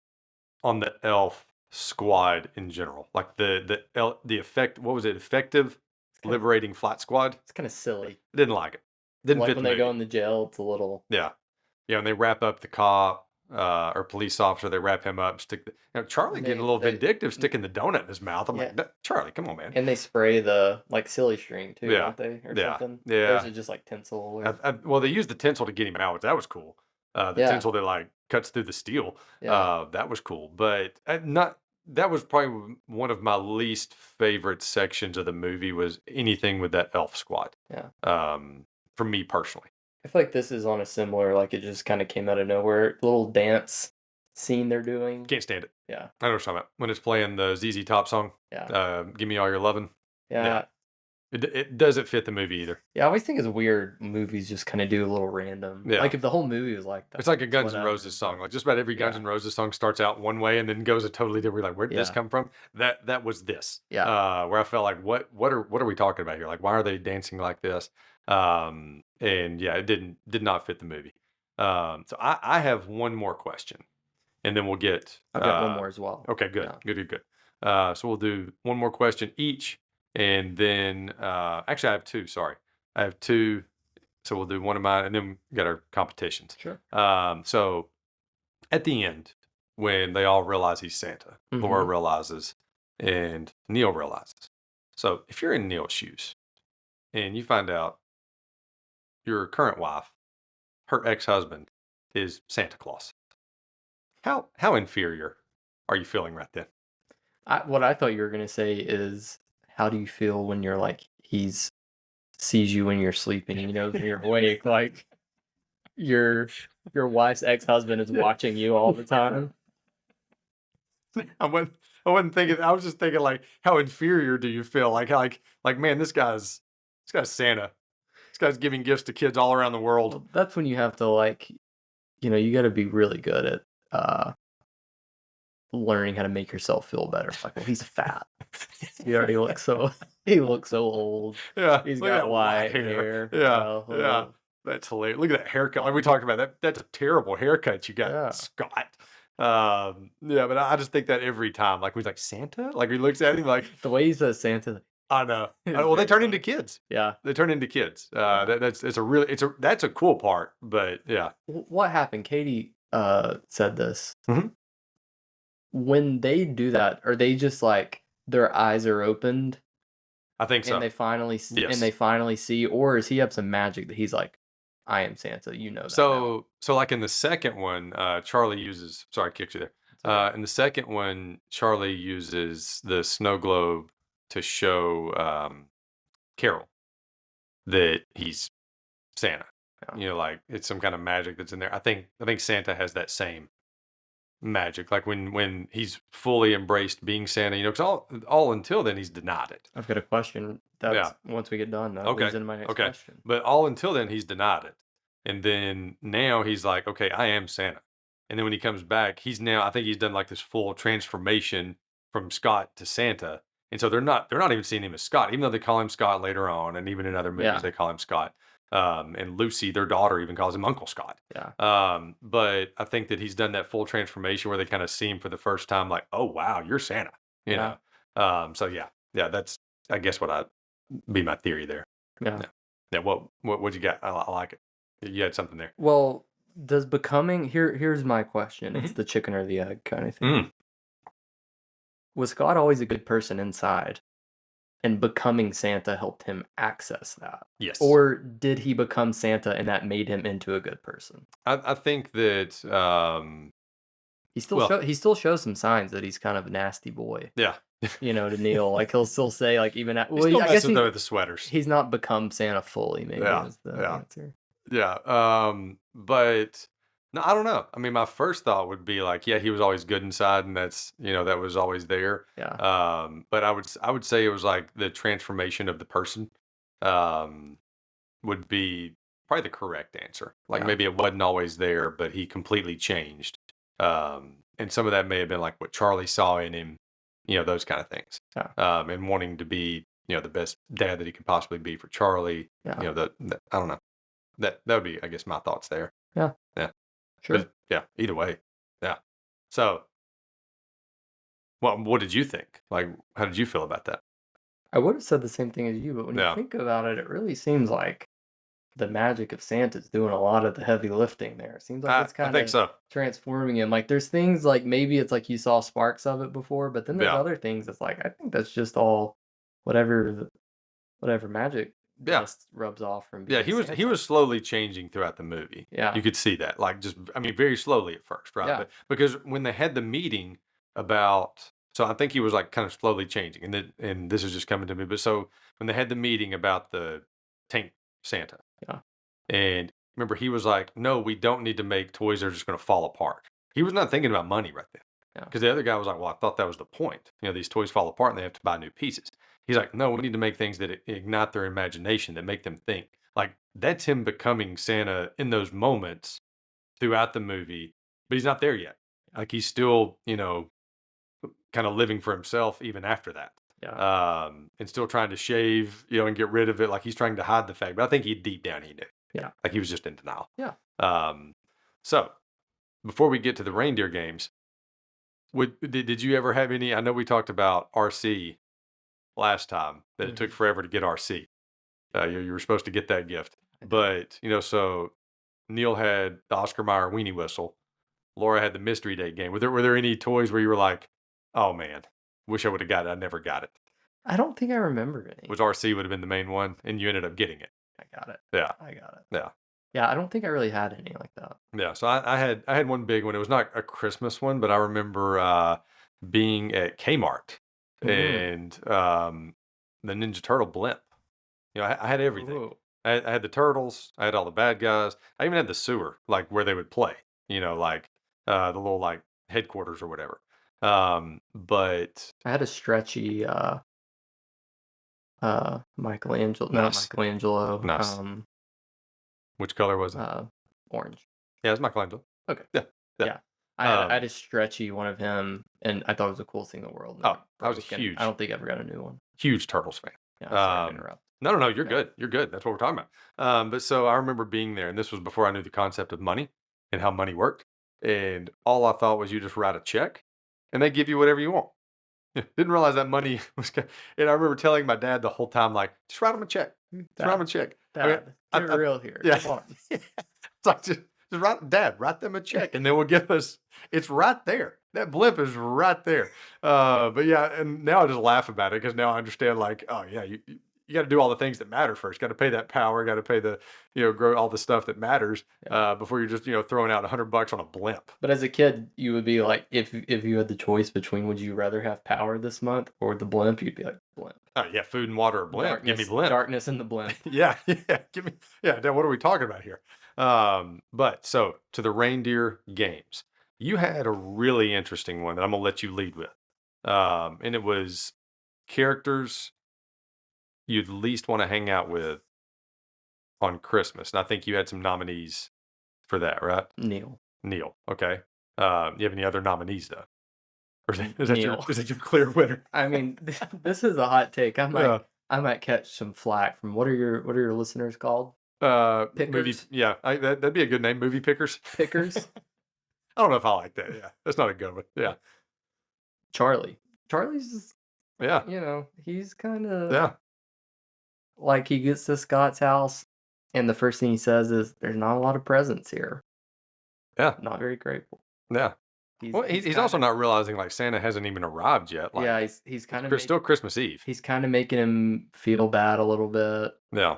on the elf squad in general? Like the effect. What was it? Effective. Liberating Flat Squad. It's kind of silly. Didn't like it. Didn't like fit when the they movie. go in the jail. It's a little. Yeah. When they wrap up the cop or police officer, they wrap him up. Charlie getting a little vindictive, sticking the donut in his mouth. I'm like, Charlie, come on, man. And they spray the silly string too, don't they, or something? Yeah. Or is it just like tinsel? Or... well, they used the tinsel to get him out. That was cool. The tinsel that like cuts through the steel. That was cool, but not. that was probably one of my least favorite sections of the movie was anything with that elf squad. Yeah. For me personally. I feel like this is on a similar, like it just kind of came out of nowhere. Little dance scene they're doing. Can't stand it. Yeah. I know what you're talking about. When it's playing the ZZ Top song. Yeah. Give Me All Your Lovin'. Yeah. It doesn't fit the movie either. Yeah, I always think it's weird movies just kind of do a little random. Yeah. Like if the whole movie was like that. It's like a Guns N' Roses song. Like just about every Guns N' Roses song starts out one way and then goes a totally different. Like where did this come from? That was this. Yeah. Where I felt like what are we talking about here? Like why are they dancing like this? And yeah, it did not fit the movie. So I have one more question, and then we'll get. I've got one more as well. Okay, good, good. So we'll do one more question each, and then actually I have two. Sorry, I have two. So we'll do one of mine, and then we got our competitions. Sure. So at the end, when they all realize he's Santa, Laura realizes, and Neil realizes. So if you're in Neil's shoes, and you find out your current wife, her ex-husband, is Santa Claus, how inferior are you feeling right then? What I thought you were gonna say is, how do you feel when you're like sees you when you're sleeping, when you're awake, like your wife's ex-husband is watching you all the time. I wasn't thinking. I was just thinking like, how inferior do you feel? Like man, this guy's Santa. This guy's giving gifts to kids all around the world. Well, that's when you have to you got to be really good at learning how to make yourself feel better. Like, well, he's fat. He looks so old. Yeah, he's got white hair. Yeah. That's hilarious. Look at that haircut. Like we talked about that. That's a terrible haircut you got, Scott. Yeah, but I just think that every time, like he's like Santa, like he looks at him like the way he says Santa. I know. Well, they turn into kids. Yeah, they turn into kids. That's a cool part. But yeah, what happened? Katie said this. Mm-hmm. When they do that, are they just like their eyes are opened? I think so. And they finally see, or is he have some magic that he's like, I am Santa, that. So like in the second one, Charlie uses. Sorry, I kicked you there. In the second one, Charlie uses the snow globe to show Carol that he's Santa. Yeah. Like it's some kind of magic that's in there. I think Santa has that same magic. Like when he's fully embraced being Santa, because all until then he's denied it. I've got a question. Once we get done, that leads into my next question. But all until then he's denied it. And then now he's like, okay, I am Santa. And then when he comes back, I think he's done like this full transformation from Scott to Santa. And so they're not even seeing him as Scott, even though they call him Scott later on. And even in other movies, they call him Scott. And Lucy, their daughter, even calls him Uncle Scott. Yeah. But I think that he's done that full transformation where they kind of see him for the first time, like, oh, wow, you're Santa, you know? So yeah, that's, I guess what be my theory there. Yeah. What you got? I like it. You had something there. Well, does becoming here's my question. It's the chicken or the egg kind of thing. Was Scott always a good person inside, and becoming Santa helped him access that? Yes. Or did he become Santa and that made him into a good person? I think that he still shows some signs that he's kind of a nasty boy. Yeah. To Neil, like he'll still say like even at I guess with the sweaters. He's not become Santa fully. Maybe is the answer. Yeah. But no, I don't know. I mean, my first thought would be like, yeah, he was always good inside, and that's that was always there. Yeah. But I would say it was like the transformation of the person, would be probably the correct answer. Like maybe it wasn't always there, but he completely changed. And some of that may have been like what Charlie saw in him, those kind of things. Yeah. And wanting to be, the best dad that he could possibly be for Charlie. Yeah. I don't know. That would be, I guess, my thoughts there. Yeah. Yeah. Sure. But, yeah. Either way. Yeah. So, what did you think? Like, how did you feel about that? I would have said the same thing as you, but when you think about it, it really seems like the magic of Santa's doing a lot of the heavy lifting there. It seems like it's kind of transforming him. Like there's things like maybe it's like you saw sparks of it before, but then there's other things. It's like I think that's just all whatever magic just rubs off from. Yeah, he was slowly changing throughout the movie. Yeah, you could see that. Like very slowly at first, right? Yeah. But because when they had the meeting about So I think he was like kind of slowly changing, and this is just coming to me. But so when they had the meeting about the tank Santa, Yeah. and remember he was like, "No, we don't need to make toys that are just going to fall apart." He was not thinking about money right then, Yeah. because the other guy was like, "Well, I thought that was the point. These toys fall apart and they have to buy new pieces." He's like, "No, we need to make things that ignite their imagination, that make them think." Like that's him becoming Santa in those moments throughout the movie, but he's not there yet. Like he's still, kind of living for himself even after that. Yeah. And still trying to shave, and get rid of it. Like he's trying to hide the fact, but I think he deep down he knew. Yeah. Like he was just in denial. Yeah. So before we get to the reindeer games, did you ever have any? I know we talked about RC last time that it took forever to get RC. You were supposed to get that gift, but so Neil had the Oscar Mayer weenie whistle. Laura had the mystery date game. Were there any toys where you were like, oh man, wish I would have got it. I never got it. I don't think I remember any. Was RC would have been the main one, and you ended up getting it. I got it. Yeah. I got it. Yeah. Yeah, I don't think I really had any like that. Yeah. So I had one big one. It was not a Christmas one, but I remember being at Kmart and the Ninja Turtle blimp. I had everything. Ooh. I had the turtles. I had all the bad guys. I even had the sewer, like where they would play. Like the little like headquarters or whatever. But I had a stretchy Michelangelo, not Nice. Michelangelo. Nice. Which color was it? Orange. Yeah, it's Michelangelo. Okay. Yeah. I had a stretchy one of him, and I thought it was the coolest thing in the world. Oh, I was huge. I don't think I ever got a new one. Huge Turtles fan. Yeah, sorry to interrupt. No, you're good. You're good. That's what we're talking about. But so I remember being there, and this was before I knew the concept of money and how money worked. And all I thought was you just write a check, and they give you whatever you want. Didn't realize that money was. And I remember telling my dad the whole time, like, just write them a check. Just write them a check. Dad, get real here. Yeah. Come on. It's like just write them a check, and they will give us. It's right there. That blimp is right there. But yeah, and now I just laugh about it because now I understand. Like, oh yeah, you got to do all the things that matter first. Got to pay that power. Got to pay the grow all the stuff that matters before you're just throwing out $100 on a blimp. But as a kid, you would be like, if you had the choice between, would you rather have power this month or the blimp? You'd be like, blimp. Oh yeah, food and water or blimp. Give me blimp. Darkness in the blimp. Yeah. Give me. Yeah. Dad, what are we talking about here? But so to the reindeer games, you had a really interesting one that I'm gonna let you lead with, and it was characters you'd least want to hang out with on Christmas. And I think you had some nominees for that, right? Neil. Okay. You have any other nominees though? Or is that Neil. Is that your clear winner? I mean, this is a hot take. I might catch some flack from what are your listeners called? Pickers? Movies. Yeah, that'd be a good name. Movie pickers. Pickers. I don't know if I like that. Yeah, that's not a good one. Yeah. Charlie's just, yeah. He's kind of like he gets to Scott's house, and the first thing he says is, "There's not a lot of presents here." Yeah, not very grateful. Yeah. He's also not realizing like Santa hasn't even arrived yet. Like, yeah, he's kind of still Christmas Eve. He's kind of making him feel bad a little bit. Yeah.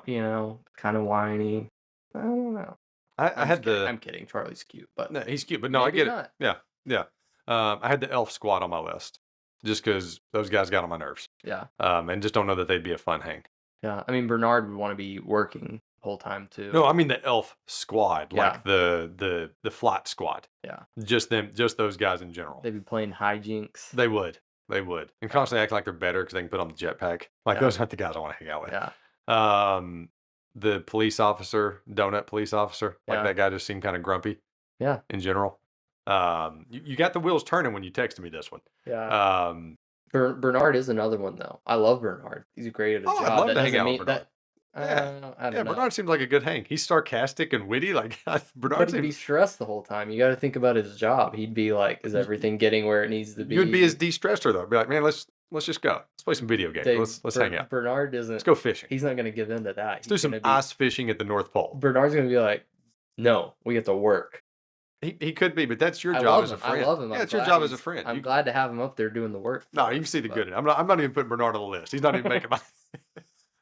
Kind of whiny. I don't know. I'm kidding. Charlie's cute, but no, he's cute. But no, I get it. Yeah. I had the elf squad on my list just because those guys got on my nerves. Yeah. And just don't know that they'd be a fun hang. Yeah. I mean, Bernard would want to be working the whole time too. No, I mean the elf squad, like the flight squad. Yeah. Just those guys in general. They'd be playing hijinks. They would. And constantly act like they're better because they can put on the jetpack. Like those aren't the guys I want to hang out with. Yeah. The police officer, donut police officer, like that guy just seemed kind of grumpy. Yeah. In general. You got the wheels turning when you texted me this one. Yeah. Bernard is another one though. I love Bernard. He's great at a job. I'd love to hang out with Bernard. I don't know. Bernard seems like a good hang. He's sarcastic and witty. Like Bernard would be stressed the whole time. You got to think about his job. He'd be like, "Is everything getting where it needs to be?" You would be his de-stressor though. Be like, "Man, let's just go. Let's play some video games. Let's hang out." Bernard doesn't. Let's go fishing. He's not going to give in to that. Let's do some ice fishing at the North Pole. Bernard's going to be like, "No, we have to work." He could be, but that's your job as a friend. I love him. Yeah, it's your job as a friend. I'm glad to have him up there doing the work. No, you can see the good in it. I'm not even putting Bernard on the list. He's not even making my.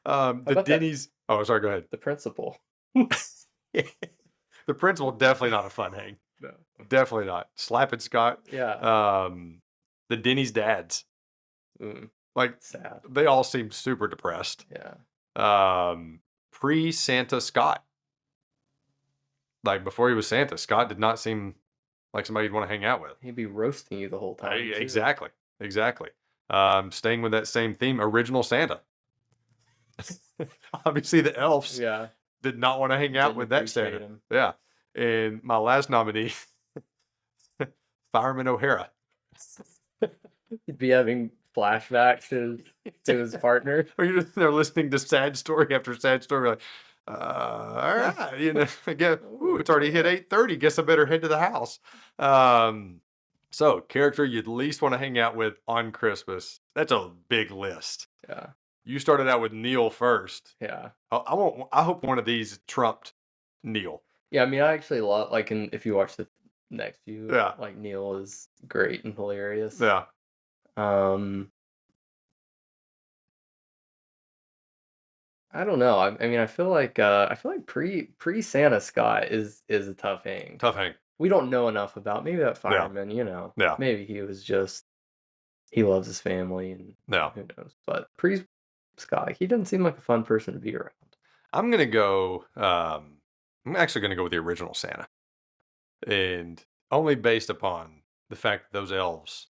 The Denny's. Oh, sorry. Go ahead. The principal. The principal definitely not a fun hang. No, definitely not. Slapping Scott. Yeah. the Denny's dads. Like, sad. They all seem super depressed. Yeah. Pre-Santa Scott. Like, before he was Santa, Scott did not seem like somebody you'd want to hang out with. He'd be roasting you the whole time. Exactly. Staying with that same theme, original Santa. Obviously, the elves did not want to hang out with that Santa. Him. Yeah. And my last nominee, Fireman O'Hara. He'd be having flashbacks to his partner. Or you're just there listening to sad story after sad story, like, all right, again, it's already hit 8:30. Guess I better head to the house. So character you'd least want to hang out with on Christmas. That's a big list. Yeah. You started out with Neil first. Yeah. I hope one of these trumped Neil. Yeah, I mean, I actually love, like, if you watch the next few, like, Neil is great and hilarious. Yeah. I don't know. I mean, I feel like pre Santa Scott is a tough hang. Tough hang. We don't know enough about maybe that fireman. Yeah. Maybe he was just he loves his family and who knows. But pre Scott, he doesn't seem like a fun person to be around. I'm gonna go. I'm actually gonna go with the original Santa, and only based upon the fact that those elves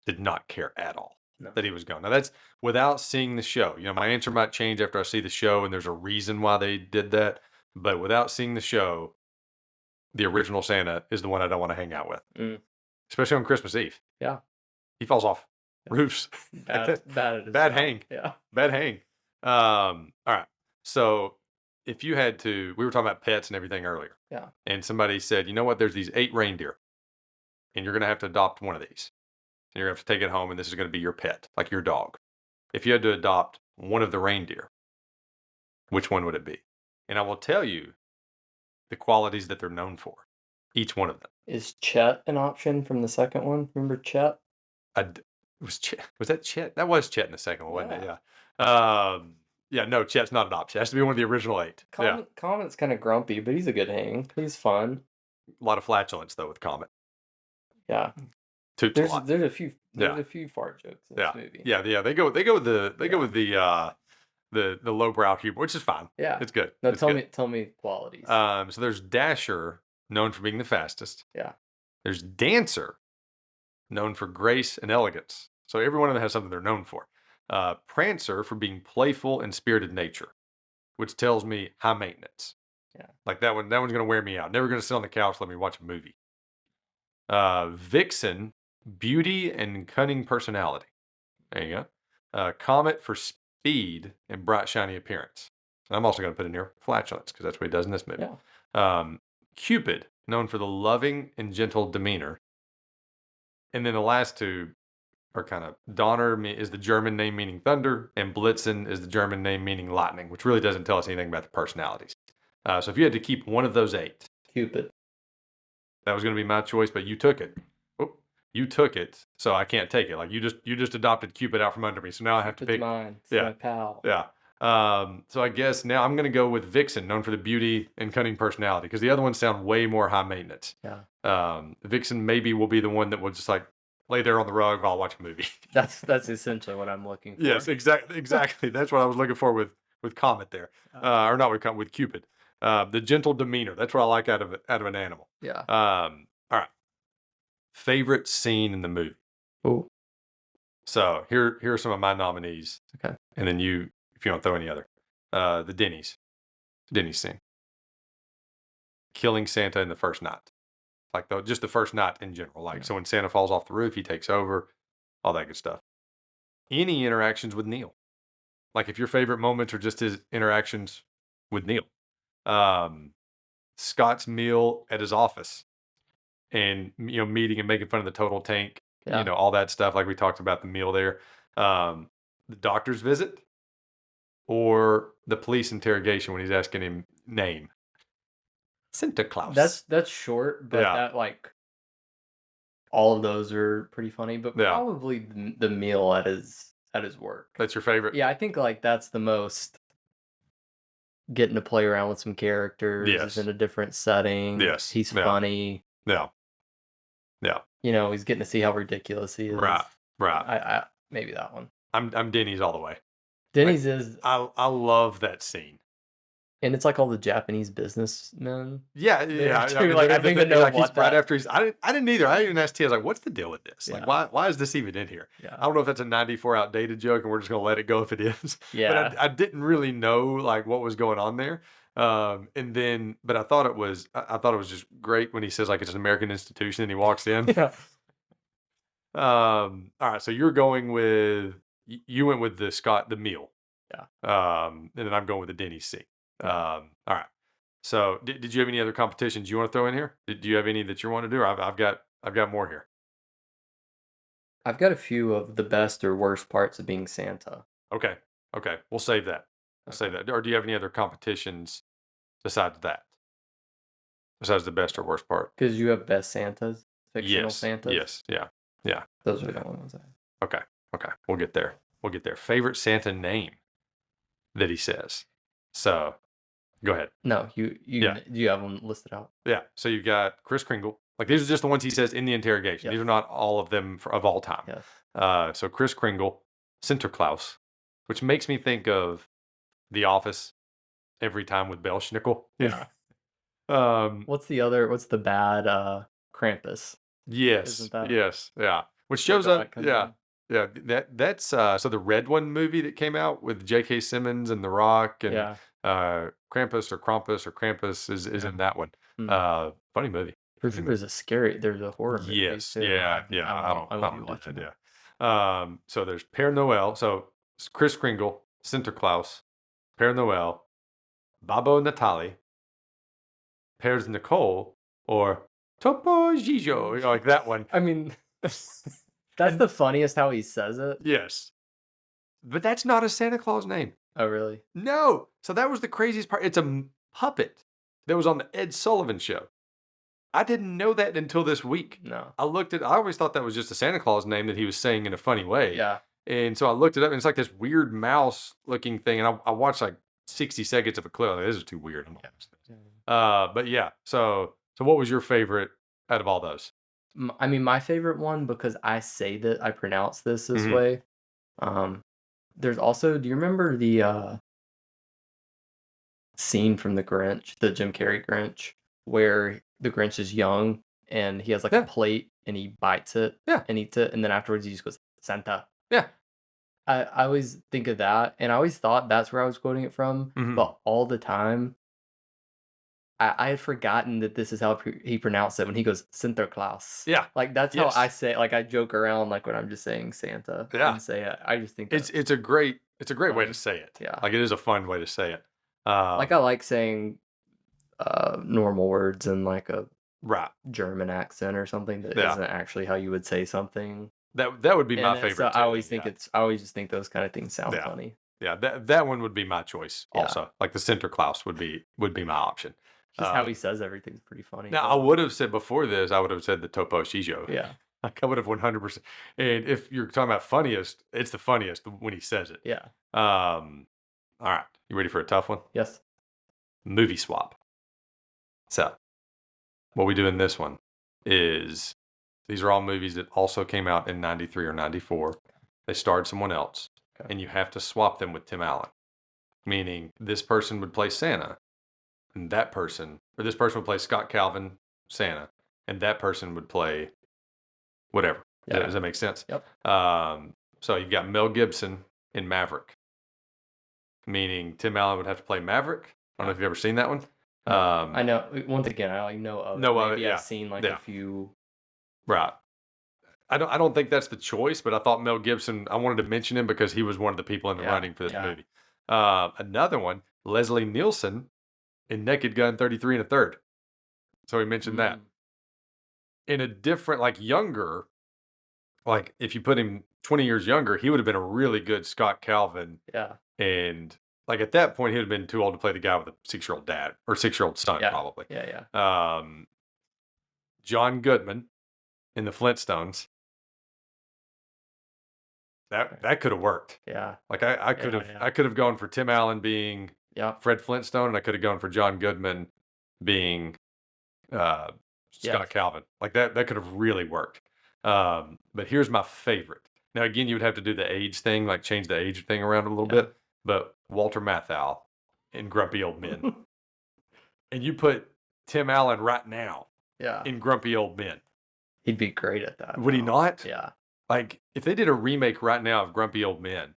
did not care at all that he was gone. Now that's without seeing the show. My answer might change after I see the show, and there's a reason why they did that. But without seeing the show, the original Santa is the one I don't want to hang out with, especially on Christmas Eve. Yeah, he falls off roofs. Bad hang. Yeah, bad hang. All right. So if you had to, we were talking about pets and everything earlier. Yeah. And somebody said, you know what? There's these 8 reindeer, and you're going to have to adopt one of these. And you're going to have to take it home, and this is going to be your pet, like your dog. If you had to adopt one of the reindeer, which one would it be? And I will tell you the qualities that they're known for, each one of them. Is Chet an option from the second one? Remember Chet? Was that Chet? That was Chet in the second one, wasn't it? Yeah. No, Chet's not an option. It has to be one of the original 8. Comet's kind of grumpy, but he's a good hang. He's fun. A lot of flatulence though with Comet. Yeah. There's a few fart jokes in this movie. Yeah. They go with the lowbrow humor, which is fine. Yeah. It's good. No, tell me qualities. So there's Dasher, known for being the fastest. Yeah. There's Dancer, known for grace and elegance. So every one of them has something they're known for. Prancer for being playful and spirited nature, which tells me high maintenance. Yeah. Like that one's going to wear me out. Never going to sit on the couch, let me watch a movie. Vixen, beauty and cunning personality. There you go. Comet for speed and bright, shiny appearance. And I'm also going to put in here flatulence because that's what he does in this movie. Yeah. Cupid, known for the loving and gentle demeanor. And then the last two are kind of Donner is the German name meaning thunder, and Blitzen is the German name meaning lightning, which really doesn't tell us anything about the personalities. So if you had to keep one of those 8, Cupid. That was going to be my choice, but you took it. Oh, you took it, so I can't take it. Like you just adopted Cupid out from under me, so now I have to pick. Mine. It's my pal. Yeah. So I guess now I'm going to go with Vixen, known for the beauty and cunning personality, because the other ones sound way more high maintenance. Yeah. Vixen maybe will be the one that will just like lay there on the rug while I watch a movie. That's essentially what I'm looking for. Yes, exactly. That's what I was looking for with Comet there, or not with Comet, with Cupid. The gentle demeanor. That's what I like out of an animal. Yeah. All right. Favorite scene in the movie. Oh. So here are some of my nominees. Okay. And then you, if you don't throw any other, the Denny's scene. Killing Santa in the first night. Like just the first night in general. Like, so when Santa falls off the roof, he takes over, all that good stuff. Any interactions with Neil. Like if your favorite moments are just his interactions with Neil. Scott's meal at his office and, meeting and making fun of the total tank, all that stuff. Like we talked about the meal there, the doctor's visit or the police interrogation when he's asking him name. Sinterklaas. That's short, but that like all of those are pretty funny, but probably the meal at his work. That's your favorite? Yeah, I think like that's the most getting to play around with some characters. Yes. In a different setting. Yes. He's funny. Yeah. He's getting to see how ridiculous he is. Right. Right. I maybe that one. I'm Denny's all the way. Like, Denny's is, I love that scene. and it's like all the Japanese businessmen Yeah, there yeah. I too. mean, Like, I don't even know like he's what right that. after he's. I didn't either. I didn't even ask T. I was like, "What's the deal with this? Like, Yeah, why is this even in here?" I yeah, don't know if that's a '94 outdated joke, and we're just gonna let it go if it is. But yeah. I didn't really know like what was going on there. And then, but I thought it was. I thought it was just great when he says like it's an American institution and he walks in. Yeah. All right. So you're going with you went with the meal. Yeah. And then I'm going with the Denny's C. Yeah. All right. So did you have any other competitions you want to throw in here? Do you have any that you want to do? Or I've got more here. I've got a few of the best or worst parts of being Santa. Okay. Okay. We'll save that. We'll save that. Or do you have any other competitions besides that? Besides the best or worst part? Because you have best Santas, fictional Yes. Santas. Yes. Yeah. Yeah. Those are the only ones I have. Okay. Okay. We'll get there. We'll get there. Favorite Santa name that he says. So go ahead. No, you have them listed out. Yeah. So you've got Kris Kringle. Like these are just the ones he says in the interrogation. Yep. These are not all of them of all time. Yes. So Kris Kringle, Sinterklaas, which makes me think of The Office every time with Pelz-Nickel. Yeah. Um, What's the bad Krampus? yes. Isn't that Yes. Yeah. Which shows up. Yeah. Yeah. That's so the Red One movie that came out with J.K. Simmons and The Rock and Krampus or Krampus or Krampus is in that one. Funny movie. There's a horror movie. Yes. Too. Yeah. Yeah. I won't be watching that. that. Yeah. So there's Pere Noel. So Kris Kringle, Sinterklaas, Pere Noel, Babbo Natale, Pelz-Nickel, or Topo Gigio. You know, like that one. I mean, that's the funniest how he says it. Yes. But that's not a Santa Claus name. Oh, really? No. So that was the craziest part. It's a puppet that was on the Ed Sullivan Show. I didn't know that until this week. No. I always thought that was just a Santa Claus name that he was saying in a funny way. Yeah. And so I looked it up, and it's like this weird mouse looking thing. And I watched like 60 seconds of a clip. Like, this is too weird. But yeah. So what was your favorite out of all those? I mean, my favorite one, because I pronounce this way. There's also, do you remember the scene from The Grinch, the Jim Carrey Grinch, where the Grinch is young and he has like a plate and he bites it and eats it, and then afterwards he just goes, Santa. Yeah. I always think of that, and I always thought that's where I was quoting it from, but all the time I had forgotten that this is how he pronounced it when he goes Sinterklaas. Yeah. Like that's how I say it. Like I joke around like when I'm just saying Santa and say it. I just think it's a great way to say it. Yeah. Like it is a fun way to say it. Like I like saying normal words in like a German accent or something that isn't actually how you would say something. That would be my favorite. So I always think I always just think those kind of things sound funny. Yeah, that one would be my choice also. Like the Sinterklaas would be my option. Just how he says everything's pretty funny. Now I would have said before this, I would have said the Topo Gigio. Yeah. Like I would have 100%. And if you're talking about funniest, it's the funniest when he says it. Yeah. All right. You ready for a tough one? Yes. Movie swap. So what we do in this one is these are all movies that also came out in 93 or 94. They starred someone else. Okay. And you have to swap them with Tim Allen. Meaning this person would play Santa. And that person, or this person would play Scott Calvin, Santa, and that person would play whatever. Yeah. Does that make sense? Yep. So you've got Mel Gibson in Maverick, meaning Tim Allen would have to play Maverick. I don't know if you've ever seen that one. I know. Once again, I know of it. Maybe I've seen like a few. Right. I don't think that's the choice, but I thought Mel Gibson. I wanted to mention him because he was one of the people in the running for this movie. Another one, Leslie Nielsen in Naked Gun 33 1/3. So we mentioned that. In a different, like younger, like if you put him 20 years younger, he would have been a really good Scott Calvin. Yeah. And like at that point, he would have been too old to play the guy with a 6-year-old dad or 6-year-old son, probably. Yeah. John Goodman in the Flintstones. That could have worked. Yeah. Like I could have gone for Tim Allen being Fred Flintstone, and I could have gone for John Goodman being Scott Calvin. Like that could have really worked. But here's my favorite. Now, again, you would have to do the age thing, like change the age thing around a little bit. But Walter Matthau in Grumpy Old Men. And you put Tim Allen right now in Grumpy Old Men. He'd be great at that. Would he not? Yeah. Like, if they did a remake right now of Grumpy Old Men,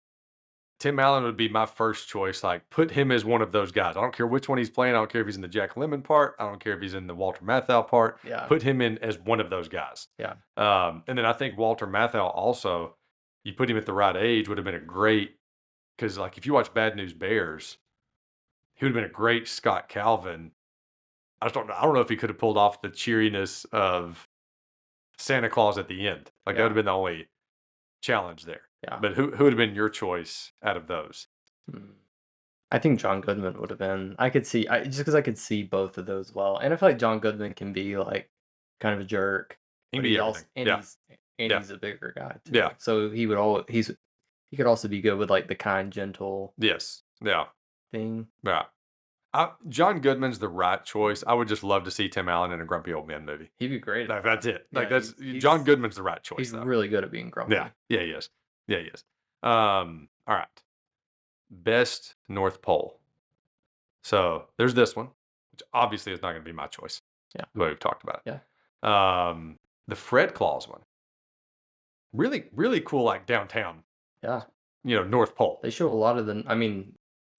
Tim Allen would be my first choice. Like, put him as one of those guys. I don't care which one he's playing. I don't care if he's in the Jack Lemmon part. I don't care if he's in the Walter Matthau part. Yeah. Put him in as one of those guys. Yeah. And then I think Walter Matthau also, you put him at the right age, would have been a great, because like if you watch Bad News Bears, he would have been a great Scott Calvin. I don't know if he could have pulled off the cheeriness of Santa Claus at the end. Like that would have been the only challenge there. Yeah. But who would have been your choice out of those? I think John Goodman would have been. I could see, just because I could see both of those well, and I feel like John Goodman can be like kind of a jerk. He can be everything. He's a bigger guy too. Yeah. So he could also be good with like the kind, gentle. Yes. Yeah. Thing. Yeah. John Goodman's the right choice. I would just love to see Tim Allen in a Grumpy Old Men movie. He'd be great. Like, that's it. Like John Goodman's the right choice. He's though. really good at being grumpy. Yeah. Yeah, he is. Yeah, he is. All right. Best North Pole. So there's this one, which obviously is not going to be my choice. Yeah. The way we've talked about it. Yeah. The Fred Claus one. Really, really cool, like downtown. Yeah. North Pole. They show a lot of a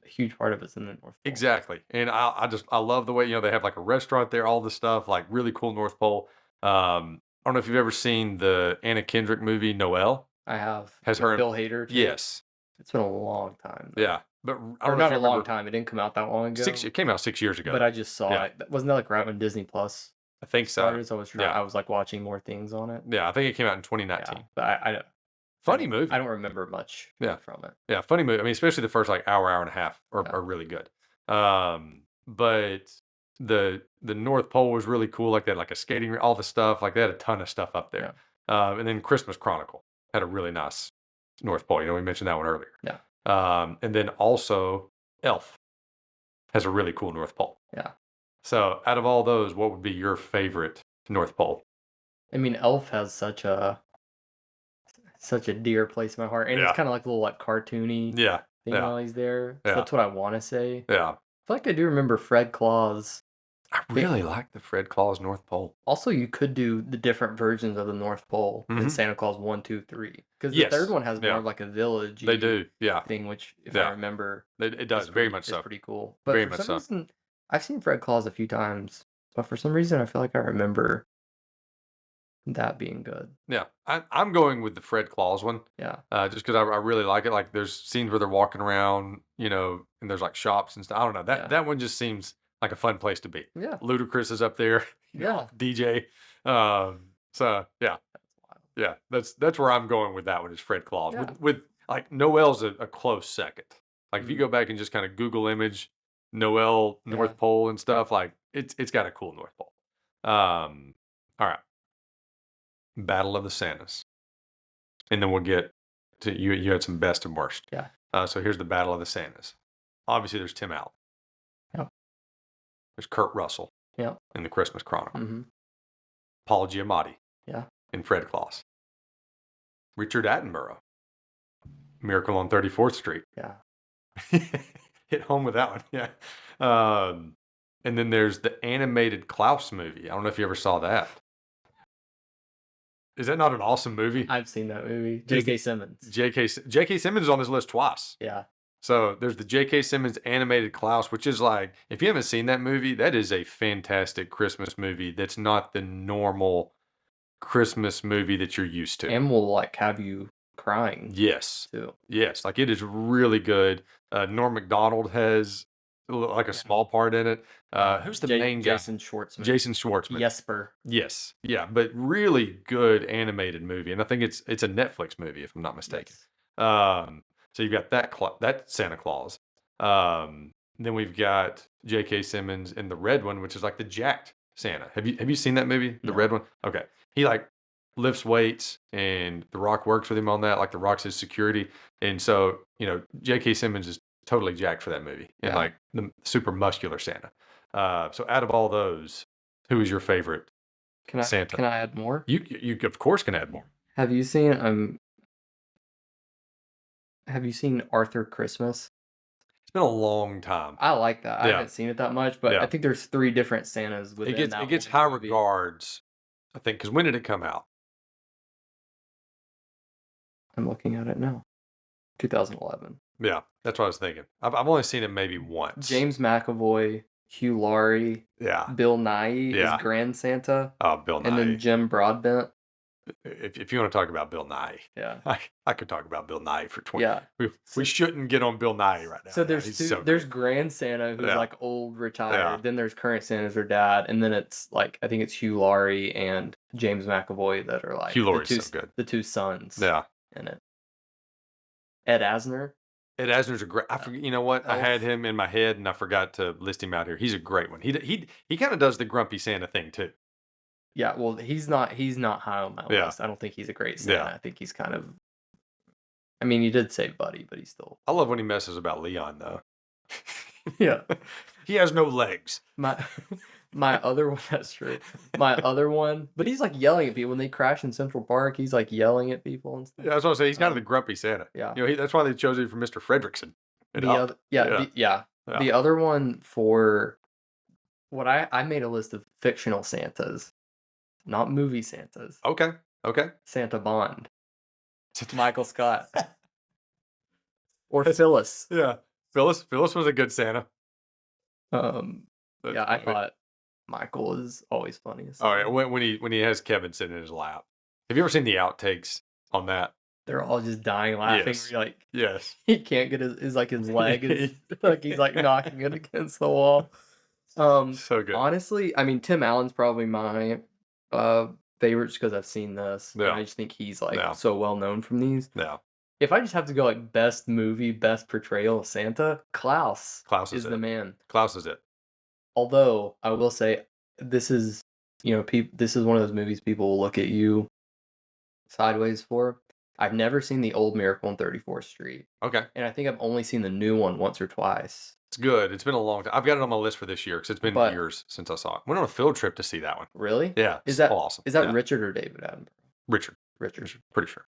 huge part of it's in the North Pole. Exactly. And I love the way, they have like a restaurant there, all the stuff, like really cool North Pole. I don't know if you've ever seen the Anna Kendrick movie, Noel. I have. Has her Bill Hader too? Yes. It's been a long time. Yeah. But not a long time. It didn't come out that long ago. It came out 6 years ago. But I just saw it. Wasn't that like right when Disney Plus I think started? So I was like watching more things on it. Yeah, I think it came out in 2019. Yeah, but funny movie. I don't remember much from it. Yeah, funny movie. I mean, especially the first like hour and a half are really good. But the North Pole was really cool. Like that, like a skating, all the stuff. Like they had a ton of stuff up there. Yeah. And then Christmas Chronicle had a really nice North Pole. We mentioned that one earlier. Yeah. And then also Elf has a really cool North Pole. Yeah. So out of all those, what would be your favorite North Pole? I mean, Elf has such a dear place in my heart, and it's kind of like a little like cartoony thing while he's there. So that's what I want to say. Yeah. I feel like I do remember Fred Claus. I really like the Fred Claus North Pole. Also, you could do the different versions of the North Pole in Santa Claus 1, 2, 3. Because the third one has more of like a village. They do, thing, which if I remember, it does very much so. It's pretty cool. But for some reason, I've seen Fred Claus a few times, but for some reason, I feel like I remember that being good. Yeah, I'm going with the Fred Claus one. Yeah. Just because I really like it. Like there's scenes where they're walking around, and there's like shops and stuff. I don't know. That one just seems like a fun place to be. Yeah. Ludacris is up there. Yeah. DJ. So yeah. Yeah. That's where I'm going with that one is Fred Claus. Yeah. With like Noel's a close second. Like if you go back and just kind of Google image Noel North Pole and stuff, like it's got a cool North Pole. All right. Battle of the Santas. And then we'll get to you had some best and worst. Yeah. So here's the Battle of the Santas. Obviously there's Tim Allen. Yep. There's Kurt Russell. Yep. In the Christmas Chronicle. Mm-hmm. Paul Giamatti. Yeah. In Fred Claus. Richard Attenborough. Miracle on 34th Street. Yeah. Hit home with that one. Yeah. And then there's the animated ClausE movie. I don't know if you ever saw that. Is that not an awesome movie? I've seen that movie. J.K. Simmons. J.K. Simmons is on this list twice. Yeah. So there's the J.K. Simmons animated ClausE, which is like, if you haven't seen that movie, that is a fantastic Christmas movie. That's not the normal Christmas movie that you're used to. And will like have you crying. Yes. Too. Yes. Like it is really good. Norm Macdonald has like a small part in it. Who's the main guy? Jason Schwartzman. Jason Schwartzman. Jesper. Yes. Yeah. But really good animated movie. And I think it's a Netflix movie, if I'm not mistaken. Yes. So you've got that Santa Claus. Then we've got J.K. Simmons in the red one, which is like the jacked Santa. Have you seen that movie? The red one? Okay. He like lifts weights and The Rock works with him on that. Like The Rock's his security. And so, J.K. Simmons is totally jacked for that movie. And like the super muscular Santa. So out of all those, who is your favorite Santa? Can I add more? You of course can add more. Have you seen Have you seen Arthur Christmas? It's been a long time. I like that. I Yeah. haven't seen it that much, but I Yeah. think there's 3 different Santas It within gets that it gets one high movie. regards, I think, because when did it come out? I'm looking at it now. 2011. Yeah, that's what I was thinking. I've only seen it maybe once. James McAvoy, Hugh Laurie, Yeah. Bill Nighy is Yeah. Grand Santa, Oh, Bill and then Nighy. Jim Broadbent. If you want to talk about Bill Nighy, Yeah. I could talk about Bill Nighy for 20. Yeah. We shouldn't get on Bill Nighy right now. So Yeah, there's he's two. so There's good. Grand Santa who's Yeah. like old, retired. Yeah. Then there's current Santa's her dad, and then it's like I think it's Hugh Laurie and James McAvoy that are like Hugh Laurie's so good. the two sons. Yeah. In it. Ed Asner. Ed Asner's a great. I forget. You know what? I had Elf. him in my head, and I forgot to list him out here. He's a great one. He kind of does the grumpy Santa thing too. Yeah, well, he's not high on my Yeah. list. I don't think he's a great Santa. Yeah. I think he's kind of. I mean, he did save Buddy, but he's still. I love when he messes about Leon though. Yeah. He has no legs. My other one, that's true. My other one, but he's like yelling at people when they crash in Central Park. He's like yelling at people and stuff. Yeah, that's what I'm saying. He's kind of the grumpy Santa. Yeah. You know, that's why they chose him for Mr. Fredrickson. The other, Yeah. The other one for what I made a list of fictional Santas, not movie Santas. Okay. Santa Bond, Michael Scott, or Phyllis. Yeah. Phyllis was a good Santa. Yeah, I thought Michael is always funny. Oh yeah, when he has Kevin sitting in his lap. Have you ever seen the outtakes on that? They're all just dying laughing. Yes. You're like, Yes. he can't get his leg is like he's like knocking it against the wall. So good. Honestly, I mean Tim Allen's probably my favorite just because I've seen this. Yeah. And I just think he's like Yeah. so well known from these. Yeah. If I just have to go like best movie, best portrayal of Santa, ClausE is the man. ClausE is it. Although I will say this is this is one of those movies people will look at you sideways for. I've never seen the old Miracle on 34th Street. Okay. And I think I've only seen the new one once or twice. It's good. It's been a long time. I've got it on my list for this year because it's been years since I saw it. Went on a field trip to see that one. Really? Yeah. Is that awesome? Is that Richard or David Attenborough? Richard. Pretty sure.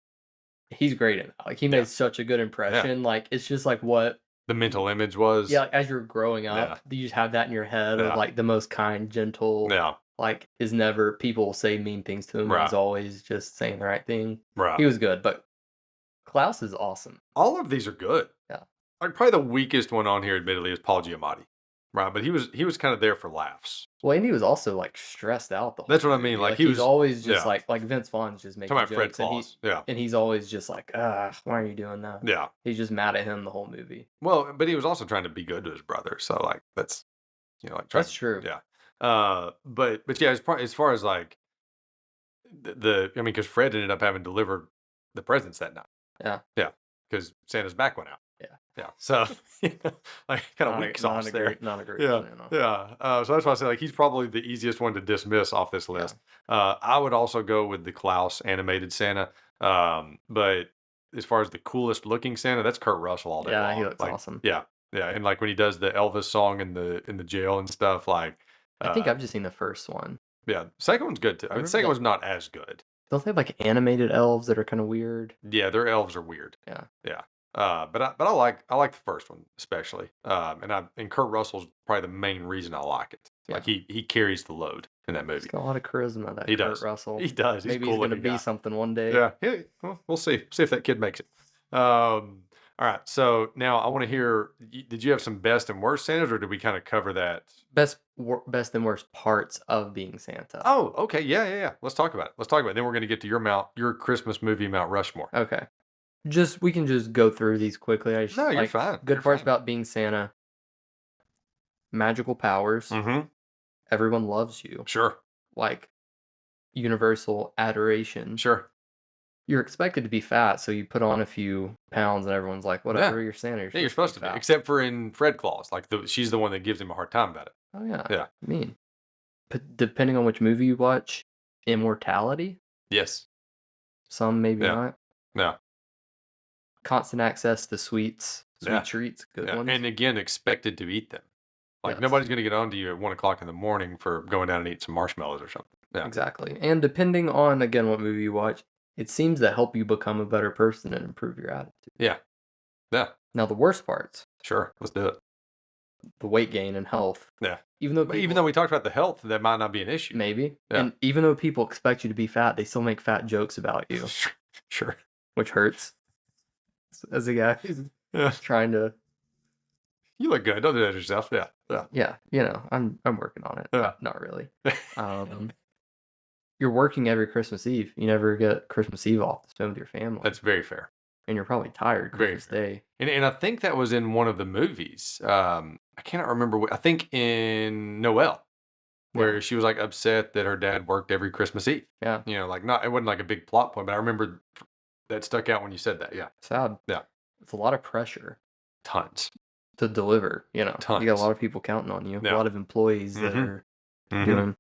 He's great in it. Like he made such a good impression. Like it's just like what the mental image was. Yeah, like, as you're growing up, you just have that in your head of like the most kind, gentle. Yeah. Like is never people will say mean things to him. Right. He's always just saying the right thing. Right. He was good, but ClausE is awesome. All of these are good. Yeah. Like probably the weakest one on here, admittedly, is Paul Giamatti. Right, but he was kind of there for laughs. Well, and he was also like stressed out the whole That's what I mean. Like he's always just like Vince Vaughn's just making jokes. Fred ClausE. And he's always just like, why are you doing that? Yeah. He's just mad at him the whole movie. Well, but he was also trying to be good to his brother. So like that's that's true. Yeah. But yeah, as far as like I mean, because Fred ended up having delivered the presents that night. Yeah. Yeah. Because Santa's back went out. Yeah. Yeah. So like kind of weak sauce there. Not a great Yeah. Santa. Yeah. So that's why I say like he's probably the easiest one to dismiss off this list. Yeah. I would also go with the ClausE animated Santa. But as far as the coolest looking Santa, that's Kurt Russell all day long. Yeah, he looks awesome. Yeah. Yeah. And like when he does the Elvis song in the jail and stuff, like I think I've just seen the first one. Yeah. Second one's good too. I mean, the second one's not as good. Don't they have like animated elves that are kind of weird? Yeah, their elves are weird. Yeah. Yeah. But I like the first one especially. And Kurt Russell's probably the main reason I like it. Yeah. Like he carries the load in that movie. He's got a lot of charisma. That he Kurt does. Russell. He does. Maybe he's gonna be something one day. Yeah. Well, we'll see. See if that kid makes it. All right. So now I want to hear. Did you have some best and worst Santas, or did we kind of cover that? Best and worst parts of being Santa. Oh, okay. Yeah. Let's talk about it. Then we're going to get to your Christmas movie Mount Rushmore. Okay. We can just go through these quickly. No, you're fine. Good parts about being Santa. Magical powers. Mm-hmm. Everyone loves you. Sure. Like universal adoration. Sure. You're expected to be fat, so you put on a few pounds, and everyone's like, "Whatever, you're Santa." You're supposed to be, except for in Fred Claus. Like she's the one that gives him a hard time about it. Oh yeah. Yeah. I mean, depending on which movie you watch, immortality. Yes. Some maybe not. No. Constant access to sweet treats, good ones. And again, expected to eat them. Like nobody's going to get on to you at 1:00 in the morning for going down and eat some marshmallows or something. Yeah. Exactly. And depending on again what movie you watch, it seems to help you become a better person and improve your attitude. Yeah. Yeah. Now the worst parts, Sure. Let's do it. the weight gain and health. Yeah. Even though But even though we talked about the health, that might not be an issue. maybe, Yeah. and even though people expect you to be fat, they still make fat jokes about you, Sure. which hurts. As a guy who's Yeah. trying to, You look good. Don't do that to yourself. Yeah. Yeah. yeah, you know, I'm working on it. Yeah. Not really. You're working every Christmas Eve. You never get Christmas Eve off to spend with your family, That's very fair. and you're probably tired Very Christmas Day. And I think that was in one of the movies. I cannot remember. I think in Noel, where she was like upset that her dad worked every Christmas Eve. Yeah, You know, like not it wasn't like a big plot point, but I remember that stuck out when you said that. Yeah, sad. Yeah. It's a lot of pressure tons. to deliver. You know, you got a Tons. lot of people counting on you. Yeah. A lot of employees that are doing.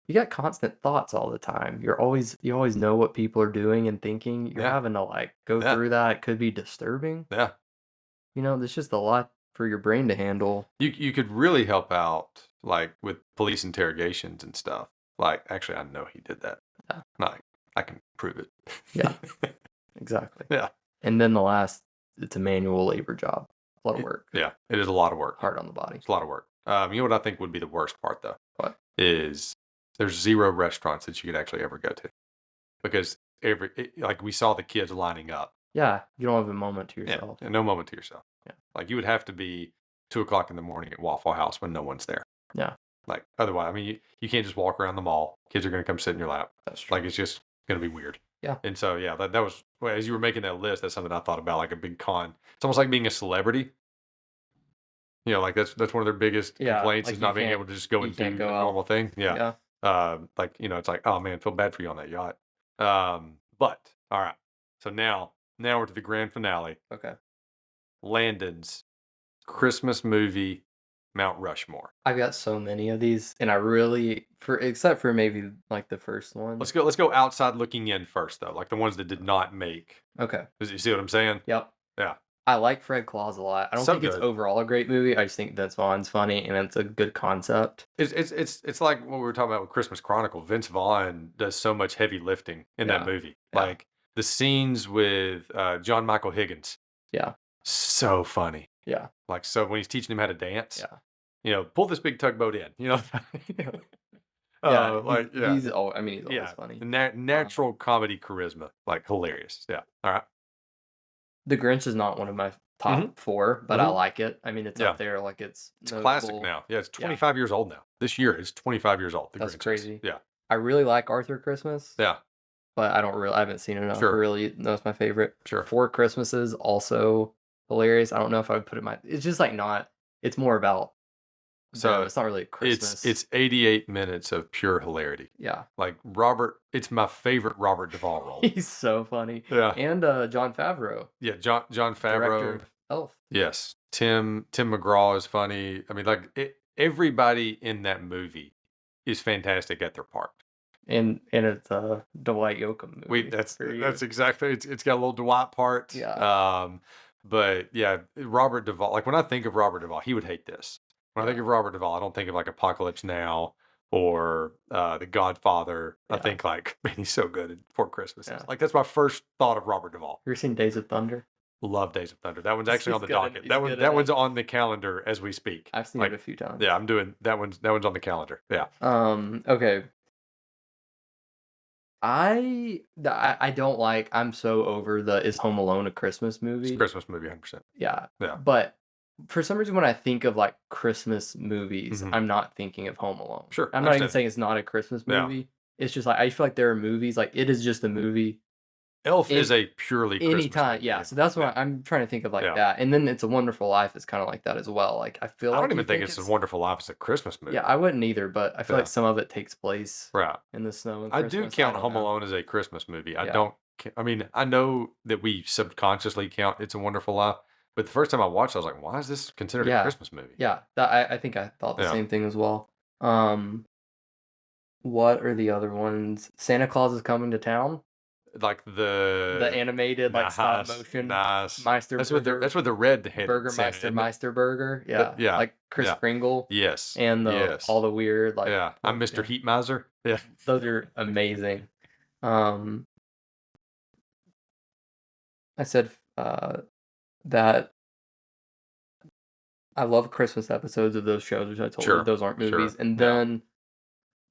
You got constant thoughts all the time. You always know what people are doing and thinking. You're Yeah. having to like go through that. It could be disturbing. Yeah, You know, there's just a lot for your brain to handle. you could really help out like with police interrogations and stuff. Like, actually, I know he did that. Yeah. Like, I can prove it. Yeah. Exactly. Yeah. And then the last, it's a manual labor job. A lot of work. Yeah, it is a lot of work. Hard on the body. It's a lot of work. You know what I think would be the worst part though? What? Is there's 0 restaurants that you could actually ever go to, because like we saw the kids lining up. Yeah. You don't have a moment to yourself. Yeah, no moment to yourself. Yeah. Like you would have to be 2:00 in the morning at Waffle House when no one's there. Yeah. Like otherwise, I mean, you can't just walk around the mall. Kids are going to come sit in your lap. That's true. Like it's just going to be weird. Yeah. And so yeah, that was well, as you were making that list. That's something I thought about, like a big con. It's almost like being a celebrity. You know, like that's one of their biggest complaints like is you not being can't- able to just go you and can't do go the out. normal thing. Yeah. Like, you know, it's like, oh man, feel bad for you on that yacht. But all right. So now we're to the grand finale. Okay. Landon's Christmas movie, Mount Rushmore. I've got so many of these, and I really, except for maybe like the first one. Let's go outside looking in first though, like the ones that did not make. Okay. You see what I'm saying? Yep. Yeah. I like Fred Claus a lot. I don't So think it's good. overall a great movie. I just think Vince Vaughn's funny, and it's a good concept. It's like what we were talking about with Christmas Chronicle. Vince Vaughn does so much heavy lifting in that movie. Yeah. Like the scenes with John Michael Higgins. Yeah. So funny. Yeah. Like, so when he's teaching him how to dance, Yeah. you know, pull this big tugboat in, you know. He's always funny. Natural comedy charisma, like hilarious. Yeah. All right. The Grinch is not one of my top 4, but I like it. I mean, it's up there. Like it's classic now. Yeah, it's 25 years old now. This year is 25 years old. That's Grinch crazy. Yeah. I really like Arthur Christmas. Yeah. But I haven't seen it enough to really know it's my favorite. Sure. 4 Christmases, also hilarious. I don't know if I would put it it's just like not, it's more about, so it's not really Christmas. It's 88 minutes of pure hilarity. Yeah. Like it's my favorite Robert Duvall role. He's so funny. Yeah. And Jon Favreau. Yeah, John Favreau. Director of Elf. Yes. Tim McGraw is funny. I mean, like everybody in that movie is fantastic at their part. And it's a Dwight Yoakam movie. That's exactly it's got a little Dwight part. Yeah. But yeah, Robert Duvall, like when I think of Robert Duvall, he would hate this. When I think of Robert Duvall, I don't think of like Apocalypse Now or The Godfather. I think like, man, he's so good at Four Christmases. Yeah. Like that's my first thought of Robert Duvall. You ever seen Days of Thunder? Love Days of Thunder. That one's actually on the docket. That That one's on the calendar as we speak. I've seen it a few times. Yeah, I'm doing that one's on the calendar. Yeah. Okay. I don't like. I'm so over Is Home Alone a Christmas movie? It's a Christmas movie, 100%. Yeah. Yeah. But for some reason, when I think of like Christmas movies, I'm not thinking of Home Alone. Sure. I'm not even saying it's not a Christmas movie. Yeah. It's just like I feel like there are movies like it is just a movie. Elf is a purely Christmas anytime, movie. Yeah. So that's why I'm trying to think of like that. And then It's a Wonderful Life is kind of like that as well. Like I feel. I like don't even think It's a Wonderful Life is a Christmas movie. Yeah, I wouldn't either, but I feel like some of it takes place in the snow. And I do count Home Alone as a Christmas movie. I don't. I mean, I know that we subconsciously count It's a Wonderful Life, but the first time I watched it, I was like, why is this considered a Christmas movie? Yeah, I think I thought the same thing as well. What are the other ones? Santa Claus is Coming to Town. Like the animated stop motion. Nice. Meister. That's what the red head Meister Burger. Yeah. Like Kris Kringle. Yes. And all the weird I'm Mr. Heat Miser. Yeah. Those are amazing. I said that I love Christmas episodes of those shows, which I told you those aren't movies. And then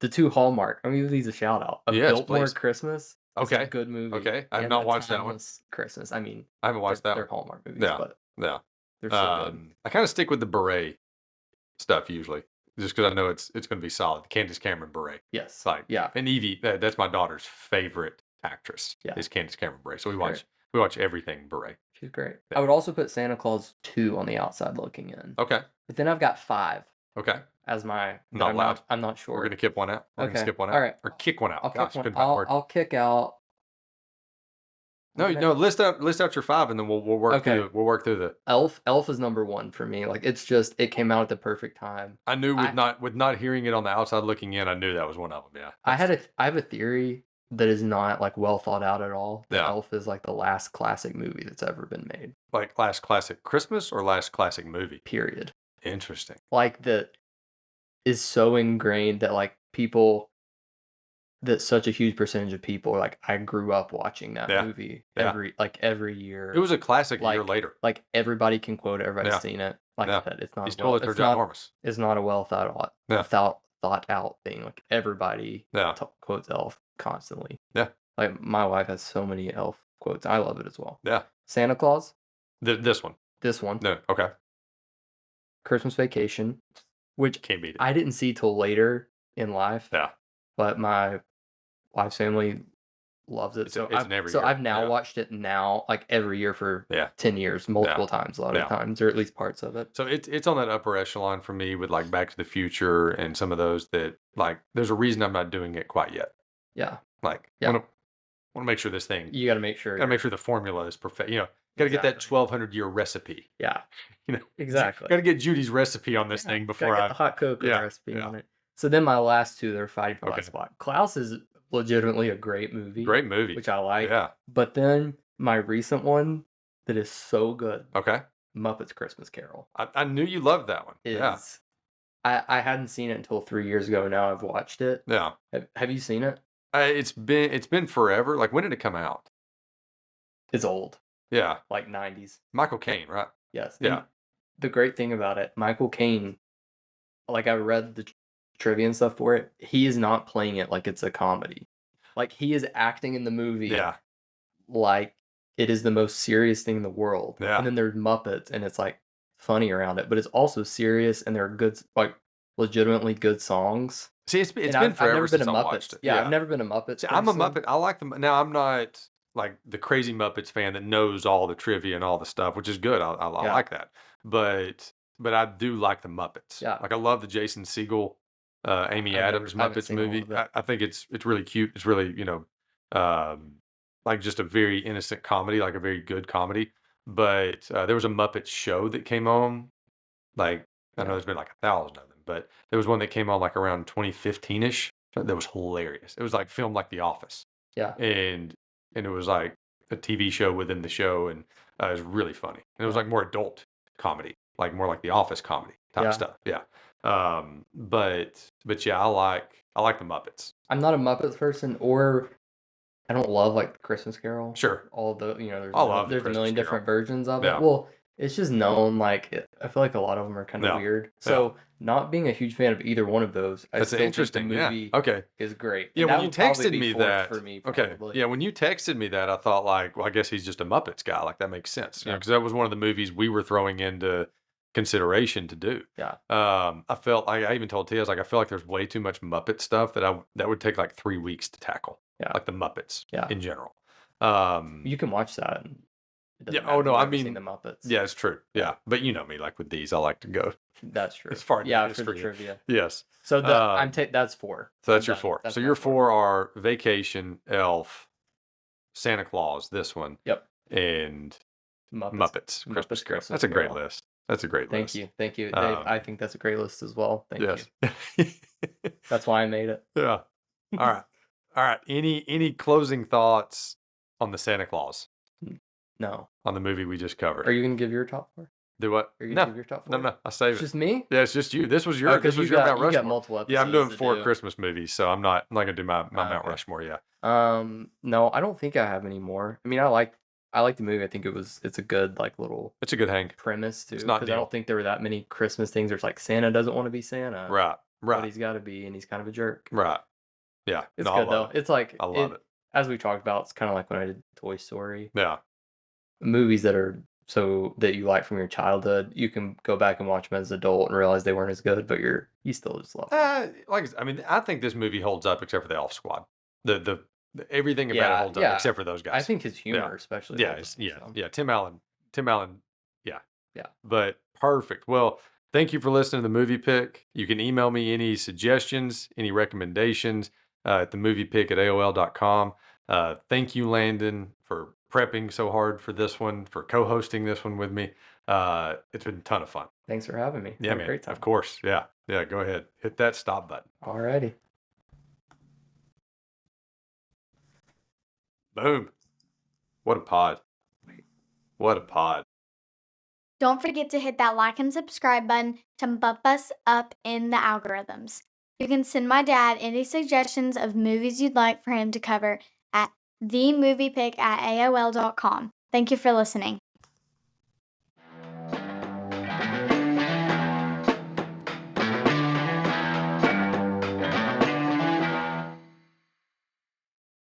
the 2 Hallmark. I'm gonna give these a shout out. A Yes, Biltmore please. Christmas is a good movie. Okay. I have and not A watched that one. Timeless Christmas. I mean, I haven't watched that they're one. Hallmark movies, Yeah. but Yeah. they're so good. I kind of stick with the beret stuff usually, just because I know it's going to be solid. Candace Cameron beret. Yes. Like, Yeah. and Evie, that's my daughter's favorite actress. Yeah. Is Candace Cameron beret. So we Great. watch everything beret. She's great. Yeah. I would also put Santa Claus 2 on the outside looking in. Okay. But then I've got 5 Okay. as my. Not loud. I'm not sure. We're gonna skip one out. We're Okay. gonna skip one out. All right. Or kick one out. I'll Gosh, kick couldn't one. find the word. I'll kick out. No, list out your 5, and then we'll work Okay. through the Elf is number 1 for me. Like it's just it came out at the perfect time. I knew with not hearing it on the outside looking in, I knew that was one of them. Yeah. I have a theory that is not like well thought out at all. Yeah. Elf is like the last classic movie that's ever been made. Like last classic Christmas or last classic movie? Period. Interesting. Like that is so ingrained that like people that such a huge percentage of people are like, I grew up watching that movie every year. It was a classic a year later. Like everybody can quote it, everybody's seen it. Like I said, it's not These toilets are ginormous. It's not a well thought out thing. Like everybody quotes Elf constantly. Yeah. Like my wife has so many Elf quotes. I love it as well. Yeah. Santa Claus. This one. This one. No. Okay. Christmas Vacation, which can't beat it. I didn't see till later in life. Yeah. But my wife's family loves it. I've now watched it like every year for 10 years, multiple times, a lot of times, or at least parts of it. So it's on that upper echelon for me with like Back to the Future and some of those that like there's a reason I'm not doing it quite yet. Yeah. Like I want to make sure this thing. You got to make sure. Got to make sure the formula is perfect. You know, got to get that 1,200-year recipe. Yeah. You know, exactly. Got to get Judy's recipe on this thing before get the hot cocoa recipe on it. So then my last 2, they're fighting for that spot. ClausE is legitimately a great movie. Great movie. Which I like. Yeah. But then my recent one that is so good. Okay. Muppets Christmas Carol. I knew you loved that one. Yeah. I hadn't seen it until 3 years ago. Now I've watched it. Yeah. Have you seen it? It's been forever. Like when did it come out? It's old. Yeah. Like 90s. Michael Caine, right? Yes. Yeah. And the great thing about it, Michael Caine, like I read the trivia and stuff for it, he is not playing it like it's a comedy. Like he is acting in the movie like it is the most serious thing in the world. Yeah. And then there's Muppets and it's like funny around it, but it's also serious and there are good, like legitimately good songs. See, it's been forever I've never since been a I Muppet. watched it. Yeah, I've never been a Muppet. See, I'm a Muppet. I like them. Now, I'm not like the crazy Muppets fan that knows all the trivia and all the stuff, which is good. I like that. But I do like the Muppets. Yeah. Like I love the Jason Segel, Amy Adams Muppets movie. I think it's really cute. It's really, like just a very innocent comedy, like a very good comedy. But there was a Muppet show that came on. Like I know there's been like 1,000 of them, but there was one that came on like around 2015-ish. That was hilarious. It was like filmed like The Office. Yeah. And it was like a TV show within the show, and it was really funny. And it was like more adult comedy, like more like The Office comedy type stuff. Yeah. But yeah, I like the Muppets. I'm not a Muppets person, or I don't love like the Christmas Carol. Sure. All the there's a million different versions of it. Well, it's just known like I feel like a lot of them are kind of weird. So not being a huge fan of either one of those, I still interesting. think the movie is great. Yeah, when you texted me that, for me, yeah, when you texted me that, I thought like, well, I guess he's just a Muppets guy. Like that makes sense, because that was one of the movies we were throwing into consideration to do. Yeah. I felt I even told Tia, I was like, I feel like there's way too much Muppet stuff that would take like 3 weeks to tackle. Yeah. Like the Muppets. Yeah. In general. You can watch that. Oh no, I mean the Muppets. Yeah, it's true. Yeah, but you know me, like with these, I like to go. That's true. As far as for the trivia. Yes. So that's 4. So that's your 4. So your 4 are Vacation, Elf, Santa Claus, this one. Yep. And Muppets Christmas Carol. That's a great list. That's a great list. Thank you, Dave. I think that's a great list as well. Thank you. That's why I made it. Yeah. All right. Any closing thoughts on the Santa Claus? No. On the movie we just covered. Are you gonna give your top 4? Do what? Are you gonna give your top 4? No. I saved it. It's just me? Yeah, it's just you. This was your Mount Rushmore. You got multiple episodes. Yeah, I'm doing 4 Christmas movies, so I'm not gonna do my Mount Rushmore. Yeah. No, I don't think I have any more. I mean, I like I like the movie. I think it's a good like little It's a good hang. premise too, It's not because I new. don't think there were that many Christmas things. There's like Santa doesn't want to be Santa, Right. but Right. he's got to be, and he's kind of a jerk. Right. Yeah. It's No, I good though. love it. It's like I love it. as we talked about. It's kind of like when I did Toy Story. Yeah. Movies that are so that you like from your childhood, you can go back and watch them as an adult and realize they weren't as good, but you still just love them. I mean, I think this movie holds up except for the Elf Squad. The everything about it holds up except for those guys. I think his humor especially. Yeah, holds up, so. yeah. Tim Allen. Yeah. Yeah. But perfect. Well, thank you for listening to the movie pick. You can email me any suggestions, any recommendations at themoviepick@aol.com. Thank you, Landon, for prepping so hard for this one, for co-hosting this one with me. It's been a ton of fun. Thanks for having me. Yeah, man. Great time. Of course. Yeah. Yeah. Go ahead. Hit that stop button. Alrighty. Boom. What a pod. What a pod. Don't forget to hit that like and subscribe button to bump us up in the algorithms. You can send my dad any suggestions of movies you'd like for him to cover at themoviepick@aol.com. Thank you for listening.